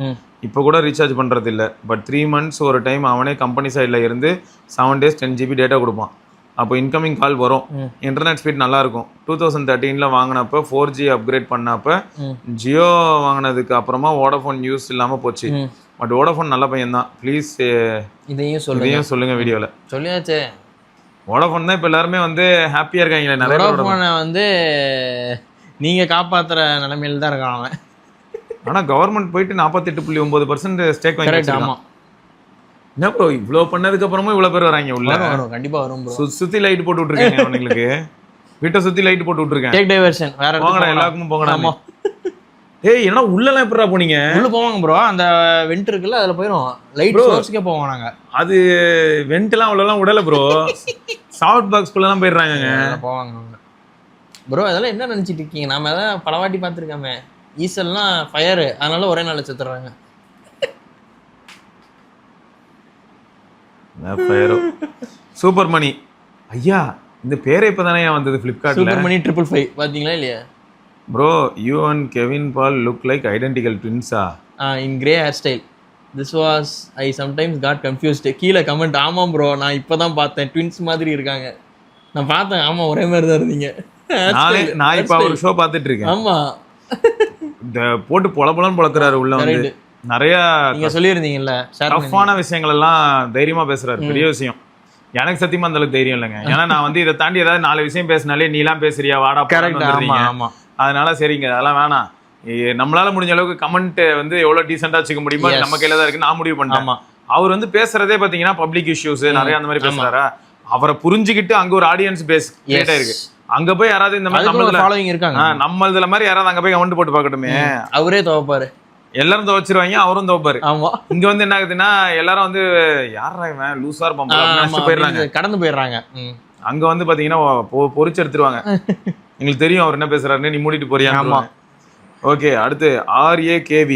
இப்போ கூட ரீசார்ஜ் பண்ணுறது இல்லை. பட் 3 months ஒரு டைம் அவனே கம்பெனி சைடில் இருந்து 7 days 10 GB டேட்டா கொடுப்பான். அப்போ இன்கமிங் கால் வரும், இன்டர்நெட் ஸ்பீட் நல்லாயிருக்கும். 2013 வாங்கினப்போ 4G அப்கிரேட் பண்ணப்போ ஜியோ வாங்கினதுக்கு அப்புறமா வோடஃபோன் யூஸ் இல்லாமல் போச்சு. பட் வோடஃபோன் நல்ல பையன் தான். ப்ளீஸ் இதையும் சொல்லுங்க வீடியோவில். சொல்லியாச்சே. வோடஃபோன் தான் இப்போ எல்லாருமே வந்து ஹாப்பியாக இருக்காங்களே. நிறைய வோடஃபோனை வந்து நீங்கள் காப்பாற்றுற நிலைமையில தான் இருக்கான் அவன். ஆனால் கவர்மெண்ட் போயிட்டு 48.9% ஸ்டேக் வாங்கி. ஆமாம். என்ன ப்ரோ இவ்வளோ பண்ணதுக்கு அப்புறமா இவ்வளோ பேர் வராங்க உள்ள? வரும், கண்டிப்பாக வரும் ப்ரோ. சுற்றி லைட் போட்டு விட்டுருக்கேன் அவங்களுக்கு. வீட்டை சுற்றி லைட் போட்டு விட்டுருக்கேன். டேக் டைவர்ஷன் வேற போங்கடா, எல்லாருக்கும் போங்கடா. ஏய் என்னடா உள்ளலாம் எப்படா போனீங்க? உள்ள போவாங்க ப்ரோ, அந்த வெண்ட் இருக்குல்ல அதில் போயிடும். லைட் சோர்ஸ்க்கே போவாங்க. நாங்கள் அது வெண்ட்லாம் அவ்வளோலாம் விடலை ப்ரோ. சாஃப்ட் பாக்ஸ்குள்ளலாம் போயிடுறாங்க போவாங்க ப்ரோ. அதெல்லாம் என்ன நினச்சிட்டு இருக்கீங்க? நாம அதான் பல வாட்டி பார்த்துருக்காமே. ஈசல்லாம் ஃபயரு, அதனால ஒரே நாள் செத்துறாங்க. சூப்பர் மணி ஐயா, இந்த பேரே இப்பதானே வந்தது ஃப்ளிப்கார்ட்ல. சூப்பர் மணி 555 பாத்தீங்களா இல்லையா? Bro you and Kevin Paul look like identical ட்வின்ஸா? In grey hair style. This was I sometimes got confused. கீழே கமெண்ட். ஆமாம் ப்ரோ, நான் இப்போதான் பார்த்தேன், ட்வின்ஸ் மாதிரி இருக்காங்க. நான் பார்த்தேன், ஆமாம் ஒரே மாதிரி தான் இருந்தீங்க. நான் இப்போ ஒரு ஷோ பார்த்துட்டு இருக்கேன். ஆமாம், இந்த போட்டு பொலப்பொலன்னு பொழக்கிறாரு உள்ள வந்து. நிறைய நீங்க சொல்லியிருந்தீங்கல்ல டஃப்பான விஷயங்கள் எல்லாம் தைரியமா பேசுறாரு. பெரிய விஷயம். எனக்கு சத்தியமா அந்த அளவுக்கு தைரியம் இல்லைங்க. ஏன்னா நான் வந்து இதை தாண்டி ஏதாவது 4 விஷயம் பேசினாலே நீ எல்லாம் பேசுறியா வாடா போறீங்க. அதனால சரிங்க அதெல்லாம் வேணாம். நம்மளால முடிஞ்ச அளவுக்கு கமெண்ட் வந்து எவ்வளவு டீசெண்டா வச்சுக்க முடியுமோ நம்ம கையில தான் இருக்கு. நான் முடிவு பண்ணிட்டேன். அவர் வந்து பேசுறதே பாத்தீங்கன்னா பப்ளிக் இஷ்யூஸ் நிறைய அந்த மாதிரி பேசுறாரா. அவரை புரிஞ்சுக்கிட்டு அங்க ஒரு ஆடியன்ஸ் பேஸ் கிரியேட் ஆயிருக்கு. அங்க போய் யாராவது இந்த மாதிரி ஃபாலோயிங் இருக்காங்க, நம்ம இதுல மாதிரி யாராவது அங்க போய் கமெண்ட் போட்டு பார்க்கட்டுமே. அவரே துவைப்பாரு, எல்லாரும் துவைச்சிருவாங்க, அவரும் துவைப்பாரு. ஆமா, இங்க வந்து என்ன ஆகுதுன்னா எல்லாரும் வந்து யாரா இவன் லூசா இருப்பான் போயிடுறாங்க, கடந்து போயிடுறாங்க. அங்க வந்து பாத்தீங்கன்னா பொறிச்சு எடுத்துருவாங்க. எங்களுக்கு தெரியும் அவர் என்ன பேசுறாருன்னு, நீ மூடிட்டு போறியா? ஆமா. ஓகே, அடுத்து RAKV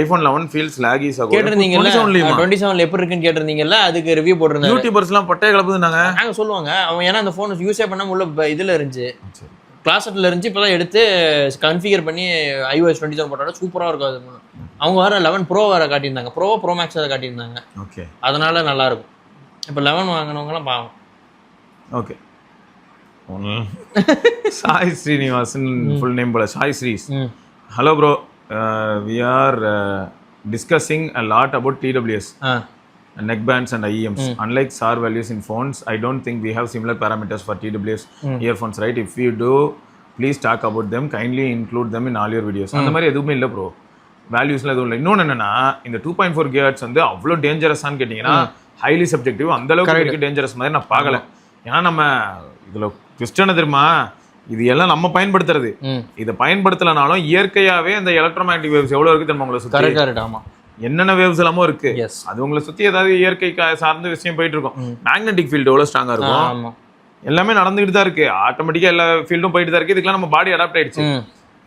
iPhone 11 feels laggy சகோ. கேட்டிருந்தீங்கல்ல 27 எப்படி இருக்குன்னு கேட்டிருந்தீங்கல்ல, அதுக்கு ரிவ்யூ போட்டிருந்தாங்க. யூடியூபர்ஸ்லாம் பட்டைய கலப்புதுனாங்க. நாங்க சொல்லுவாங்க அவன், ஏன்னா அந்த ஃபோன் யூஸே பண்ணாம உள்ள இதுல இருந்துச்சு, கிளாஸ்ல இருந்துச்சு. இப்பதான் எடுத்து கன்ஃபிகர் பண்ணி iOS 27 போட்டாலும் சூப்பரா இருக்கும் அது. அவங்க வேற 11 Pro வேற காட்டியிருந்தாங்க, Pro Max அதை காட்டியிருந்தாங்க. ஓகே, அதனால நல்லா இருக்கும். இப்போ 11 வாங்கினவங்கலாம் பாவம். Okay, Sai Srinivasan full name போல, Sai Srees. Hello bro, we are discussing a lot about TWS, neckbands and IEMs. Unlike SAR values in phones, I don't think we have similar parameters for TWS earphones, right? If you do, please talk about them. Kindly include them in all your videos. அந்த மாதிரி எதுவுமே இல்லை bro, வேல்யூஸ்லாம் எதுவும் இல்லை. இன்னொன்று என்னன்னா, இந்த 2.4 GHz வந்து அவ்வளோ டேஞ்சரஸான்னு கேட்டிங்கன்னா ஹைலி சப்ஜெக்டிவ், அந்த அளவுக்கு டேஞ்சரஸ் மாதிரி நான் பார்க்கல. ஏன்னா நம்ம இதில் ட்விஸ்ட் தெரியுமா, இது எல்லாம் நம்ம பயன்படுத்துறது. இதை பயன்படுத்தலனாலும் இயற்கையாவே அந்த எலக்ட்ரோமேக்னெட்டிக் வேவ்ஸ் எவ்வளவு இருக்கு தெரியுமா உங்களை சுத்தி? ஆமா, என்னென்ன வேவ்ஸ் எல்லாமோ இருக்கு. அது உங்களை சுத்தி ஏதாவது இயற்கை சார்ந்த விஷயம் போயிட்டு இருக்கும். மேக்னெட்டிக் ஃபீல்டு எவ்வளவு ஸ்ட்ராங்கா இருக்கும், எல்லாமே நடந்துகிட்டு தான் இருக்கு. ஆட்டோமேட்டிக்கா எல்லா ஃபீல்டும் போயிட்டு தான் இருக்கு. இதுக்கெல்லாம் நம்ம பாடி அடாப்ட் ஆயிடுச்சு.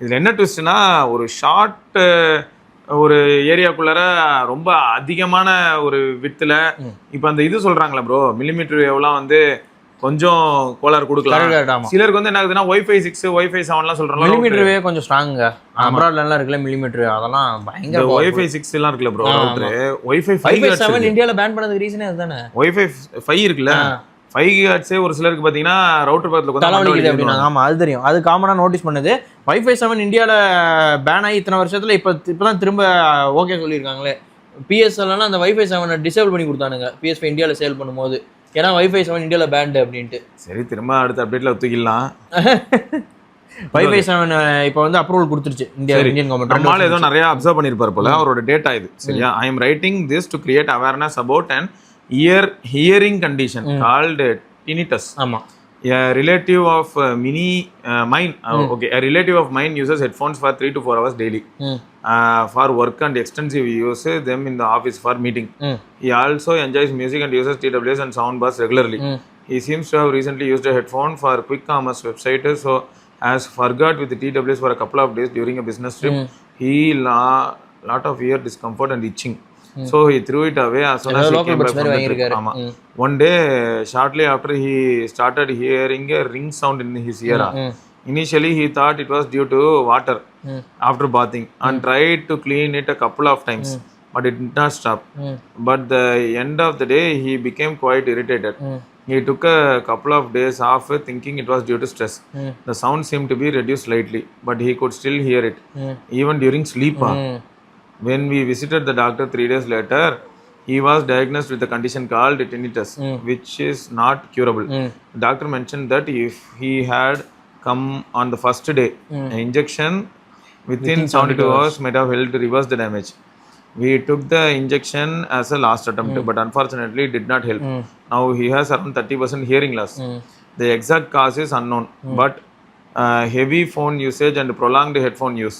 இதுல என்ன ட்விஸ்ட்னா, ஒரு ஷார்ட் ஒரு ஏரியாக்குள்ளார ரொம்ப அதிகமான ஒரு வித்துல இப்ப அந்த இது சொல்றாங்களா ப்ரோ, மில்லிமீட்டர் வேவ்லாம் வந்து கொஞ்சம் கோளாறு கொடுக்கலாம். சிலருக்கு வந்து என்ன ஆகுதுன்னா Wi-Fi 6 Wi-Fi 7 எல்லாம் சொல்றாங்க. மில்லிமீட்டர் வேவ் கொஞ்சம் ஸ்ட்ராங் அப்ராட்ல எல்லாம் இருக்குல, மில்லிமீட்டர் அதெல்லாம் பயங்கர. Wi-Fi 6 எல்லாம் இருக்குல ப்ரோ, ரவுட்டர் Wi-Fi 7 இந்தியால பேன் பண்ணதுக்கு ரீசனே அதுதானே. Wi-Fi 5 இருக்குல, 5 GHz ஒரு சிலருக்கு பாத்தீங்கன்னா ரவுட்டர் பக்கத்துல கொஞ்சம் தலைவலிக்குது அப்படினா. ஆமா, அது தெரியும், அது காமனா நோட்டீஸ் பண்ணது. Wi-Fi 7 இந்தியால பேன் ஆகி இத்தனை வருஷத்துல இப்பதான் திரும்ப ஓகே சொல்லிருக்காங்களே. PSL லாம் அந்த Wi-Fi 7 டிசேபிள் பண்ணி கொடுத்தானுங்க PS5 இந்தியால சேல் பண்ணும்போது. ஏன்னா Wi-Fi 7 இந்தியால பேண்ட் அப்படின்ட்டு. சரி, திரும்ப அடுத்த அப்டேட்ல ஒத்துக்கலாம். Wi-Fi 7 இப்போ வந்து அப்ரூவல் கொடுத்துருச்சு இந்தியன் கவர்மெண்ட். நம்மால ஏதோ நிறைய அப்சர்வ் பண்ணிருப்பார் போல, அவரோட டேட்டா இது. சரியா, I am writing this to create awareness about an hearing condition called tinnitus. ஆமா. A relative of mine, okay, a relative of mine uses headphones for 3 to 4 hours daily for work and extensive use them in the office for meeting. He also enjoys music and uses TWS and soundbars regularly. He seems to have recently used a headphone for quick commerce website, so has forgot with the TWS for a couple of days during a business trip. He lot of ear discomfort and itching. So he threw it away as soon as he came back from the trip. One day, shortly after, he started hearing a ring sound in his ear. Initially, he thought it was due to water after bathing and tried to clean it a couple of times, but it did not stop. But the end of the day, he became quite irritated. He took a couple of days off thinking it was due to stress. The sound seemed to be reduced slightly, but he could still hear it, even during sleep. When we visited the doctor 3 days later, he was diagnosed with a condition called tinnitus, which is not curable. The doctor mentioned that if he had come on the first day, an injection within 72 hours might have helped reverse the damage. We took the injection as a last attempt, but unfortunately it did not help. Now he has around 30% hearing loss. The exact cause is unknown, but heavy phone usage and prolonged headphone use,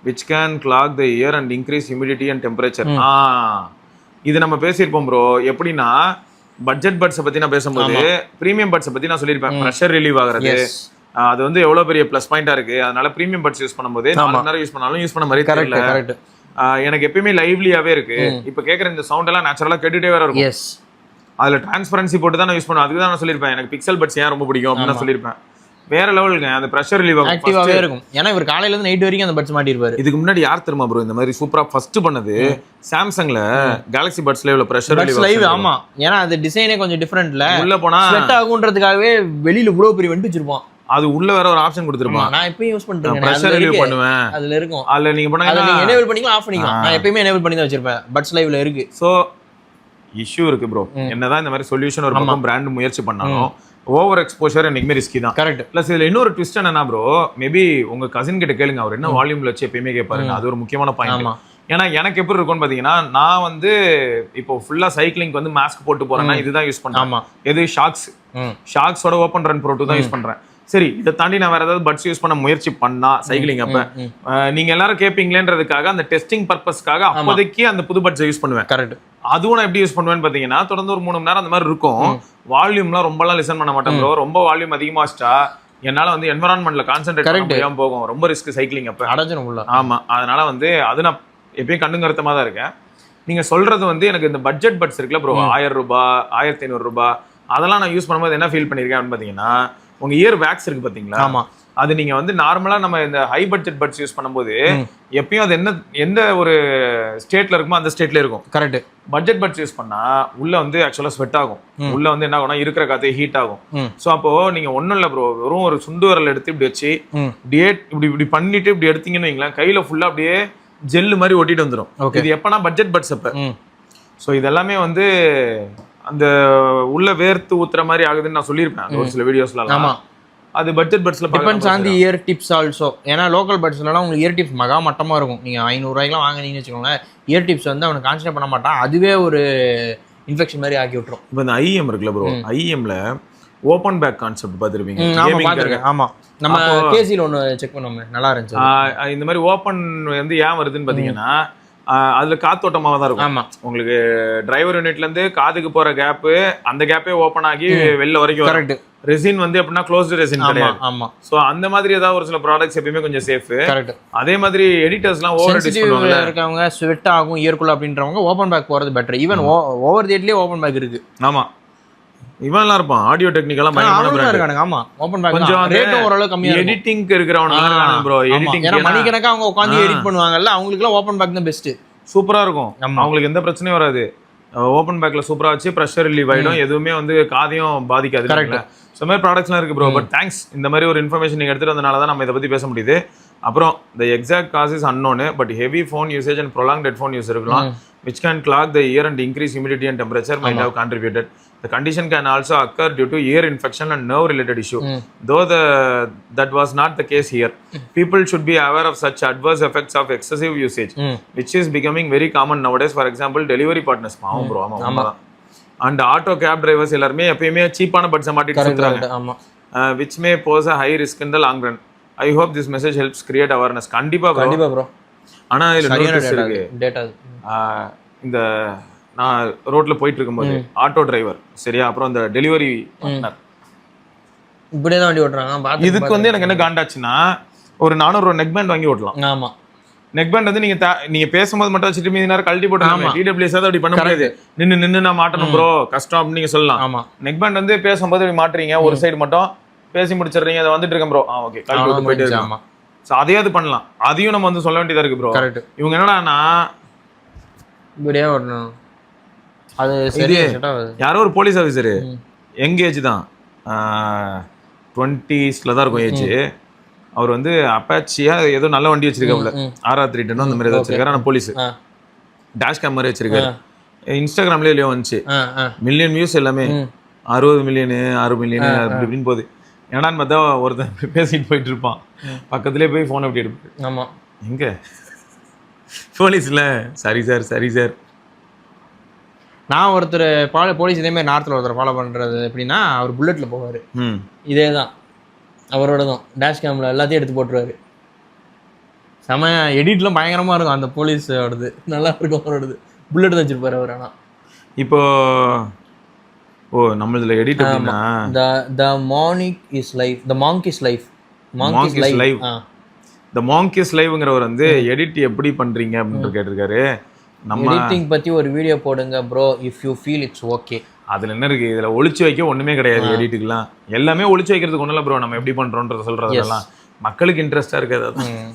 which can clog the ear and increase humidity and temperature. இது நம்ம பேசியிருப்போம் bro. எப்படின்னா, budget பட்ஸை பத்தி நான் பேசும்போது premium பட்ஸை பத்தி நான் சொல்லியிருப்பேன். ப்ரெஷர் ரிலீவ் ஆகுறது அது வந்து எவ்வளவு பெரிய ப்ளஸ் பாயிண்டா இருக்கு. அதனால பிரீமியம் பட்ஸ் யூஸ் பண்ணும்போது 4 நேரம் யூஸ் பண்ணாலும் யூஸ் பண்ண மாதிரி தெரியல. எனக்கு எப்பயுமே லைவ்லியாவே இருக்கு. இப்ப கேட்குற இந்த சவுண்ட் எல்லாம் நேச்சுரலா கேட்டுட்டே வேற இருக்கும். அதுல டிரான்ஸ்பரன்சி போட்டு தான் நான் யூஸ் பண்ணுவேன். அதுக்கு தான் நான் சொல்லியிருப்பேன் எனக்கு பிக்சல் பட்ஸ் ஏன் ரொம்ப பிடிக்கும் அப்படின்னு சொல்லியிருப்பேன். வேற லெவலுங்க, அந்த ப்ரெஷர் ரிலீவ் ஆக்டிவாவே இருக்கும். ஏன்னா இவர் காலையில இருந்து நைட் வரைக்கும் அந்த பட்ஸ் மாட்டிருப்பாரு. இதுக்கு முன்னாடி யார் தெரியுமா ப்ரோ இந்த மாதிரி சூப்பரா ஃபர்ஸ்ட் பண்ணது? சாம்சங்ல கேலக்ஸி பட்ஸ்ல இவ்வளவு ப்ரெஷர் ரிலீவ். ஆமா, ஏன்னா அது டிசைனே கொஞ்சம் டிஃபரெண்ட்ல. உள்ள போனா ஸ்வெட் ஆகுன்றதுக்காகவே வெளியில இவ்வளவு பெரிய வெண்ட் வச்சிருப்பான். அது உள்ள வேற ஒரு ஆப்ஷன் கொடுத்திருப்பான். நான் எப்பவும் யூஸ் பண்ணிட்டேன். ப்ரெஷர் ரிலீவ் பண்ணுவேன். அதுல இருக்கும். அதுல நீங்க பண்ணீங்க, நீங்க எனேபிள் பண்ணிக்கலாம், ஆஃப் பண்ணிக்கலாம். நான் எப்பவுமே எனேபிள் பண்ணி தான் வச்சிருப்பேன். பட்ஸ் லைவ்ல இருக்கு. சோ இஷ்யூ இருக்கு ப்ரோ. என்னதான் இந்த மாதிரி சொல்யூஷன் ஒரு பக்கம் பிராண்ட் முயற்சி பண்ணாலும் ஓவர் எக்ஸ்போஷர் என்னைக்குமே ரிஸ்கி தான். கரெக்ட். பிளஸ் இதுல இன்னொரு ட்விஸ்ட் என்னன்னா ப்ரோ, மேபி உங்க கசின் கிட்ட கேளுங்க, அவர் என்ன வால்யூம்ல வச்சு எப்பயுமே கேட்பாருங்க. அது ஒரு முக்கியமான பாயிண்ட். ஏன்னா எனக்கு எப்படி இருக்கும்னு பாத்தீங்கன்னா, நான் வந்து இப்போ ஃபுல்லா சைக்கிளிங் வந்து மாஸ்க் போட்டு போறேன்னா இதுதான் யூஸ் பண்றேன். எது ஷாக்ஸோட ஓப்பன் ரன் ப்ரோ 2 தான் யூஸ் பண்றேன். சரி, இதை தாண்டி நான் வேற ஏதாவது பட்ஸ் யூஸ் பண்ண முயற்சி பண்ணா சைக்கிளிங் அப்ப நீங்க எல்லாரும் கேட்பீங்களேன்றதுக்காக அந்த டெஸ்டிங் பர்பஸ்க்காக அப்போதைக்கு அந்த புது பட்ஸை யூஸ் பண்ணுவேன். கரெக்ட். அதுவும் நான் எப்படி யூஸ் பண்ணுவேன்னு பாத்தீங்கன்னா, தொடர்ந்து ஒரு 3 மணி நேரம் அந்த மாதிரி இருக்கும். வால்யூம்லாம் ரொம்பலாம் லிசன் பண்ண மாட்டேன் ப்ரோ. ரொம்ப வால்யூம் அதிகமா வச்சிட்டா என்னால வந்து என்வரான்மெண்ட்ல கான்சென்ட்ரேட் பண்ண முடியாம போகும். ரொம்ப ரிஸ்க் சைக்கிளிங் அப்ப அடைஞ்சிரும் உள்ள. ஆமா, அதனால வந்து அது நான் எப்பயும் கண்ணுங்கருத்தமா தான் இருக்கேன். நீங்க சொல்றது வந்து எனக்கு இந்த பட்ஜெட் பட்ஸ் இருக்குல்ல ப்ரோ, 1000 ரூபாய் 1500 ரூபாய், அதெல்லாம் நான் யூஸ் பண்ணும்போது என்ன ஃபீல் பண்ணிருக்கேன் அப்படின்னு பாத்தீங்கன்னா, உங்க இயர் வேக்ஸ் இருக்கு பாத்தீங்களா? ஆமா, அது நீங்க வந்து நார்மலா நம்ம இந்த ஹை பட்ஜெட் பட்ஸ் யூஸ் பண்ணும்போது எப்பயும் அது எந்த ஒரு ஸ்டேட்ல இருக்குமோ அந்த ஸ்டேட்ல இருக்கும். கரெக்ட். பட்ஜெட் பட்ஸ் யூஸ் பண்ணா உள்ள வந்து ஆக்சுவலா ஸ்வெட் ஆகும், உள்ள வந்து என்ன ஆகும்னா இருக்கிற காத்து ஹீட் ஆகும். சோ அப்போ நீங்க ஒண்ணும் இல்ல ப்ரோ, வெறும் ஒரு சுண்டு வரல் எடுத்து இப்படி வச்சு இப்படியே இப்படி பண்ணிட்டு இப்படி எடுத்தீங்கன்னு வைங்களேன், கையில ஃபுல்லா அப்படியே ஜெல்லு மாதிரி ஒட்டிட்டு வந்துடும். இது எப்பனா பட்ஜெட் பட்ஸ் அப்ப. ஸோ இதெல்லாமே வந்து அந்த உள்ள வேர்த்து ஊத்துற மாதிரி ஆகுதுன்னு நான் சொல்லியிருப்பேன் ஒரு சில வீடியோஸ்ல. ஆமா, அது பட்ஜெட் பட்ஸ்ல depends on the ear tips also. ஏன்னா லோக்கல் பட்ஸ்லாம் உங்களுக்கு இயர் டிப்ஸ் மகா மட்டமா இருக்கும். நீங்க 500 ரூபாய்க்குலாம் வாங்குனீங்கன்னு வச்சுக்கோங்க, இயர் டிப்ஸ் வந்து அவனுக்கு கான்சன்ட்ரேட் பண்ண மாட்டான், அதுவே ஒரு இன்ஃபெக்ஷன் மாதிரி ஆக்கி விட்டுரும். இப்போ இந்த ஐஎம் இருக்குல்ல ப்ரோ, ஐஎம்ல ஓப்பன் பேக் கான்செப்ட் பார்த்துருப்பீங்க. ஆமா, நம்ம கேசில ஒன்று செக் பண்ணோமே, நல்லா இருந்துச்சு. இந்த மாதிரி ஓப்பன் வந்து ஏன் வருதுன்னு பார்த்தீங்கன்னா அதுல காத்தோட்டமாக தான் இருக்கும். உங்களுக்கு டிரைவர் யூனிட்ல இருந்து காதுக்கு போற கேப்பு, அந்த கேப்பே ஓப்பன் ஆகி வெளில வரைக்கும். கரெக்ட். ரெசின் வந்து எப்படின்னா க்ளோஸ்டு ரெசின் கிடையாது. ஆமா. சோ அந்த மாதிரி ஏதாவது ஒரு சில ப்ராடக்ட்ஸ் எப்பயுமே கொஞ்சம் சேஃப். கரெக்ட். அதே மாதிரி எடிட்டர்ஸ்லாம் ஓவர் எடிட் பண்ணுவாங்க, இருக்கவங்க ஸ்வெட் ஆகும் இயர்க்குள்ள அப்படின்றவங்க ஓப்பன் பேக் போறது பெட்டர். ஈவன் ஓவர் தி எட்லயே ஓப்பன் பேக் இருக்கு. ஆமா, இவன்லாம் இருப்பான் ஆடியோ டெக்னிக்கெல்லாம் பயங்கரமா இருக்கானுங்க. ஆமா, ஓபன் பேக் கொஞ்சம் ரேட்டும் ஓரளவு கம்மியா இருக்கு. எடிட்டிங்க்கு இருக்கிறவங்க இருக்கானுங்க ப்ரோ. எடிட்டிங் ஏன்னா மணிக்கணக்கா அவங்க உட்கார்ந்து எடிட் பண்ணுவாங்கல்ல, அவங்களுக்குலாம் ஓபன் பேக் தான் பெஸ்ட். சூப்பரா இருக்கும், அவங்களுக்கு எந்த பிரச்சனையும் வராது. ஓப்பன் பேக்ல சூப்பரா வச்சு ப்ரெஷர் ரிலீவ் ஆயிடும், எதுவுமே வந்து காதையும் பாதிக்காது. கரெக்ட். ஸோ மாதிரி ப்ராடக்ட்ஸ்லாம் இருக்கு ப்ரோ. பட் தேங்க்ஸ், இந்த மாதிரி ஒரு இன்ஃபர்மேஷன் நீங்கள் எடுத்துட்டு வந்தனால தான் நம்ம இதை பற்றி பேச முடியுது. அப்புறம் the exact cause is unknown, but heavy phone usage and prolonged headphone use இருக்கலாம், which can clog the ear and increase humidity and temperature might have contributed. The condition can also occur due to ear infection and nerve related issue. Though that was not the case here. People should be aware of such adverse effects of excessive usage, which is becoming very common nowadays. For example, delivery partners. ஆமாம் bro, ஆமாம். And auto gap drivers எல்லாருமே எப்பயுமே சீப்பான பட்ஸை மாட்டிட்டு சுத்துறாங்க, which may pose a high risk in the long run. I hope this message helps create awareness. கண்டிப்பா bro. ஆனா இதுல இருக்கு டேட்டா. இந்த நான் ரோட்ல போயிட்டு இருக்கும்போது ஆட்டோ டிரைவர் சரியா, அப்புறம் இந்த டெலிவரி பார்ட்னர் இப்படியே தான் வண்டி ஓட்டுறாங்க. இதுக்கு வந்து எனக்கு என்ன காண்டாச்சுன்னா, ஒரு 400 ரூபா நெக் பேண்ட் வாங்கி ஓட்டலாம். ஆமா, நெக் பேண்ட் வந்து நீங்க பேசும்போது மட்டும் வச்சுட்டு மீதி நேரம் கழட்டி போட்டு டிடபிள்யூஎஸ் அப்படி பண்ண முடியாது. நின்னு நான் மாட்டணும் ப்ரோ, கஷ்டம் அப்படின்னு நீங்க சொல்லலாம். ஆமா, நெக் பேண்ட் வந்து பேசும்போது இப்படி மாட்டுறீங்க, ஒரு சைடு மட்டும் பேசி முடிச்சிடுறீங்க, அதை வந்துட்டு இருக்கேன் ப்ரோ, ஓகே கழட்டி விட்டு போயிட்டு இருக்காமா. ஸோ அதே அது பண்ணலாம், அதையும் நம்ம வந்து சொல்ல வேண்டியதா இருக்கு ப்ரோ. கரெக்ட். இவங்க என்னடானா இப்படியே ஓட்டணும். அது சரி. யாரோ ஒரு போலீஸ் ஆஃபீஸரு, யங் ஏஜ் தான், 20ஸ்ல தான் இருக்கும் ஏஜ். அவர் வந்து அப்பாச்சியா ஏதோ நல்ல வண்டி வச்சிருக்காப்புல, R310 அந்த மாதிரி ஏதோ வச்சிருக்காரு. ஆனால் போலீஸ் டேஷ் கேம் மாதிரி வச்சிருக்காரு. இன்ஸ்டாகிராம்லேயே இல்லையோ வந்துச்சு, மில்லியன் வியூஸ் எல்லாமே, 60 மில்லியனு 6 மில்லியனு அப்படி இப்படின்னு போகுது. ஏன்னான்னு பார்த்தா ஒருத்தன் பேசிட்டு போயிட்டு இருப்பான், பக்கத்துலேயே போய் ஃபோன் அப்படி எடுப்பு. ஆமாம், எங்கே போலீஸ்ல சரி சார். நான் ஒருத்தர் போலீஸ் இதேமாதிரி நார்த்தில் ஒருத்தர் ஃபாலோ பண்ணுறது எப்படின்னா, அவர் புல்லட்டில் போவார். இதே தான் அவரோட தான், டேஷ் கேமில் எல்லாத்தையும் எடுத்து போட்டுருவாரு. செம எடிட்லாம் பயங்கரமாக இருக்கும் அந்த போலீஸோடது, நல்லா இருக்கும் அவரோடது. புல்லட் தான் வச்சிருப்பாரு அவர். ஆனால் இப்போ நம்ம இதில் எடிட் அப்படின்னா the monk is life. The monk is liveங்கிறவர் வந்து எடிட் எப்படி பண்றீங்க அப்படின்னு கேட்டிருக்காரு. நம்ம எடிட்டிங் பத்தி ஒரு வீடியோ போடுங்க bro, if you feel it's okay. அதுல என்ன இருக்கு, இதுல ஒளிச்சு வைக்க ஒண்ணுமே கிடையாது. எடிட்டுக்குலாம் எல்லாமே ஒளிச்சு வைக்கிறதுக்கு ஒண்ணும் இல்லை ப்ரோ. நம்ம எப்படி பண்றோம்ன்றத சொல்றதெல்லாம் மக்களுக்கு இன்ட்ரெஸ்டா இருக்காது. அதான்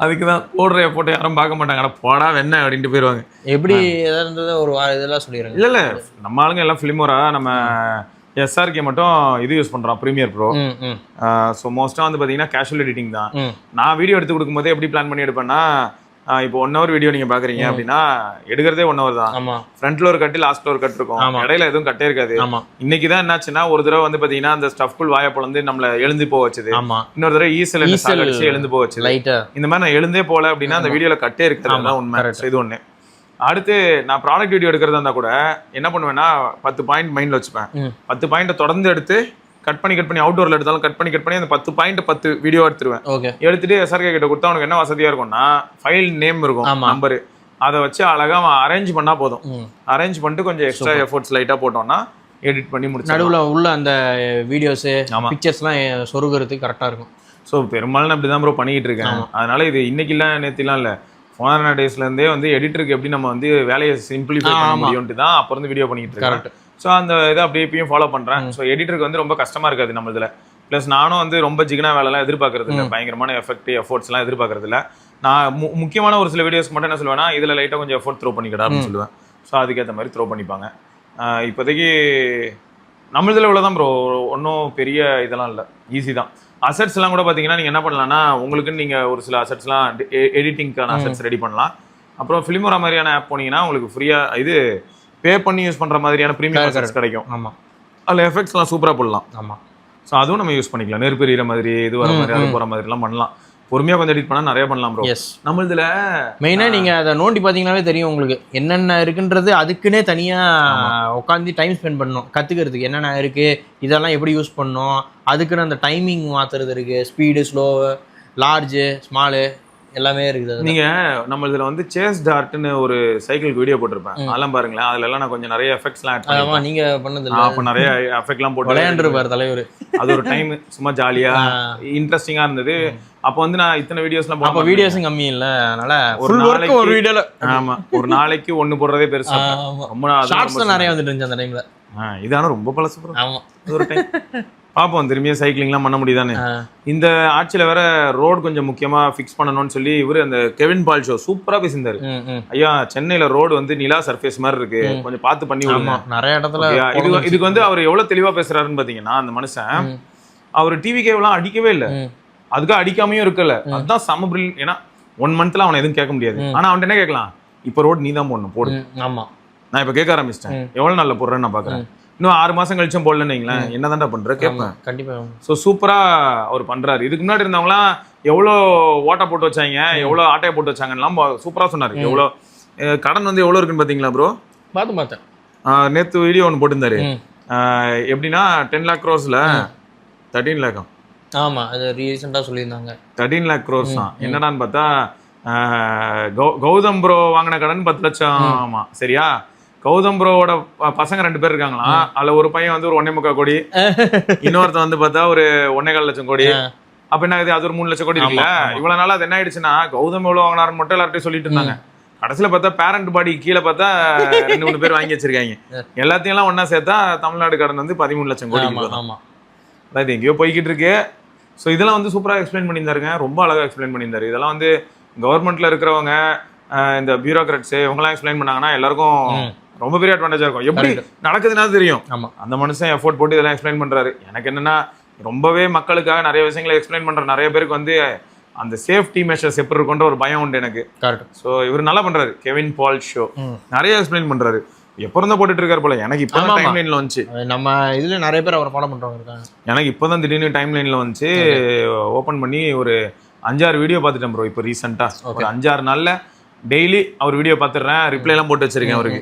அதுக்கு தான் போடுற போட்டோ யாரும் பார்க்க மாட்டாங்க, ஆனால் போடா வெண்ண அப்படின்ட்டு போயிடுவாங்க. எப்படி எதாவது ஒரு இதெல்லாம் சொல்லிடுறாங்க. இல்லை நம்ம ஆளுங்க எல்லாம் ஃபிலிமோரா, நம்ம SRK மட்டும் இது யூஸ் பண்றோம், ப்ரீமியர் ப்ரோ. ஸோ மோஸ்ட்டாக வந்து பார்த்தீங்கன்னா கேஷுவல் எடிட்டிங் தான். நான் வீடியோ எடுத்து கொடுக்கும்போது எப்படி பிளான் பண்ணி எடுப்பேன்னா, இப்போ 1 hour வீடியோ நீங்க பாக்குறீங்க அப்படின்னா எடுக்கிறதே 1 hour தான். ஃப்ரண்ட்ல ஒரு கட்டு, லாஸ்ட்ல ஒரு கட் இருக்கும், இடையில எதுவும் கட்டே இருக்காது. இன்னைக்கு தான் என்னாச்சுன்னா, ஒரு தடவை வந்து பாத்தீங்கன்னா அந்த ஸ்டஃப்குள் வாயை பொளந்து நம்மள எழுந்து போக வச்சது, இன்னொரு தடவை ஈசல் அடிச்சு எழுந்து போக வச்சது. இந்த மாதிரி நான் எழுந்தே போல அப்படின்னா அந்த வீடியோல கட்டே இருக்காது, உண்மை. இது ஒண்ணு. அடுத்து நான் ப்ராடக்ட் வீடியோ எடுக்கிறதா இருந்தா கூட என்ன பண்ணுவேன்னா, 10 பாயிண்ட் மைண்ட்ல வச்சுப்பேன். 10 பாயிண்ட்டை தொடர்ந்து எடுத்து கட் பண்ணி அவுட்டோர்ல எடுத்தாலும் கட் பண்ணி அந்த 10 பாயிண்ட் 10 வீடியோ எடுத்துருவேன். எடுத்துட்டு SRK கிட்ட கொடுத்தா அவனுக்கு என்ன வசதியா இருக்கும்னா, ஃபைல் நேம் இருக்கும், நம்பரு, அதை வச்சு அழகா அரேஞ்ச் பண்ணா போதும். அரேஞ்ச் பண்ணிட்டு கொஞ்சம் எக்ஸ்ட்ரா எஃபோர்ட்ஸ் லைட்டா போட்டோம்னா எடிட் பண்ணி முடிச்சு நடுவில் உள்ள அந்த வீடியோஸ் பிக்சர்ஸ்லாம் சொருகிறதுக்கு கரெக்டாக இருக்கும். ஸோ பெரும்பாலும் அப்படி தான் ப்ரோ பண்ணிக்கிட்டு இருக்கேன். அதனால இது இன்னைக்கு இல்லை நேற்றுலாம் இல்லை, போன டேஸ்லேருந்தே வந்து எடிட்டருக்கு எப்படி நம்ம வந்து வேலையை சிம்பிளிஃபை பண்ண முடியும்ட்டு தான் அப்போ வந்து வீடியோ பண்ணிக்கிட்டு இருக்கேன். ஸோ அந்த இதை அப்படியே இப்பயும் ஃபாலோ பண்ணுறேன். ஸோ எடிட்டருக்கு வந்து ரொம்ப கஷ்டமாக இருக்காது நம்ம இதில். ப்ளஸ் நானும் வந்து ரொம்ப ஜிகனா வேலைலாம் எதிர்பார்க்கறது இல்லை, பயங்கரமான எஃபோர்ட்ஸ்லாம் எதிர்பார்க்கறது இல்லை. நான் முக்கியமான ஒரு சில வீடியோஸ்க்கு மட்டும் என்ன சொல்லுவேன்னா, இதில் லைட்டாக கொஞ்சம் எஃபோர்ட் த்ரோ பண்ணிக்கடா அப்படின்னு சொல்லுவேன். ஸோ அதுக்கேற்ற மாதிரி த்ரோ பண்ணிப்பாங்க. இப்போதைக்கு நம்மளதில் இவ்வளோதான் ப்ரோ, ஒன்றும் பெரிய இதெல்லாம் இல்லை, ஈஸி தான். அசட்ஸ்லாம் கூட பார்த்தீங்கன்னா நீங்கள் என்ன பண்ணலாம்னா, உங்களுக்குன்னு நீங்கள் ஒரு சில அசட்ஸ்லாம் எடிட்டிங்க்கான அசட்ஸ் ரெடி பண்ணலாம். அப்புறம் ஃபிலிமோரா மாதிரியான ஆப் போனீங்கன்னா உங்களுக்கு ஃப்ரீயாக இது பே பண்ணி யூஸ் பண்ணுற மாதிரியான ப்ரீமியம் அசட்ஸ் கிடைக்கும். ஆமாம், அதில் எஃபெக்ட்ஸ்லாம் சூப்பராக போடலாம். ஆமாம். ஸோ அதுவும் நம்ம யூஸ் பண்ணிக்கலாம். நெருப்பு எறிகிற மாதிரி, இது வர மாதிரி, அது போகிற மாதிரிலாம் பண்ணலாம். பொறுமையாக கொஞ்சம் எடிட் பண்ணால் நிறைய பண்ணலாம் ப்ரோ. எஸ், நம்ம இதில் மெயினாக நீங்கள் அதை நோண்டி பார்த்தீங்கன்னாவே தெரியும் உங்களுக்கு என்னென்ன இருக்குன்றது. அதுக்குன்னே தனியாக உட்காந்து டைம் ஸ்பெண்ட் பண்ணணும் கற்றுக்கிறதுக்கு, என்னென்ன இருக்குது, இதெல்லாம் எப்படி யூஸ் பண்ணணும், அதுக்குன்னு அந்த டைமிங் மாற்றுறது இருக்குது, ஸ்பீடு, ஸ்லோவு, லார்ஜு, ஸ்மாலு எல்லாமே இருக்குது. நீங்கள் நம்ம இதில் வந்து சேஸ் டார்ட்னு ஒரு சைக்கிளுக்கு வீடியோ போட்டிருப்பேன், அதெல்லாம் பாருங்களேன். அதுலலாம் நான் கொஞ்சம் நிறைய எஃபெக்ட்ஸ்லாம் ஆட் பண்ணுவேன். நீங்கள் பண்ணது அப்போ நிறைய எஃபெக்ட்லாம் போட்டு விளையாண்டுருப்பார் தலைவர். அது ஒரு டைம் சும்மா ஜாலியாக இன்ட்ரெஸ்டிங்காக இருந்தது. அப்போ வந்து நான் இத்தனை வீடியோஸ்லாம் அப்போ வீடியோஸும் கம்மி இல்லை, அதனால ஒரு வீடியோல ஆமாம் ஒரு நாளைக்கு ஒன்று போடுறதே பெருசா. ரொம்ப ஷார்ட்ஸ் நிறைய வந்துட்டு இருந்துச்சு அந்த டைம்ல. இதான ரொம்ப பழசு ப்ரோ. ஆமாம், ஒரு டைம் பார்ப்போம் திரும்பியும் சைக்கிளிங்லாம் பண்ண முடியுதானே. இந்த ஆட்சியில் வேற ரோடு கொஞ்சம் முக்கியமாக ஃபிக்ஸ் பண்ணணும்னு சொல்லி இவர் அந்த கெவின் பால் ஷோ சூப்பராக பேசியிருந்தாரு. ஐயா சென்னையில் ரோடு வந்து நிலா சர்ஃபேஸ் மாதிரி இருக்கு, கொஞ்சம் பார்த்து பண்ணி விடுங்க நிறைய இடத்துல. இதுக்கு வந்து அவர் எவ்வளோ தெளிவாக பேசுறாருன்னு பார்த்தீங்கன்னா, அந்த மனுஷன் அவர் டிவி கேவெல்லாம் அடிக்கவே இல்லை, அதுக்காக அடிக்காமையும் இருக்கல. அதுதான் செம பிரில்லியன்ட். ஏன்னா 1 மந்த்ல அவனை எதுவும் கேட்க முடியாது. ஆனால் அவன்கிட்ட என்ன கேட்கலாம், இப்போ ரோடு நீ தான் போடணும் போடு. ஆமாம், நான் இப்போ கேட்க ஆரம்பிச்சிட்டேன், எவ்வளோ நாளில் போடுறேன்னு நான் பார்க்குறேன். இன்னும் 6 மாசம் கழிச்சும் போடலன்னு வைங்களேன், என்ன தான்டா பண்ற கேட்பேன் கண்டிப்பா. ஸோ சூப்பரா அவர் பண்றாரு. இதுக்கு முன்னாடி இருந்தவங்களாம் எவ்வளோ ஓட்டை போட்டு வச்சாங்க, எவ்வளோ ஆட்டையை போட்டு வச்சாங்கலாம் சூப்பரா சொன்னாரு. எவ்வளோ கடன் வந்து எவ்வளோ இருக்குன்னு பாத்தீங்களா ப்ரோ? பார்த்தேன். நேற்று வீடியோ ஒன்று போட்டிருந்தாரு. எப்படின்னா 10 lakh crores 13 lakh. ஆமா, அது ரீசெண்டா சொல்லியிருந்தாங்க 13 lakh crores தான். என்னடான்னு பார்த்தா கௌதம் ப்ரோ வாங்கின கடன் 10 லட்சம். ஆமா சரியா, கௌதம் ப்ரோவோட பசங்க 2 பேர் இருக்காங்களாம். அதுல ஒரு பையன் வந்து ஒரு 1.25 கோடி, இன்னொருத்தன் வந்து பார்த்தா ஒரு 1.25 லட்சம் கோடி. அப்ப என்ன ஆகுது, அது ஒரு 3 லட்சம் கோடி இருக்குல்ல. இவ்வளவு நாள் அது என்ன ஆயிடுச்சுன்னா, கௌதம் எவ்வளவு வாங்கினாருன்னு மட்டும் எல்லார்ட்டையும் சொல்லிட்டு இருந்தாங்க. கடைசியில பார்த்தா பேரண்ட் பாடி கீழே பார்த்தா 2-3 பேர் வாங்கி வச்சிருக்காங்க. எல்லாத்தையும் எல்லாம் ஒன்னா சேர்த்தா தமிழ்நாடு கடன் வந்து 13 லட்சம் கோடி. அதாவது எங்கேயோ போய்கிட்டு இருக்கு. ஸோ இதெல்லாம் வந்து சூப்பராக எக்ஸ்பிளைன் பண்ணியிருந்தாருங்க, ரொம்ப அழகாக எக்ஸ்பிளைன் பண்ணியிருந்தாரு. இதெல்லாம் வந்து கவர்மெண்ட்ல இருக்கிறவங்க, இந்த பியூரோக்ராட்ஸ் இவங்கெல்லாம் எக்ஸ்பிளைன் பண்ணாங்கன்னா எல்லாருக்கும் ரொம்ப பெரிய அட்வான்டேஜா இருக்கும். எப்படி நடக்குதுன்னா தெரியும். அந்த மனுஷன் எஃபோர்ட் போட்டு இதெல்லாம் எக்ஸ்பிளைன் பண்றாரு. எனக்கு என்னன்னா, ரொம்பவே மக்களுக்காக நிறைய விஷயங்களை எக்ஸ்பிளைன் பண்ற நிறைய பேருக்கு வந்து அந்த சேஃப்டி மெஷர்ஸ் எப்படி இருக்குன்ற ஒரு பயம் உண்டு எனக்கு. ஸோ இவர் நல்லா பண்றாரு. கெவின் பால் ஷோ நிறைய எக்ஸ்பிளைன் பண்றாரு. எப்போ இருந்தா போட்டுட்டு இருக்காரு போல. எனக்கு இப்போ டைம் லைன்ல வந்துச்சு. நம்ம இதுல நிறைய பேர் அவர் ஃபாலோ பண்றவங்க இருக்காங்க. எனக்கு இப்போதான் திடீர்னு டைம் லைன்ல வந்துச்சு. ஓபன் பண்ணி ஒரு 5-6 வீடியோ பார்த்துட்டேன் ப்ரோ. இப்போ ரீசெண்டா ஒரு 5-6 நாள்ல டெய்லி அவர் வீடியோ பார்த்துடுறேன், ரிப்ளை எல்லாம் போட்டு வச்சிருக்கேன் அவருக்கு.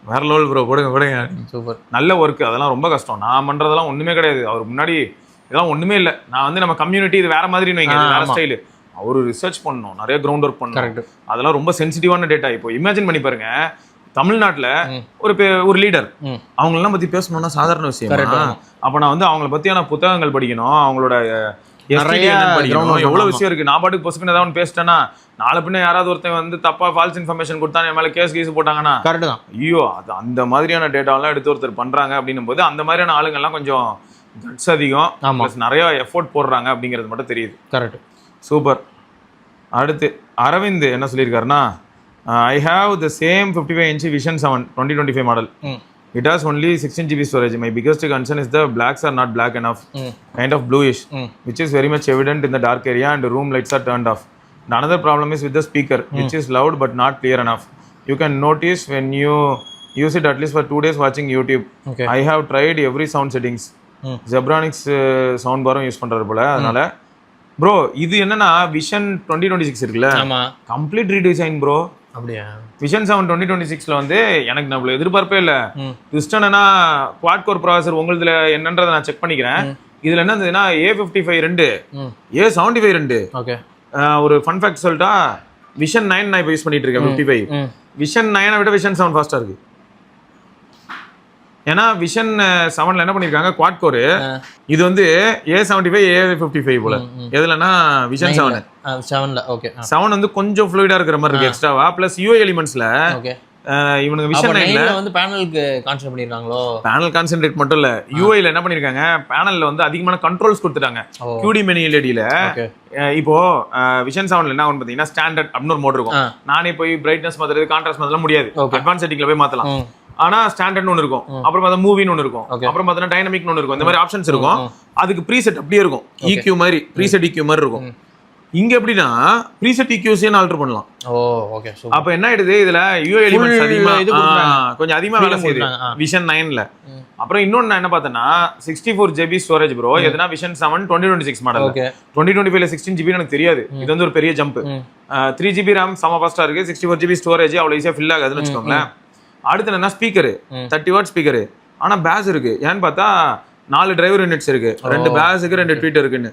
வேற லெவல் ப்ரோ, போடுங்க. சூப்பர், நல்ல ஒர்க். அதெல்லாம் ரொம்ப கஷ்டம். நான் பண்றதெல்லாம் ஒண்ணுமே கிடையாது. அவர் முன்னாடி இதெல்லாம் ஒண்ணுமே இல்லை. நான் வந்து நம்ம கம்யூனிட்டி இது வேற மாதிரி வைங்க, வேற ஸ்டைலு. அவரு ரிசர்ச் பண்ணணும், நிறைய கிரவுண்ட் ஒர்க் பண்ணணும். அதெல்லாம் ரொம்ப சென்சிட்டிவான டேட்டா. இப்போ இமேஜின் பண்ணி பாருங்க, தமிழ்நாட்டுல ஒரு லீடர், அவங்களெல்லாம் பத்தி பேசணும்னா சாதாரண விஷயம். அப்ப நான் வந்து அவங்கள பத்தியான புத்தகங்கள் படிக்கணும், அவங்களோட எவ்வளவு விஷயம் இருக்கு. நான் பாட்டுக்கு பொசுக்குன்னு ஏதாவது ஒன்று பேசிட்டேன்னா, நாளை பின்ன யாராவது ஒருத்தன் வந்து தப்பா ஃபால்ஸ் இன்ஃபர்மேஷன் கொடுத்தா என் மேல கேஸ் போட்டாங்கன்னா கரெக்ட் தான். ஐயோ, அது அந்த மாதிரியான டேட்டாலாம் எடுத்து ஒருத்தர் பண்றாங்க அப்படின்னும் போது அந்த மாதிரியான ஆளுங்கள்லாம் கொஞ்சம் கட்ஸ் அதிகம், ப்ளஸ் நிறைய எஃபோர்ட் போடுறாங்க அப்படிங்கிறது மட்டும் தெரியுது. Correct, super. அடுத்து அரவிந்த் என்ன சொல்லியிருக்காருன்னா, I have the same 55-inch Vision 7 2025 model. It has only 16 GB storage. My biggest concern is the blacks are not black enough, kind of bluish, which is very much evident in the dark area and room lights are turned off. And another problem is with the speaker, which is loud but not clear enough. You can notice when you use it at least for 2 days watching YouTube. Okay. I have tried every sound settings. Zebronics sound bar use பண்றாரு போல. அதனால bro இது என்னன்னா vision 2026 இருக்குல்ல, complete redesign bro. அப்படியா? Vision 7 2026ல வந்து எனக்கு நம்மள எதிர்பார்ப்பே இல்லை. பிஸ்டன்னா குவாட் கோர் ப்ராசஸர் உங்களுதுல என்னன்றதை நான் செக் பண்ணிக்கிறேன். இதுல என்ன இருந்ததுன்னா A55 2, A75 2. ஓகே, ஒரு ஃபன் ஃபேக்ட் சொல்லிட்டா, விஷன் 9 நான் இப்போ யூஸ் பண்ணிட்டு இருக்கேன் 55. விஷன் 9 விட விஷன் 7 ஃபாஸ்டா இருக்கு. ஏன்னா விஷன் 7ல என்ன பண்ணிருக்காங்க, குவாட் கோர். இது வந்து A75 A55 போல. எதுலன்னா விஷன் 7ல. ஓகே, 7 வந்து கொஞ்சம் ஃப்ளூயிடா இருக்கிற மாதிரி இருக்கு எக்ஸ்ட்ராவா. பிளஸ் UI எலிமெண்ட்ஸ்ல இவனுக்கு விஷன் 9ல வந்து பேனலுக்கு கான்சென்ட்ரேட் பண்ணிருக்காங்களோ. பேனல் கான்சென்ட்ரேட் மட்டும் இல்ல, யூஐல என்ன பண்ணிருக்காங்க, பேனல்ல வந்து அதிகமான கண்ட்ரோல்ஸ் கொடுத்துட்டாங்க. QD மெனு எல்இடில இப்போ விஷன் 7ல என்ன ஆகும் பாத்தீங்கன்னா, ஸ்டாண்டர்ட் அப்படின்னு ஒரு மோட் இருக்கும். நானே போய் பிரைட்னஸ் மாத்துறது, கான்ட்ராஸ்ட் மாத்தலாம் முடியாது. அட்வான்ஸ் செட்டிங்ல போய் மாத்தலாம். ஆனா ஸ்டாண்டர்ட்னு ஒன்று இருக்கும், அப்புறம் பார்த்தா மூவின்னு ஒன்று இருக்கும், அப்புறம் பார்த்தா டைனமிக்னு ஒன்று இருக்கும். இந்த மாதிரி ஆப்ஷன்ஸ் இருக்கும். அதுக்கு ப்ரீசெட் அப்படியே இருக்கும், EQ மாதிரி, ப்ரீசெட் EQ மாதிரி இருக்கும். இங்க எப்படின்னா ப்ரீசெட் EQஸே ஆல்டர் பண்ணலாம். ஓகே. அப்ப என்ன ஆயிடுது, இதுல யூஐ எலிமெண்ட்ஸ் அதிகமா கொஞ்சம் அதிகமா வேலை செய்யுது விஷன் 9ல. அப்புறம் இன்னொன்னு நான் என்ன பார்த்தேன்னா, 64 GB ஸ்டோரேஜ் ப்ரோ. எதுனா விஷன் 7 2026 மாடல். 2025ல 16 GB எனக்கு தெரியாது. இது வந்து ஒரு பெரிய ஜம்ப். 3 GB RAM செம ஃபாஸ்டா இருக்கு, 64 GB ஸ்டோரேஜ் அவ்வளவு ஈஸியா ஃபில் ஆகாதுன்னு வச்சுக்கோங்களேன். அடுத்து என்ன, ஸ்பீக்கர் 30 வாட் ஸ்பீக்கர். ஆனா பேஸ் இருக்கு. ஏன்னு பார்த்தா 4 டிரைவர் யூனிட்ஸ் இருக்கு, 2 பேஸுக்கு 2 ட்வீட் இருக்குன்னு.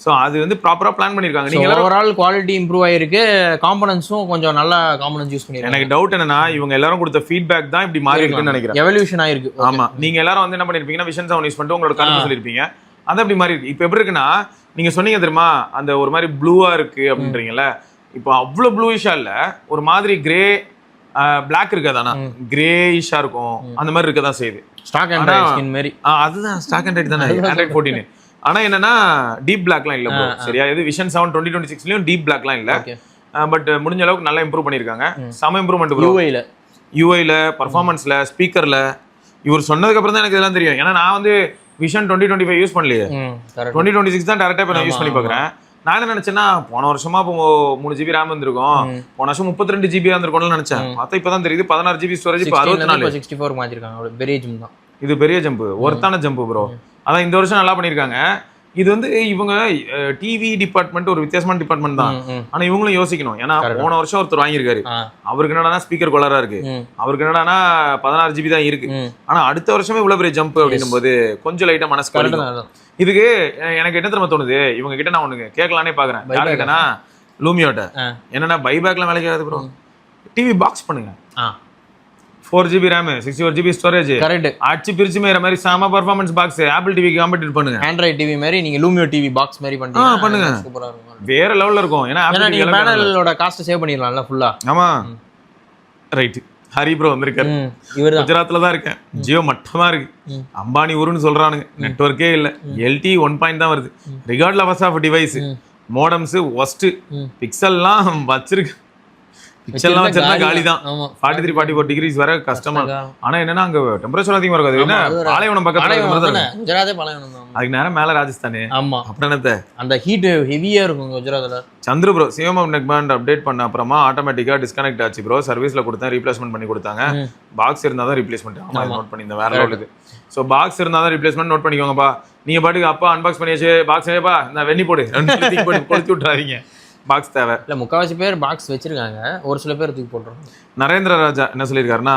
சோ அது வந்து ப்ராப்பரா பிளான் பண்ணிருக்காங்க. நீங்க ஓவரால் குவாலிட்டி இம்ப்ரூவ் ஆயிருக்கு, காம்போனன்ட்ஸும் கொஞ்சம் நல்ல காம்போனன்ட்ஸ் யூஸ் பண்ணிருக்காங்க. எனக்கு டவுட் என்னன்னா, இவங்க எல்லாரும் கொடுத்த ஃபீட்பேக் தான் இப்படி மாறி இருக்குன்னு நினைக்கிறேன். எவல்யூஷன் ஆயிருக்கு. ஆமா, நீங்க எல்லாரும் வந்து என்ன பண்ணிருப்பீங்கன்னா, விஷன் 7 யூஸ் பண்ணிட்டு உங்களோட கருத்து சொல்லிருப்பீங்க. அது அப்படி மாறி இருக்கு. இப்போ எப்படி இருக்குன்னா, நீங்க சொன்னீங்க தெரியுமா, அந்த ஒரு மாதிரி ப்ளூவா இருக்கு அப்படின்றீங்கல்ல. இப்போ அவ்வளவு ப்ளூயிஷா இல்ல, ஒரு மாதிரி கிரே பிளாக் இருக்காதானா, கிரேயிஷா இருக்கும். அந்த மாதிரி இருக்கதான் செய்யுது. ஸ்டாக் ஆண்ட்ராய்ட் ஸ்கின் மாதிரி. அதுதான் ஸ்டாக் ஆண்ட்ராய்ட் தானே, ஆண்ட்ராய்ட் 14. ஆனா என்னன்னா, டீப் பிளாக்லாம் இல்ல ப்ரோ. சரியா, இது விஷன் 7 2026லயும் டீப் பிளாக்லாம் இல்ல. பட் முடிஞ்ச அளவுக்கு நல்லா இம்ப்ரூவ் பண்ணிருக்காங்க. சம இம்ப்ரூவ்மெண்ட் ப்ரோ. யூஐல பெர்ஃபார்மன்ஸ்ல, ஸ்பீக்கர்ல. இவர் சொன்னதுக்கு அப்புறம் தான் எனக்கு இதெல்லாம் தெரியும். ஏன்னா நான் வந்து விஷன் 2025 யூஸ் பண்ணலையே, 2026 தான் டேரக்டா இப்ப நான் யூஸ் பண்ணி பாக்குறேன். நான் என்ன நினைச்சேன்னா, போன வருஷமா இப்போ 3 GB RAM இருந்திருக்கும், போன வருஷம் 32 GB இருந்திருக்கும்னு நினைச்சேன். பார்த்தா இப்பதான் தெரியுது 16 GB ஸ்டோரேஜ், இப்போ 64 64 மாத்திருக்காங்க. பெரிய ஜம்ப் தான் இது, பெரிய ஜம்ப், ஒர்த்தான ஜம்ப் ப்ரோ. அதான் இந்த வருஷம் நல்லா பண்ணிருக்காங்க. இது வந்து இவங்க டிவி டிபார்ட்மெண்ட் ஒரு வித்தியாசமான டிபார்ட்மெண்ட் தான். ஆனா இவங்களும் யோசிக்கணும். ஏன்னா போன வருஷம் ஒருத்தர் வாங்கியிருக்காரு, அவருக்கு என்னடா ஸ்பீக்கர் கொலரா இருக்கு, அவருக்கு என்னடா 16 GB தான் இருக்கு. ஆனா அடுத்த வருஷமே இவ்வளவு பெரிய ஜம்ப் அப்படின்னும் போது கொஞ்சம் லைட்டா மனசு கலக்கும். இதுக்கு எனக்கு என்ன தெரியுமா தோணுது, இவங்க கிட்ட நான் ஒண்ணு கேட்கலானே பாக்குறேன். யாருக்கிட்டனா, லூமியோட்ட. என்னன்னா பைபேக்ல வேலைக்கு ஆகுது ப்ரோ, டிவி பாக்ஸ் பண்ணுங்க. 4 GB RAM 64 GB storage, correct. அடிச்சு பிரிச்சு மேற மாதிரி சாமா பெர்ஃபார்மன்ஸ் பாக்ஸ் ஆப்பிள் டிவிக்கு காம்பீட் பண்ணுங்க. ஆண்ட்ராய்ட் டிவி மாதிரி நீங்க லூமியோ டிவி பாக்ஸ் மாதிரி பண்ணுங்க, சூப்பரா இருக்கும், வேற லெவல்ல இருக்கும். ஏன்னா ஆப்பிள் டிவி பேனலோட காஸ்ட் சேவ் பண்ணிரலாம்ல ஃபுல்லா. ஆமா ரைட். ஹரி ப்ரோ வந்திருக்காரு. குஜராத்ல தான் இருக்கேன். ஜியோ மட்டமா இருக்கு, அம்பானி ஊருன்னு சொல்றானுங்க. நெட்வொர்க்கே இல்ல, LTE 1 தான் வருது. Regardless of device, modems worst, பிக்சல்லாம் வச்சிருக்கு, பிக்சல்லாம் வச்சிருந்தா காலி தான். 43 44 டிகிரிஸ் வர கஷ்டமா. ஆனா என்னன்னா அங்க டெம்பரேச்சர் அதிகமா இருக்காது. என்ன பாலைவனம் பக்கத்துல குஜராத்தே பாலைவனம் தான், அதுக்கு நேரம் மேல ராஜஸ்தானே. ஆமா, அப்புறம் என்னத்த அந்த ஹீட் ஹெவியா இருக்கும் குஜராத்ல. Chandra bro CMM neck band update பண்ண அப்புறமா ஆட்டோமேட்டிக்கா டிஸ்கனெக்ட் ஆச்சு ப்ரோ. சர்வீஸ்ல கொடுத்தேன், ரீப்ளேஸ்மெண்ட் பண்ணி கொடுத்தாங்க. பாக்ஸ் இருந்தா தான் ரீப்ளேஸ்மெண்ட். ஆமா, நோட் பண்ணி இந்த வேற லெவல் இது. சோ பாக்ஸ் இருந்தா தான் ரீப்ளேஸ்மெண்ட், நோட் பண்ணிக்கோங்கப்பா. நீங்க பாட்டுக்கு அப்பா அன்பாக்ஸ் பண்ணியாச்சு, பாக்ஸ் ஏப்பா நான் வெண்ணி போடு ரெண்டு போட்டு கொடுத்து விட்டுறாதீங்க. பாக்ஸ் தேவை இல்லை, முக்கால்வாசி பேர் பாக்ஸ் வச்சிருக்காங்க, ஒரு சில பேர் தூக்கி போட்டுருவாங்க. நரேந்திர ராஜா என்ன சொல்லியிருக்காருன்னா,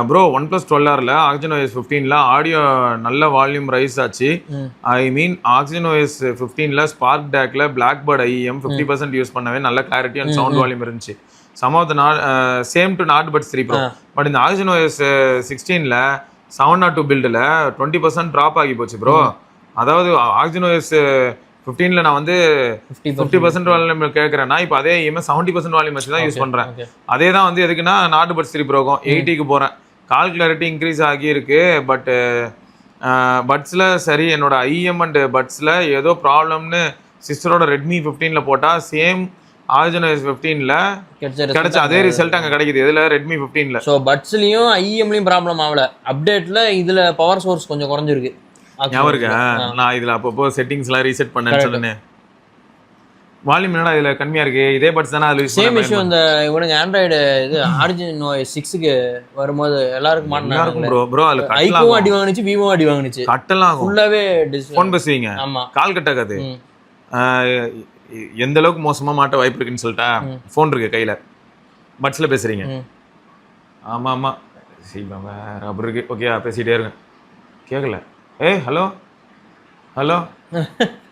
ப்ரோ OnePlus 12Rல Oxygen OS 15ல ஆடியோ நல்ல வால்யூம் ரைஸ் ஆச்சு. ஐ மீன் Oxygen OS 15ல ஸ்பார்க் டேக்ல பிளாக்பேர்ட் IEM 50% யூஸ் பண்ணவே நல்ல கிளாரிட்டி அண்ட் சவுண்ட் வால்யூம் இருந்துச்சு. Some of the same to not but 3 bro. But இந்த Oxygen OS 16ல 702 பில்டில் 20% ட்ராப் ஆகி போச்சு ப்ரோ. அதாவது Oxygen OS 15ல நான் வந்து 50% வால்யூம் கேட்கறேன்னா, இப்போ அதே 70% வால்யூம் வச்சு தான் யூஸ் பண்றேன். அதே தான் வந்து எதுக்குன்னா நாட் பட்ஸ் 3 ப்ரோக்கும் 80க்கு போறேன். கால் கிளாரிட்டி இன்க்ரீஸ் ஆகி இருக்கு. பட் பட்ஸ்ல சரி, என்னோட IEM அண்ட் பட்ஸ்ல ஏதோ ப்ராப்ளம்னு சிஸ்டரோட ரெட்மி 15ல போட்டா சேம் Oxygen OS 15ல கிடைச்ச அதே ரிசல்ட் அங்க கிடைக்குது. இதுல ரெட்மி 15ல. ஸோ பட்ஸ்லயும் IEMலயும் ப்ராப்ளம் ஆகல. அப்டேட்ல இதுல பவர் சோர்ஸ் கொஞ்சம் குறைஞ்சிருக்கு. ஞாபகம் இருக்கா, நான் இதுல அப்பப்போ செட்டிங்ஸ் எல்லாம் ரீசெட் பண்ணேன்னு சொன்னேன். வால்யூம் என்னடா இதுல கம்மியா இருக்கு, இதே பட்ஸ் தானே அதுல சேம் இஷ்யூ. இந்த இவனுங்க ஆண்ட்ராய்டு இது Origin OS 6க்கு வரும்போது எல்லாருக்கும் மாட்டனாங்க ப்ரோ. ப்ரோ அதுல ஐகோவும் அடி வாங்குச்சு, விவோவும் அடி வாங்குச்சு. கட்டலாம் ஃபுல்லாவே ஃபோன் பேசுவீங்க. ஆமா, கால் கட் ஆகாது. எந்த அளவுக்கு மோசமா மாட்ட வாய்ப்பு இருக்குன்னு சொல்லிட்டா, ஃபோன் இருக்கு கையில, பட்ஸ்ல பேசுறீங்க. ஆமா ஆமா சரி ரப்பர் இருக்கு, ஓகே பேசிட்டே இருங்க. கேட்கல, ஹலோ ஹலோ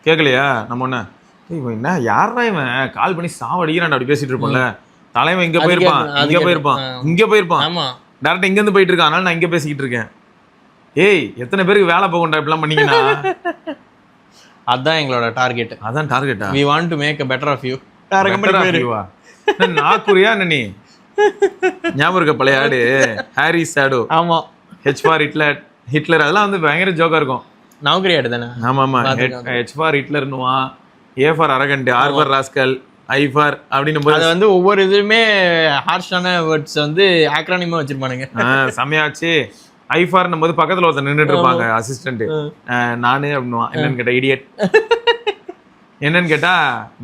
கேட்கலையா? நம்ம ஒண்ணு இவன் என்ன யாரா இவன் கால் பண்ணி சாவடிக்கிறான் அப்படி பேசிட்டு இருப்போம்ல. தலைவன் இங்க போயிருப்பான், இங்க போயிருப்பான், இங்க போயிருப்பான், டேரக்டா இங்க இருந்து போயிட்டு இருக்கான். அதனால நான் இங்க பேசிக்கிட்டு இருக்கேன். ஏய் எத்தனை பேருக்கு வேலை போகும்டா இப்படிலாம் பண்ணீங்கன்னா? அதான் எங்களோட டார்கெட். அதான் டார்கெட்டா? we want to make a better of you. நாக்குரியா என்ன நீ? ஞாபகம் இருக்க பழைய ஆடு ஹாரி சாடோ, ஆமா ஹெச் ஃபார் ஹிட்லர் அதெல்லாம் வந்து பயங்கர ஜோக்கா இருக்கும். நவுக்கரி ஆடு தானே. ஆமா ஹெச் ஃபார் ஹிட்லர்னுவான், A for arrogant, R for rascal, I for அப்படின்னு போது அது வந்து ஒவ்வொரு இதுவுமே ஹார்ஷான வேர்ட்ஸ் வந்து ஆக்ரானிமா வச்சிருப்பானுங்க. செம்மையாச்சு. ஐ ஃபார்னும் போது பக்கத்துல ஒருத்தர் நின்றுட்டு இருப்பாங்க அசிஸ்டன்ட், நானு அப்படின்னுவான். என்னன்னு கேட்டா இடியட், என்னன்னு கேட்டா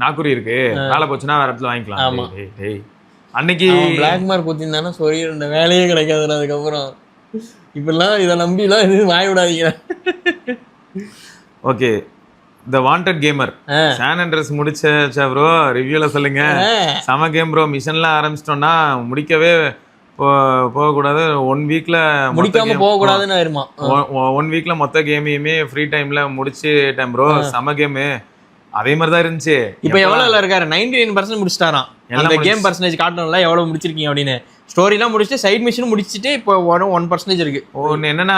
நாக்குரி இருக்கு, வேலை போச்சுன்னா வேற இடத்துல வாங்கிக்கலாம். அன்னைக்கு பிளாக் மார்க் ஊத்திருந்தானா சொல்லி இந்த வேலையே கிடைக்காது. அதுக்கப்புறம் இப்பெல்லாம் இதை நம்பிலாம் இது வாய விடாதீங்க. ஓகே, த வாண்டட் கேமர் சான் அண்ட்ரஸ் முடிச்ச ப்ரோ, ரிவ்யூல சொல்லுங்க. செம கேம் ப்ரோ. மிஷன்லாம் ஆரம்பிச்சிட்டோம்னா முடிக்கவே போகக்கூடாது. 1 வீக்ல முடிக்காம போகக்கூடாதுன்னு ஆயிருமா. 1 வீக்ல மொத்த கேமையுமே ஃப்ரீ டைம்ல முடிச்சுட்டேன் ப்ரோ. செம கேமு. அதே மாதிரி தான் இருந்துச்சு. இப்போ எவ்வளவு இருக்காரு? 99% முடிச்சிட்டாராம். அந்த கேம் பர்சன்டேஜ் காட்டணும்ல எவ்வளவு முடிச்சிருக்கீங்க அப்படின்னு. ஸ்டோரிலாம் முடிச்சுட்டு சைட் மிஷனும் முடிச்சுட்டு இப்போ 1% இருக்கு. ஒன்று என்னன்னா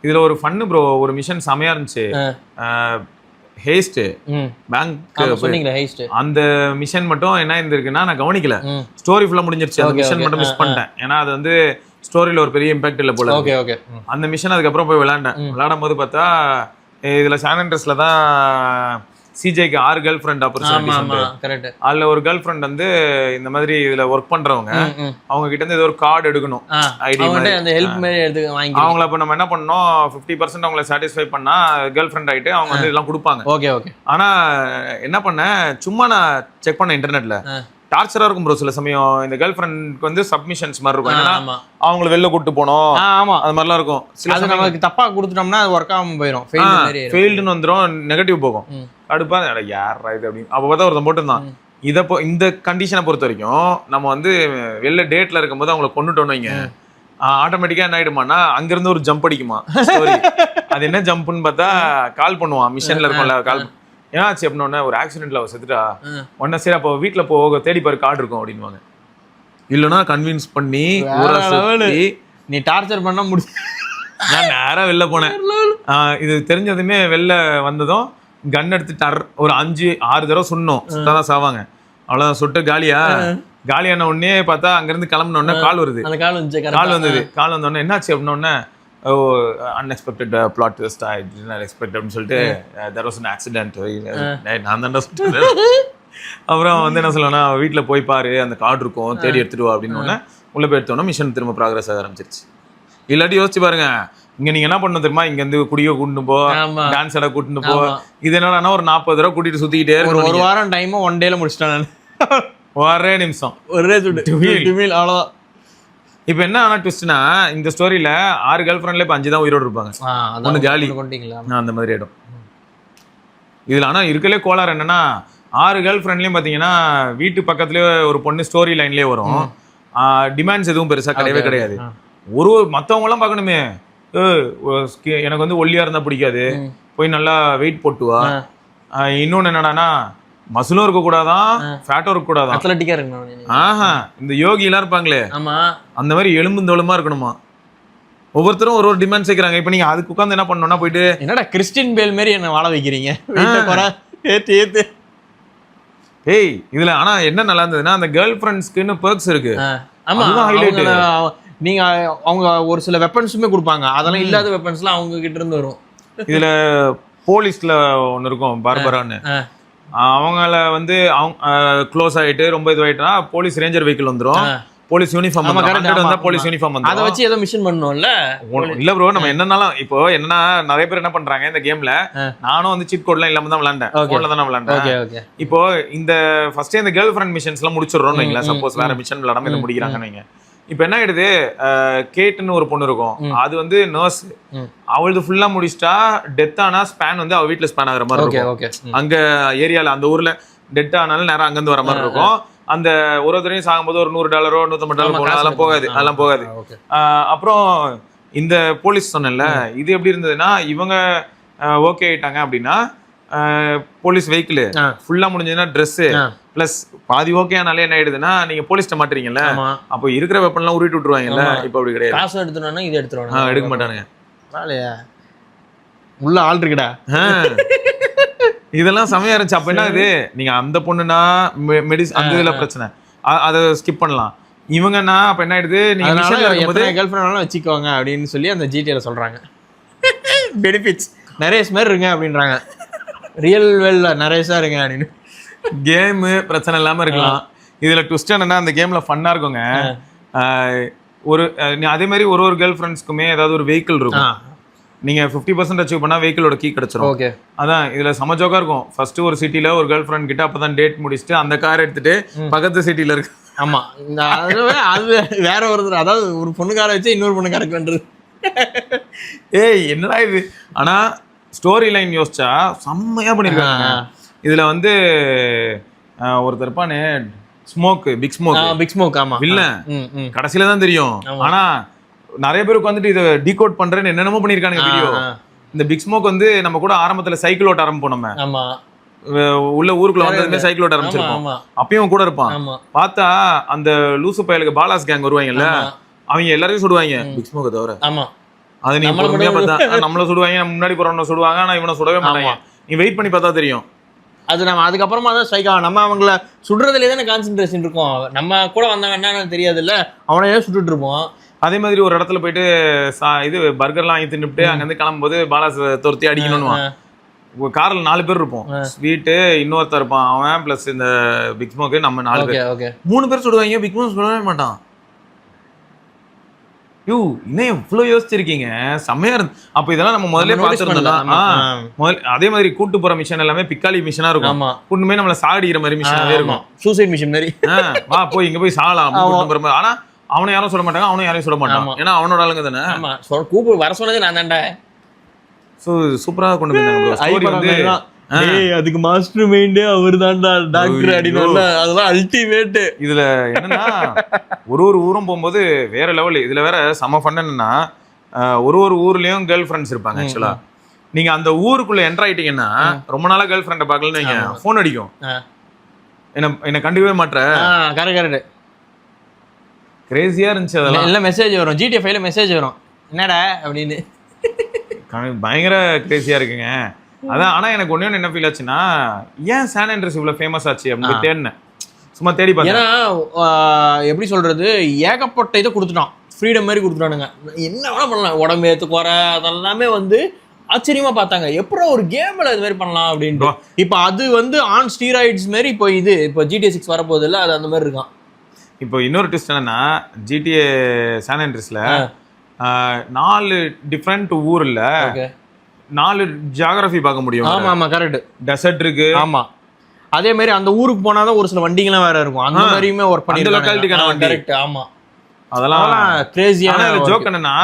இதுல ஒரு ஃபன்னு ப்ரோ, ஒரு மிஷன் செமையா இருந்துச்சு. ஹேஸ்ட் பேங்க் அந்த மிஷன் மட்டும் என்ன இருந்திருக்குன்னா நான் கவனிக்கல. ஸ்டோரி ஃபுல்லா முடிஞ்சிருச்சு. அந்த மிஷன் மட்டும் மிஸ் பண்ணிட்டேன். ஏன்னா அது வந்து ஸ்டோரியில ஒரு பெரிய இம்பாக்ட் இல்ல போல. அந்த மிஷன் அதுக்கப்புறம் போய் விளையாடும் போது பார்த்தா இதுல சான் அண்ட்ரஸ்ல தான் சிஜேக்கு 6 கேர்ள் ஃப்ரெண்ட் ஆப்பர்ச்சுனிட்டி. அதுல ஒரு கேர்ள் ஃப்ரெண்ட் வந்து இந்த மாதிரி இதுல ஒர்க் பண்றவங்க, அவங்க கிட்ட இருந்து ஏதோ ஒரு கார்டு எடுக்கணும், ஐடி மாதிரி. அவங்கள இப்ப நம்ம என்ன பண்ணோம், 50% அவங்களை சாட்டிஸ்ஃபை பண்ணா கேர்ள் ஃப்ரெண்ட் ஆயிட்டு அவங்க வந்து இதெல்லாம் கொடுப்பாங்க. ஆனா என்ன பண்ண, சும்மா நான் செக் பண்ண இன்டர்நெட்ல டார்ச்சரா இருக்கும் ப்ரோ. சில சமயம் இந்த கேர்ள் ஃப்ரெண்ட்க்கு வந்து சப்மிஷன்ஸ் மாதிரி இருக்கும். ஏன்னா அவங்கள வெளில கூட்டு போனோம், அது மாதிரிலாம் இருக்கும். சில நமக்கு தப்பா கொடுத்துட்டோம்னா அது ஒர்க் ஆகாம போயிடும், ஃபெயில்டுன்னு வந்துடும், நெகட்டிவ் போகும். அடுப்பா யாரா இது அப்படின்னு அப்போ பார்த்தா ஒருத்தன் போட்டுருந்தான். இந்த கண்டிஷனை பொறுத்த வரைக்கும் நம்ம வந்து வெளில டேட்ல இருக்கும்போது அவங்கள கொண்டுட்டோன்னு வைங்க, ஆட்டோமேட்டிக்கா என்ன ஆயிடுமான்னா அங்கிருந்து ஒரு ஜம்ப் அடிக்குமா. அது என்ன ஜம்ப்னு பார்த்தா கால் பண்ணுவான், மிஷன்ல இருக்கும்ல கால். ஏன்னாச்சு அப்படின்னா ஒரு ஆக்சிடென்ட்ல அவ செத்துட்டா உடனே சரி அப்போ வீட்டுல போக தேடி பாரு கார்டு இருக்கும் அப்படின்வாங்க. இல்லைன்னா கன்வின்ஸ் பண்ணி நீ டார்ச்சர் பண்ண முடியும். நான் நேரா வெளில போனேன். இது தெரிஞ்சதுமே வெளில வந்ததும் கன் எடுத்து ஒரு 5-6 தடவை சொன்னோம், சுட்டாதான் சாவாங்க. அவ்வளவுதான், சுட்டு காலியான உடனே பார்த்தா அங்கிருந்து கிளம்பின உடனே கால் வருது. கால் வந்த உடனே என்னாச்சு அப்படின்னா unexpected plot twist, I didn't expect அப்படின்னு சொல்லிட்டு தேர் வாஸ் an accident. நான் தான் சொல்லிட்டு அப்புறம் வந்து என்ன சொல்லணும்னா வீட்டில் போய் பாரு அந்த கார்டு இருக்கும், தேடி எடுத்துட்டு வா அப்படின்னு உடனே உள்ள போய் எடுத்தோன்னா மிஷன் திரும்ப ப்ராக்ரஸ் ஆக ஆரம்பிச்சிருச்சு. இல்லாட்டி யோசிச்சு பாருங்க, இங்க நீங்க என்ன பண்ணணும் தெரியுமா, இங்க இருந்து குடியோ கூட்டிட்டு போ, டான்ஸ் ஆட கூட்டிட்டு போ. இது என்னன்னா ஒரு 40 தடவை கூட்டிட்டு சுத்திக்கிட்டே இருக்கும். ஒரு வாரம் டைம் 1 டேல முடிச்சிட்டேன். ஒரே நிமிஷம் ஒரே அவ்வளவுதான். இப்ப என்ன ஆனா ட்விஸ்ட்னா இந்த ஸ்டோரியில 6 கேர்ள் ஃப்ரெண்ட்ல இப்ப 5 தான் உயிரோடு இருப்பாங்க. ஒண்ணு காலி அந்த மாதிரி ஆயிடும். இதுல ஆனா இருக்கலே கோளாறு என்னன்னா 6 கேர்ள் ஃப்ரெண்ட்லயும் பாத்தீங்கன்னா வீட்டு பக்கத்துலயே ஒரு பொண்ணு ஸ்டோரி லைன்லயே வரும். டிமாண்ட்ஸ் எதுவும் பெருசா கிடையவே கிடையாது. ஒரு மத்தவங்க எல்லாம் பாக்கணுமே, எனக்கு வந்து ஒல்லியா இருந்தா பிடிக்காது, போய் நல்லா வெயிட் போட்டுவா. இன்னொன்னு என்னடானா மசிலும் இருக்க கூடாதான், ஃபேட்டும் இருக்க கூடாதான், அத்லெட்டிக்கா இருக்கணும். இந்த யோகி எல்லாம் இருப்பாங்களே அந்த மாதிரி எலும்பு தோலுமா இருக்கணுமா. ஒவ்வொருத்தரும் ஒரு டிமாண்ட் சேர்க்கிறாங்க. இப்ப நீங்க அதுக்கு உட்காந்து என்ன பண்ணணும்னா போயிட்டு என்னடா கிறிஸ்டின் பேல் மாதிரி என்ன வாழ வைக்கிறீங்க. ஏய் இதுல ஆனா என்ன நல்லா இருந்ததுன்னா அந்த கேர்ள் ஃப்ரெண்ட்ஸ்க்குன்னு பெர்க்ஸ் இருக்கு. நீங்க அவங்க ஒரு சில வெப்பன்ஸுமே கொடுப்பாங்க, அதெல்லாம் இல்லாத வெப்பன்ஸ்லாம் அவங்க கிட்ட இருந்து வரும். இதுல போலீஸ்ல ஒன்னு இருக்கும் பார்பரான்னு, அவங்கள வந்து அவங்க க்ளோஸ் ஆயிட்டு ரொம்ப இதுவாயிட்டா போலீஸ் ரேஞ்சர் வெஹிக்கிள் வந்துரும், போலீஸ் யூனிஃபார்ம் வந்தா போலீஸ் யூனிஃபார்ம் வந்து அதை வச்சு ஏதோ மிஷன் பண்ணணும்ல. இல்ல ப்ரோ, நம்ம என்னன்னாலும் இப்போ என்னன்னா நிறைய பேர் என்ன பண்றாங்க இந்த கேம்ல, நானும் வந்து சீட் கோட்லாம் இல்லாம தான் விளையாண்டேன், கோட்ல தான் விளையாண்டேன். இப்போ இந்த ஃபர்ஸ்ட் இந்த கேர்ள் ஃப்ரெண்ட் மிஷன்ஸ் எல்லாம் முடிச்சிடுறோம் வைங்களா, சப்போஸ் வேற மிஷன் விளையாடாம இதை முடிக்கிறாங்கன்னு வைங்க. இப்ப என்ன ஆயிடுது, கேட்னு ஒரு பொண்ணு இருக்கும், அது வந்து நர்ஸ், அவளது ஃபுல்லா முடிச்சிட்டா டெத் ஆனா ஸ்பேன் வந்து அவ வீட்டுல ஸ்பேன் ஆகுற மாதிரி இருக்கும். அங்க ஏரியால அந்த ஊர்ல டெத் ஆனாலும் நேரம் அங்க இருந்து வர மாதிரி இருக்கும். அந்த ஒரு தடவையும் சாகும்போது ஒரு $100 $150 போகலாம், அதெல்லாம் போகாது. அப்புறம் இந்த போலீஸ் சொன்னேன்ல, இது எப்படி இருந்ததுன்னா இவங்க ஓகே ஆயிட்டாங்க அப்படின்னா போலீஸ் வெஹிக்கிள் ஃபுல்லா முடிஞ்சதுன்னா ட்ரெஸ் பிளஸ் பாதி ஓகே ஆனாலே என்ன ஆயிடுதுன்னா நீங்க போலீஸ்ட்ட மாட்டுறீங்கல்ல, அப்போ இருக்கிற வெப்பன் எல்லாம் உருட்டு விட்டுருவாங்கல்ல. இப்போ அப்படி கிடையாது, காசு எடுத்துனா இது எடுத்துருவாங்க, எடுக்க மாட்டானுங்க. உள்ள ஆள் இருக்குடா. இதெல்லாம் செமையா இருந்துச்சு. அப்ப என்ன இது, நீங்க அந்த பொண்ணுனா மெடிசன் அந்த இதுல பிரச்சனை, அதை ஸ்கிப் பண்ணலாம். இவங்கன்னா அப்ப என்ன ஆயிடுது, நீங்க அதனால மிஷன்ல இருக்கும்போது எத்தனை கேர்ள் ஃப்ரெண்ட் வச்சுக்கோங்க அப்படின்னு சொல்லி அந்த ஜிடிஏல சொல்றாங்க. பெனிஃபிட்ஸ் நரேஷ் மாதிரி இருங்க அப்படின்றாங்க. ரியல் வேல்ல நரேஷா இருங்க அப்படின்னு. கேம் பிரச்சனை இல்லாம இருக்கலாம். இதுல ட்விஸ்ட் என்னன்னா அந்த கேம்ல ஃபன்னா இருக்குங்க. ஒரு அதே மாதிரி ஒரு கேர்ள் ஃப்ரெண்ட்ஸ்க்குமே ஏதாவது ஒரு வெஹிக்கிள் இருக்கும். நீங்க 50% அச்சீவ் பண்ணா வெஹிக்கிளோட கீ கிடைச்சிரும். ஓகே, அதான் இதுல சம ஜோக்கா இருக்கும். ஃபர்ஸ்ட் ஒரு சிட்டில ஒரு கேர்ள் ஃப்ரெண்ட் கிட்ட அப்பதான் டேட் முடிச்சுட்டு அந்த கார் எடுத்துட்டு பக்கத்து சிட்டில இருக்கு. ஆமா, அது வேற ஒருத்தர், அதாவது ஒரு பொண்ணுக்கார வச்சு இன்னொரு பொண்ணுக்காரக்கு வேண்டது. ஏய் என்னடா இது. ஆனா ஸ்டோரி லைன் யோசிச்சா செம்மையா பண்ணிருக்காங்க. இதுல வந்து ஒருத்தர் இருப்பானே ஸ்மோக், பிக் ஸ்மோக். ஆமா, இல்ல கடைசியில தான் தெரியும். ஆனா நிறைய பேருக்கு வந்துட்டு இதை டீகோட் பண்றேன்னு என்னென்னமோ பண்ணிருக்கானுங்க வீடியோ. இந்த பிக் ஸ்மோக் வந்து நம்ம கூட ஆரம்பத்துல சைக்கிள் ஓட்ட ஆரம்பிப்போம். நம்ம ஆமா உள்ள ஊருக்குள்ள வந்ததுமே சைக்கிள் ஓட்ட ஆரம்பிச்சிருப்போம். அப்பயும் கூட இருப்பான். பார்த்தா அந்த லூசு பயலுக்கு பாலாஸ் கேங் வருவாங்கல்ல, அவங்க எல்லாரையும் சுடுவாங்க பிக் ஸ்மோக் தவிர. ஆமா, அது நீ பொறுமையா பார்த்தா நம்மள சுடுவாங்க, முன்னாடி போறவன சுடுவாங்க, ஆனா இவனை சுடவே மாட்டாங்க. நீ வெயிட் பண்ணி பார்த்தா தெரியும். அது நம்ம அதுக்கப்புறமா தான் ஸ்ட்ரைக் ஆகும். நம்ம அவங்கள சுடுறதுலேயே தானே கான்சென்ட்ரேஷன் இருக்கும். நம்ம கூட வந்தாங்கன்னா தெரியாது இல்லை, அவனையே சுட்டுட்டு இருப்போம். அதே மாதிரி ஒரு இடத்துல போயிட்டு இது பர்கர்லாம் வாங்கி தின்னுட்டு அங்கேருந்து கிளம்பும்போது பாலாஸ் துரத்தி அடிக்கணும்னு காரில் 4 பேர் இருப்போம். ஸ்வீட்டு இன்னொருத்தர் இருப்பான், அவன் பிளஸ் இந்த பிக் ஸ்மோக்கு, நம்ம 4 பேர். 3 பேர் சுடுவாங்க, பிக் ஸ்மோக் சுடவே மாட்டான். யூ இன்னும் எவ்வளவு யோசிச்சிருக்கீங்க, செம்மையா இருந்து. அப்ப இதெல்லாம் நம்ம முதல்ல பார்த்துருந்தோம். அதே மாதிரி கூட்டு போற மிஷன் எல்லாமே பிக்காலி மிஷனா இருக்கும். கூட்டுமே நம்மள சாடிக்கிற மாதிரி மிஷனாவே இருக்கும், சூசைட் மிஷன் மாதிரி. வா போய் இங்க போய் சாகலாம். ஆனா அவனை யாரும் சுட மாட்டாங்க, அவனும் யாரையும் சுட மாட்டான். ஏன்னா அவனோட ஆளுங்க தானே. கூப்பிடு வர சொன்னதே நான் தான்டா. சூப்பரா கொண்டு போயிருந்தாங்க. அதுக்கு மாஸ்டர் மைண்டே அவர் தான்டா, டாக்டர் அப்படின்னு. அதெல்லாம் அல்டிமேட். இதுல என்னன்னா ஒரு ஊரும் போகும்போது வேற லெவல். இதுல வேற செம ஃபன் என்னன்னா ஒரு ஊர்லயும் கேர்ள் ஃப்ரெண்ட்ஸ் இருப்பாங்க. ஆக்சுவலா நீங்க அந்த ஊருக்குள்ள என்டர் ஆயிட்டீங்கன்னா ரொம்ப நாளா கேர்ள் ஃப்ரெண்டை பார்க்கலன்னு வைங்க, போன் அடிக்கும். என்ன கண்டுக்கவே மாட்டேன். கரெக்ட். கிரேசியா இருந்துச்சு. அதெல்லாம் இல்ல மெசேஜ் வரும், ஜிடிஏ ஃபைல மெசேஜ் வரும், என்னடா அப்படின்னு. பயங்கர கிரேசியா இருக்குங்க. அதான். ஆனா எனக்கு ஒண்ணு என்ன ஃபீல் ஆச்சுன்னா, ஏன் சான் ஆண்ட்ரியாஸ் இவ்வளவு ஃபேமஸ் ஆச்சு அப்படின்னு தேடினேன். சும்மா தேடி பார்த்தேன். ஏன்னா எப்படி சொல்றது, ஏகப்பட்ட இதை கொடுத்துட்டான், ஃப்ரீடம் மாதிரி கொடுத்துட்டானுங்க. என்ன வேணா பண்ணலாம், உடம்பு ஏத்துக்கு வர அதெல்லாமே வந்து ஆச்சரியமா பார்த்தாங்க. எப்பறம் ஒரு கேம்ல இது மாதிரி பண்ணலாம் அப்படின்ட்டு. இப்போ அது வந்து ஆன் ஸ்டீராய்ட்ஸ் மாதிரி இப்போ GTA 6 வரப்போகுது இல்லை, அது அந்த மாதிரி இருக்கான். இப்போ இன்னொரு ட்விஸ்ட் என்னன்னா, GTA சான் ஆண்ட்ரியாஸ்ல 4 டிஃப்ரெண்ட் ஊர்ல 4 ஜியோகிராஃபி பார்க்க முடியும். ஆமா கரெக்ட். டெசர்ட் இருக்கு. ஆமா, அதே மாதிரி அந்த ஊருக்கு போனாதான் ஒரு சில வண்டிங்கலாம் வேற இருக்கும். அந்த மாதிரியுமே ஒர்க் பண்ணி லோக்காலிட்டிக்கான வண்டி. கரெக்ட். ஆமா, அதெல்லாம் கிரேசியான ஜோக். என்னன்னா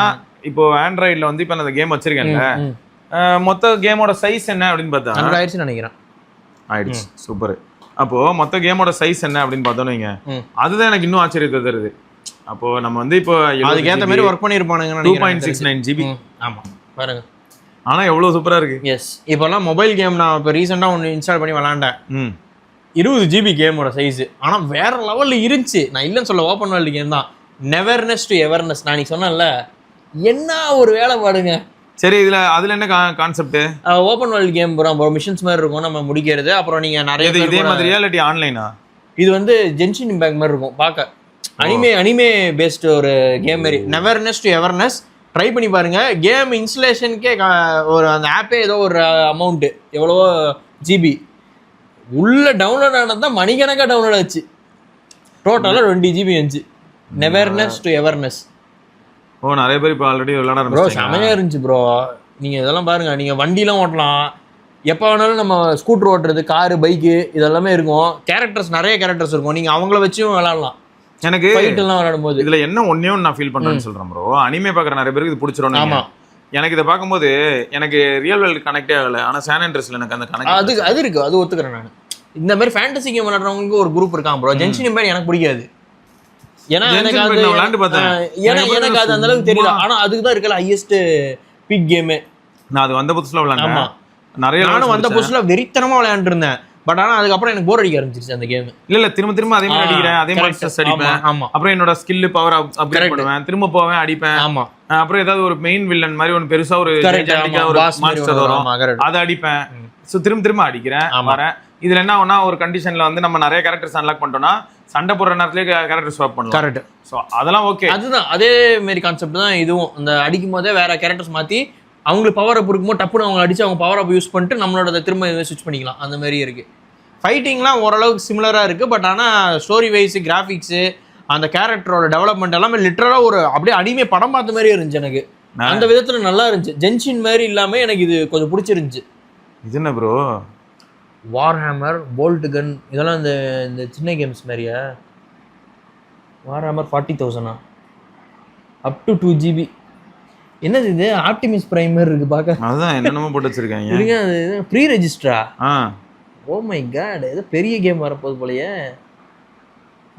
இப்போ ஆண்ட்ராய்டுல வந்து இப்ப நான் அந்த கேம் வச்சிருக்கேன்ல, மொத்த கேமோட சைஸ் என்ன அப்படின்னு பார்த்தா 100 ஆயிடுச்சு நினைக்கிறேன். ஆயிடுச்சு. சூப்பர். அப்போ மொத்த கேமோட சைஸ் என்ன அப்படின்னு பார்த்தோம் நீங்க, அதுதான் எனக்கு இன்னும் ஆச்சரியத்தை தருது. அப்போ நம்ம வந்து இப்போ அதுக்கேற்ற மாதிரி ஒர்க் பண்ணிருப்பானுங்க. 2.69 GB. ஆமா பாருங்க, ஆனா எவ்வளவு சூப்பரா இருக்கு. எஸ். இப்போல்லாம் மொபைல் கேம் நான் இப்போ ரீசெண்டாக ஒன்று இன்ஸ்டால் பண்ணி விளாண்டேன். 20 GB கேமோட சைஸு. ஆனால் வேற லெவலில் இருந்துச்சு. நான் இல்லைன்னு சொல்ல, ஓப்பன் வேர்ல்டு கேம் தான். நெவர்னஸ் டு எவர்னஸ். நான் நீ சொன்னேன்ல, என்ன ஒரு வேலை பாடுங்க. சரி, அதுல என்ன concept? Open world game bro, missions மாதிரி இருக்கும், நம்ம முடிக்கிறது. அப்புறம் நீங்க நிறைய இதே மாதிரியா இல்லாட்டி ஆன்லைனா? இது வந்து ஜென்ஷன் இம்பேக்ட் மாதிரி இருக்கும் பார்க்க. அனிமே பேஸ்டு ஒரு கேம் மாதிரி. நெவர்னஸ் டு எவர்னஸ் ட்ரை பண்ணி பாருங்க. கேம் இன்ஸ்டலேஷனுக்கே ஒரு அந்த ஆப்பே ஏதோ ஒரு அமௌண்ட்டு, எவ்வளவோ ஜிபி உள்ள டவுன்லோட் ஆனது தான் மணிக்கணக்காக டவுன்லோட் ஆச்சு. டோட்டலாக 20 GB இருந்துச்சு. நெவர்னஸ் டு எவர்னஸ். ஓ, நிறைய பேர் இப்போ ஆல்ரெடி விளையாட ஆரம்பிச்சாங்க. ப்ரோ செமையாக இருந்துச்சு ப்ரோ. நீங்கள் இதெல்லாம் பாருங்க, நீங்கள் வண்டிலாம் ஓட்டலாம், எப்போ வேணாலும் நம்ம ஸ்கூட்டர் ஓட்டுறது, காரு, பைக்கு இதெல்லாமே இருக்கும். கேரக்டர்ஸ், நிறைய கேரக்டர்ஸ் இருக்கும், நீங்கள் அவங்கள வச்சும் விளாட்லாம். எனக்கு ஃபைட்டெல்லாம் விளையாடும் போது இதுல என்ன ஒன்னே ஒன்று நான் ஃபீல் பண்றேன்னு சொல்றேன் ப்ரோ. அனிமே பார்க்குற நிறைய பேருக்கு இது பிடிச்சிரும். ஆமா, எனக்கு இதை பார்க்கும்போது எனக்கு ரியல் வேர்ல்டு கனெக்டே ஆகலை. ஆனால் சான் ஆண்ட்ரியாஸ்ல எனக்கு அந்த கனெக்ட் அது இருக்கு, அது ஒத்துக்கிறேன் நான். இந்த மாதிரி ஃபேண்டசி கேம் விளையாடுறவங்களுக்கு ஒரு குரூப் இருக்காங்க ப்ரோ. ஜென்ஷன் இம்பேக்ட் எனக்கு பிடிக்காது. ஏன்னா எனக்கு அது விளையாண்டு பார்த்தேன், எனக்கு அது அந்த அளவுக்கு தெரியல. ஆனா அதுக்கு தான் இருக்கல ஹையஸ்ட் பிக் கேம். நான் அது வந்த புதுசுல விளையாண்டேன். நிறைய நானும் வந்த புதுசுல வெறித்தனமா விளையாண்டு இருந்தேன். பட் ஆனா அதுக்கப்புறம் எனக்கு போர் அடிக்க ஆரம்பிச்சிருச்சு அந்த கேம். இல்ல திரும்ப அதே மாதிரி அடிக்கிறேன், அதே மாதிரி ஸ்ட்ரெஸ் அடிப்பேன். அப்புறம் என்னோட ஸ்கில் பவர் அப்கிரேட் பண்ணுவேன், திரும்ப போவேன், அடிப்பேன். ஆமா, அப்புறம் ஏதாவது ஒரு மெயின் வில்லன் மாதிரி ஒன்னு பெருசா ஒரு மாஸ்டர் வரும், அதை அடிப்பேன். சோ திரும்ப அடிக்கிறேன், வரேன். இதுல என்ன ஆகும்னா, ஒரு கண்டிஷன்ல வந்து நம்ம நிறைய கேரக்டர்ஸ் அன்லாக் பண்ணிட்டோம்னா சண்டை போடுற நேரத்துலயே கேரக்டர் ஸ்வாப் பண்ணலாம். கரெக்ட். ஸோ அதெல்லாம் ஓகே. அதுதான் அதே மாதிரி கான்செப்ட் தான் இதுவும். இந்த அடிக்கும் போதே வேற கேரக்டர்ஸ் மாற்றி அவங்களுக்கு பவர் அப் இருக்கும்போது டப்புன்னு அவங்க அடிச்சு அவங்க பவர் அப் யூஸ் பண்ணிட்டு நம்மளோட திரும்ப ஸ்விட்ச் பண்ணிக்கலாம். அந்த மாதிரி இருக்கு. ஃபைட்டிங்லாம் ஓரளவுக்கு சிமிலராக இருக்குது. பட் ஆனால் ஸ்டோரி வைஸு, கிராஃபிக்ஸு, அந்த கேரக்டரோட டெவலப்மெண்ட் எல்லாமே லிட்டரலாக ஒரு அப்படியே அனிமே படம் பார்த்த மாதிரியே இருந்துச்சு எனக்கு. அந்த விதத்தில் நல்லா இருந்துச்சு. ஜென்ஷின் மாதிரி இல்லாமல் எனக்கு இது கொஞ்சம் பிடிச்சிருந்துச்சு. இது என்ன ப்ரோ? வார் ஹேமர், போல்ட் கன், இதெல்லாம் இந்த இந்த சின்ன கேம்ஸ் மாதிரியா? வார் ஹேமர் 40,000 அப் டு 2 GB. என்னது இது? ஆப்டிமிஸ் பிரைம் மாதிரி இருக்கு பார்க்க. அதுதான் என்னென்னமோ போட்டு வச்சிருக்காங்க. இருங்க, அது ப்ரீ ரெஜிஸ்டரா? ஆ, ஓ மை காட், ஏதோ பெரிய கேம் வரப்போகுது போலயே.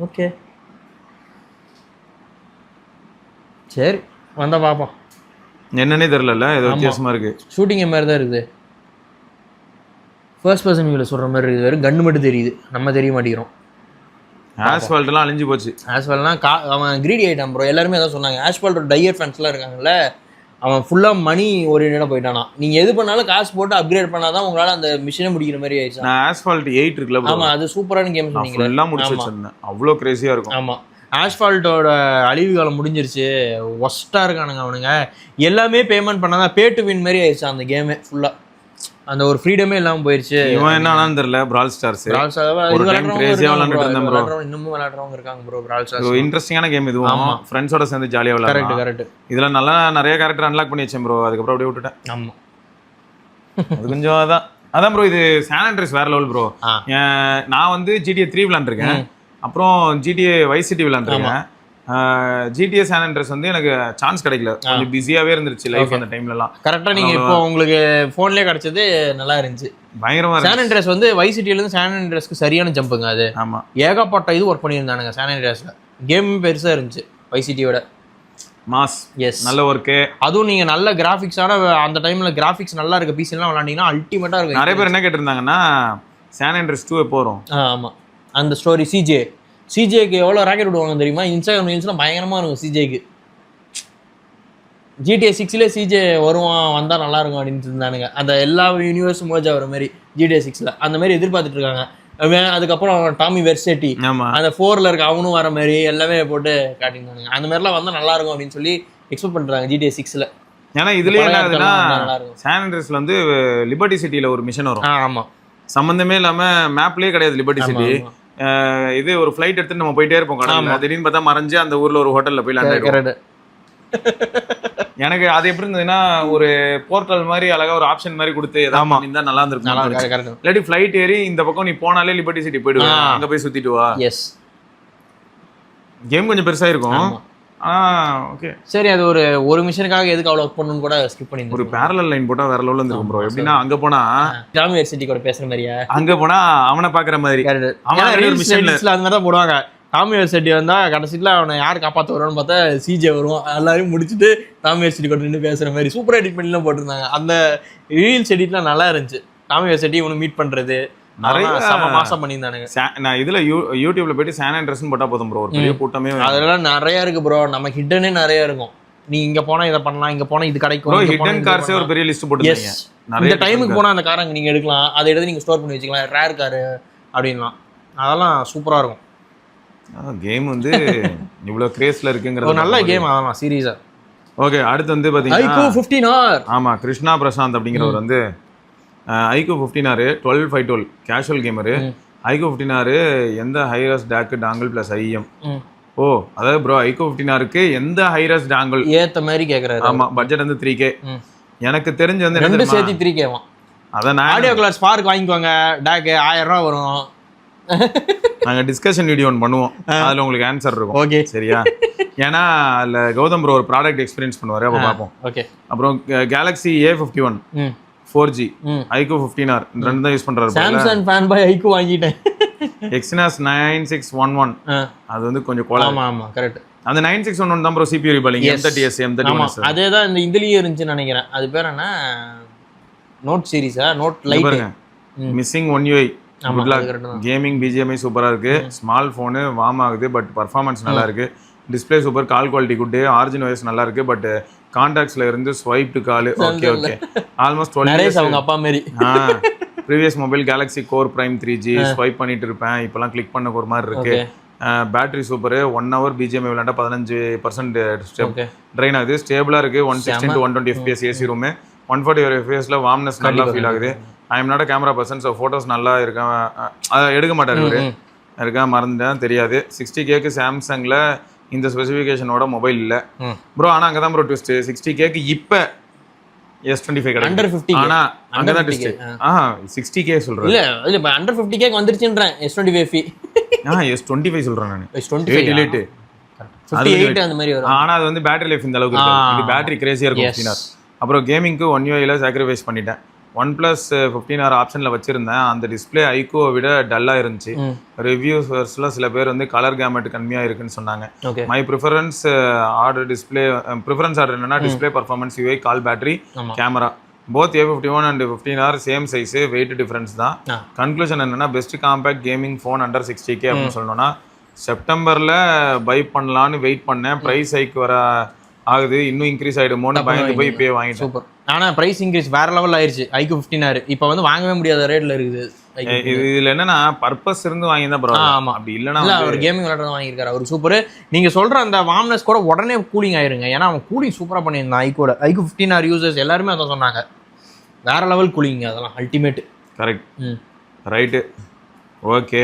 ஓகே, சரி வந்தால் பார்ப்போம். என்னன்னே தெரியல, ஏதோ வித்தியாசமா இருக்கு. ஷூட்டிங் மாதிரி தான் இருக்குது. ஃபர்ஸ்ட் பர்சன் வியூவில் சொல்கிற மாதிரி இருக்குது. வெறும் கன்று மட்டும் தெரியுது, நம்ம தெரிய மாட்டேங்கிறோம். ஆஸ்பால்ட்லாம் அழிஞ்சு போச்சு. ஆஸ்பால்ட்லாம் அவன் கிரீடி ஆகிட்டான் ப்ரோ. எல்லாருமே அதான் சொன்னாங்க. ஆஸ்பால்ட்டோட டையர் ஃபேன்ஸ்லாம் இருக்காங்கல்ல, அவன் ஃபுல்லாக மணி ஓரியன்டாக போயிட்டானா. நீங்கள் எது பண்ணாலும் காசு போட்டு அப்கிரேட் பண்ணால் தான் உங்களால் அந்த மிஷினை முடிக்கிற மாதிரி ஆயிடுச்சு. நான் ஆஸ்பால்ட் 8 இருக்குல்ல ப்ரோ. ஆமாம், அது சூப்பரான கேம் சொன்னீங்க. எல்லாம் முடிச்சு வச்சிருந்தேன். அவ்வளோ கிரேசியாக இருக்கும். ஆமாம், ஆஸ்பால்ட்டோட அழிவு காலம் முடிஞ்சிருச்சு. ஒஸ்ட்டாக இருக்கானுங்க அவனுங்க. எல்லாமே பேமெண்ட் பண்ணாதான் பே டு வின் மாதிரி ஆயிடுச்சு அந்த கேமே ஃபுல்லாக. அந்த ஒரு ஃப்ரீடமே இல்லாமல் போயிடுச்சு. இவன் என்னன்னு தெரியல. பிரால் ஸ்டார்ஸ் இன்னமும் விளையாடுறவங்க இருக்காங்க ப்ரோ. பிரால் ஸ்டார்ஸ் இன்ட்ரெஸ்டிங்கான கேம். இதுவும் ஃப்ரெண்ட்ஸோட சேர்ந்து ஜாலியாக விளையாடலாம். கரெக்ட். இதுல நல்லா நிறைய கேரக்டர் அன்லாக் பண்ணி வச்சேன் ப்ரோ. அதுக்கப்புறம் அப்படியே விட்டுட்டேன். ஆமாம், அது கொஞ்சம் அதான் ப்ரோ. இது சான் ஆண்ட்ரியாஸ் வேற லெவல் ப்ரோ. நான் வந்து GTA 3 விளையாண்டுருக்கேன். அப்புறம் GTA வைஸ் சிட்டி விளையாண்டுருக்கேன். GTA சான் ஆண்ட்ரியாஸ் வந்து எனக்கு சான்ஸ் கிடைக்கல. கொஞ்சம் பிஸியாவே இருந்துருச்சு லைஃப் அந்த டைம்லலாம். கரெக்டாக நீங்கள் இப்போ உங்களுக்கு ஃபோன்லேயே கிடைச்சது நல்லா இருந்துச்சு. பயங்கரமா சான் ஆண்ட்ரியாஸ் வந்து வைஸ் சிட்டிலேருந்து சான் ஆண்ட்ரியாஸ்க்கு சரியான ஜம்புங்க. அது ஆமா, ஏகப்பட்ட இது ஒர்க் பண்ணியிருந்தானுங்க சான் ஆண்ட்ரியாஸில். கேம் பெருசாக இருந்துச்சு வைஸ் சிட்டியோட. மாஸ். எஸ், நல்ல ஒர்க்கு. அதுவும் நீங்கள் நல்ல கிராஃபிக்ஸான அந்த டைமில் கிராஃபிக்ஸ் நல்லா இருக்க பிசிலாம் விளாண்டிங்கன்னா அல்டிமேட்டாக இருக்கும். நிறைய பேர் என்ன கேட்டிருந்தாங்கன்னா சான் ஆண்ட்ரியாஸ் 2 எப்போ வரும்? ஆமாம், அந்த ஸ்டோரி சிஜேக்கு எவ்வளோ ராக்கெட் விடுவாங்க தெரியுமா? இன்ஸ்டாகிராம் ரீல்ஸ்லாம் பயங்கரமாக இருக்கும் சிஜேக்கு. GTA 6ல சிஜே வருவான், வந்தால் நல்லா இருக்கும் அப்படின்னு இருந்தானுங்க. அந்த எல்லா யூனிவர்ஸும் மோஜா வர மாதிரி GTA 6ல அந்த மாதிரி எதிர்பார்த்துட்டு இருக்காங்க. அதுக்கப்புறம் டாமி வெர்சேட்டி அந்த 4ல இருக்க அவனும் வர மாதிரி எல்லாமே போட்டு காட்டியிருந்தானுங்க. அந்த மாதிரிலாம் வந்தால் நல்லா இருக்கும் அப்படின்னு சொல்லி எக்ஸ்பெக்ட் பண்ணுறாங்க GTA 6ல. ஏன்னா இதுலேயே என்ன ஆகுதுன்னா சான் ஆண்ட்ரியாஸ்ல வந்து லிபர்ட்டி சிட்டியில் ஒரு மிஷன் வரும். ஆமாம், சம்மந்தமே இல்லாமல் மேப்லேயே கிடையாது லிபர்ட்டி சிட்டி. இது ஒரு ஃப்ளைட் எடுத்துட்டு நம்ம போயிட்டே இருப்போம் கடல்ல. திடீர்னு பார்த்தா மறைஞ்சு அந்த ஊர்ல ஒரு ஹோட்டல்ல போய் லேண்ட் ஆயிடும். எனக்கு அது எப்படி இருந்ததுன்னா ஒரு போர்ட்டல் மாதிரி அழகா ஒரு ஆப்ஷன் மாதிரி கொடுத்து ஏதாவது இருந்தா நல்லா இருந்திருக்கும். இல்லாட்டி ஃப்ளைட் ஏறி இந்த பக்கம் நீ போனாலே லிபர்ட்டி சிட்டி போயிடுவா, அங்க போய் சுத்திட்டு வா. எஸ், கேம் கொஞ்சம் பெருசா இருக்கும். ஓகே, சரி. அது ஒரு மிஷனுக்காக எதுக்கு அவ்வளோ ஒர்க் பண்ணணும்னு கூட ஸ்கிப் பண்ணி ஒரு பேரலல் லைன் போட்டா வேற லெவல்ல இருந்திருக்கும் ப்ரோ. எப்படின்னா அங்க போனா டாமி வெர்சிட்டி கூட பேசுற மாதிரியா, அங்க போனா அவனை பாக்குற மாதிரி அந்த மாதிரி தான் போடுவாங்க. டாமி வெர்சிட்டி வந்தா கடைசியில் அவனை யார் காப்பாற்ற வருவான்னு பார்த்தா சிஜே வருவான். எல்லாரையும் முடிச்சுட்டு டாமி வெர்சிட்டி கூட நின்று பேசுற மாதிரி சூப்பர் எடிட் பண்ணிலாம் போட்டிருந்தாங்க. அந்த ரீல்ஸ் எடிட்லாம் நல்லா இருந்துச்சு. டாமி வெர்சிட்டி இவனு மீட் பண்றது நிறைய மாசம் பண்ணியிருந்தானுங்க. நான் இதுல யூடியூப்ல போயிட்டு சான் ஆண்ட்ரியாஸ் போட்டா போதும் ப்ரோ. ஒரு பெரிய கூட்டமே அதெல்லாம் நிறைய இருக்கு ப்ரோ. நம்ம ஹிட்டனே நிறைய இருக்கும். நீ இங்க போனா இதை பண்ணலாம், இங்க போனா இது கிடைக்கும். ஹிடன் கார்ஸே ஒரு பெரிய லிஸ்ட் போட்டுருக்கீங்க. இந்த டைமுக்கு போனா அந்த காரை நீங்க எடுக்கலாம், அதை எடுத்து நீங்க ஸ்டோர் பண்ணி வச்சுக்கலாம். ரேர் காரு அப்படின்லாம் அதெல்லாம் சூப்பரா இருக்கும். கேம் வந்து இவ்வளவு கிரேஸ்ல இருக்குங்கிறது ஒரு நல்ல கேம். அதெல்லாம் சீரியஸா. ஓகே, அடுத்து வந்து பாத்தீங்கன்னா ஐக்யூ 15R. ஆமா, கிருஷ்ணா பிரசாந்த் அப்படிங்கிறவர் வந்து IQ 15R 12/12 casual gamer. IQOO 15R எந்த hi res DAC dongle plus IEM. ஓ, அதாவது ப்ரோ ஐக்யூ 15Rக்கு எந்த ஹைரஸ் டாங்கிள் ஏத்த மாதிரி கேக்குறாரு. ஆமா, பட்ஜெட் வந்து 3K. எனக்கு தெரிஞ்சு வந்து ரெண்டு சேர்த்து 3K வா. அதான் ஆடியோ கிளாஸ் ஸ்பார்க் வாங்கிக்கோங்க. டேக் 1000 ரூபாய் வரும். நாங்க டிஸ்கஷன் வீடியோ ஒன்று பண்ணுவோம், அதுல உங்களுக்கு ஆன்சர் இருக்கும். ஓகே, சரியா? ஏன்னா அதுல கௌதம் ப்ரோ ஒரு ப்ராடக்ட் எக்ஸ்பீரியன்ஸ் பண்ணுவாரு, அப்போ பார்ப்போம். ஓகே. அப்புறம் Galaxy A51 4G IQ 15R ரெண்டு தான் யூஸ் பண்றாரு. சாம்சங் ஃபேன் பாய் ஐக்யூ வாங்கிட்டேன். Exynos 9611 அது வந்து கொஞ்சம் கோலா. ஆமா ஆமா, கரெக்ட். அந்த 9611 தான் bro CPU reballing. M30s M31s அதேதான் இந்த இதுலயே இருந்துச்சுன்னு நினைக்கிறேன். அது பேர் என்ன, நோட் சீரிஸா, நோட் லைட் பாருங்க. Missing 1 UI good luck. Gaming BGMI சூப்பரா இருக்கு. ஸ்மால் ஃபோனு வார்ம் ஆகுது, பட் பர்ஃபார்மன்ஸ் நல்லா இருக்கு. Display super, call quality good, origin voice நல்லா இருக்கு. பட் கான்டாக்ட்ஸ்ல இருந்து swipe to call. Okay okay, almost 12 years அவங்க அப்பா மாதிரி. Previous mobile Galaxy core prime 3G swipe பண்ணிட்டு இருப்பேன், இப்பெல்லாம் கிளிக் பண்ண ஒரு மாதிரி இருக்கு. பேட்டரி சூப்பரு 1 hour பிஜிஎம் விளையாண்டா 15% ட்ரைன் ஆகுது. ஸ்டேபிளாக இருக்குது. 160 to 120 FPS ஏசி ரூமு. 140 FPSல வார்ம்னஸ் நல்லா ஃபீல் ஆகுது. I am not camera person, so photos நல்லா இருக்கேன். அதை எடுக்க மாட்டார் இவர், இருக்கா மறந்துட்டேன் தெரியாது. 60Kக்கு சாம்சங்கில் இந்த ஸ்பெசிஃபிகேஷனோட மொபைல் இல்லை ப்ரோ. ஆனால் அங்கே தான் ப்ரோ ட்விஸ்ட். 60Kக்கு இப்போ S25 கிடையாது. ஆனால் அங்கே தான் ட்விஸ்ட். 60K சொல்கிறேன். இல்லை இப்போ அண்டர் 50K வந்துருச்சுன்றேன். S25 S25 சொல்கிறேன் நான். S25 டிலேட்டு 58 அந்த மாதிரி வரும். ஆனால் அது வந்து பேட்டரி லைஃப் இந்த அளவுக்கு இருக்காது. இது பேட்டரி கிரேசியாக இருக்கும் 15 hours. அப்புறம் கேமிங்க்கு 1 UI சாக்ரிஃபைஸ் பண்ணிட்டேன். OnePlus 15R ஆப்ஷனில் வச்சுருந்தேன். அந்த டிஸ்பிளே ஐக்கோவை விட டல்லாக இருந்துச்சு. ரிவ்யூஸில் சில பேர் வந்து கலர் கேமெட் கம்மியாக இருக்குன்னு சொன்னாங்க. மை ப்ரிஃபரன்ஸ் ஆர்டர் என்னன்னா display performance, UI, call battery, camera. Both A51 and 15R same size, weight difference தான். கன்க்ளூஷன் என்னன்னா best compact gaming phone under 60K அப்படின்னு சொல்லணும்னா செப்டம்பரில் பை பண்ணலான்னு வெயிட் பண்ணேன். ப்ரைஸ் ஹைக் வர ஆகுது, இன்னும் இன்க்ரீஸ் ஆகிடுமோன்னு பயந்து போய் இப்போயே வாங்கிட்டேன். சூப்பர். ஆனால் ப்ரைஸ் இன்க்ரீஸ் வேற லெவல் ஆயிடுச்சு. ஐக்கு 15R இப்போ வந்து வாங்கவே முடியாத ரேட்டில் இருக்குது. இதில் என்னன்னா பர்பஸ் இருந்து வாங்கி தான் பரவாயில்ல. ஆமாம், அப்படி இல்லைன்னா அவர் கேமிங் விளையாடுறது வாங்கியிருக்காரு. அவர் சூப்பர். நீங்கள் சொல்கிற அந்த வார்ம்னஸ் கூட உடனே கூலிங் ஆயிருங்க. ஏன்னா அவன் கூலிங் சூப்பராக பண்ணியிருந்தான். ஐக்கு 15R யூசர்ஸ் எல்லாருமே அதான் சொன்னாங்க. வேற லெவல் கூலிங், அதெல்லாம் அல்டிமேட். கரெக்ட். ரைட்டு. ஓகே.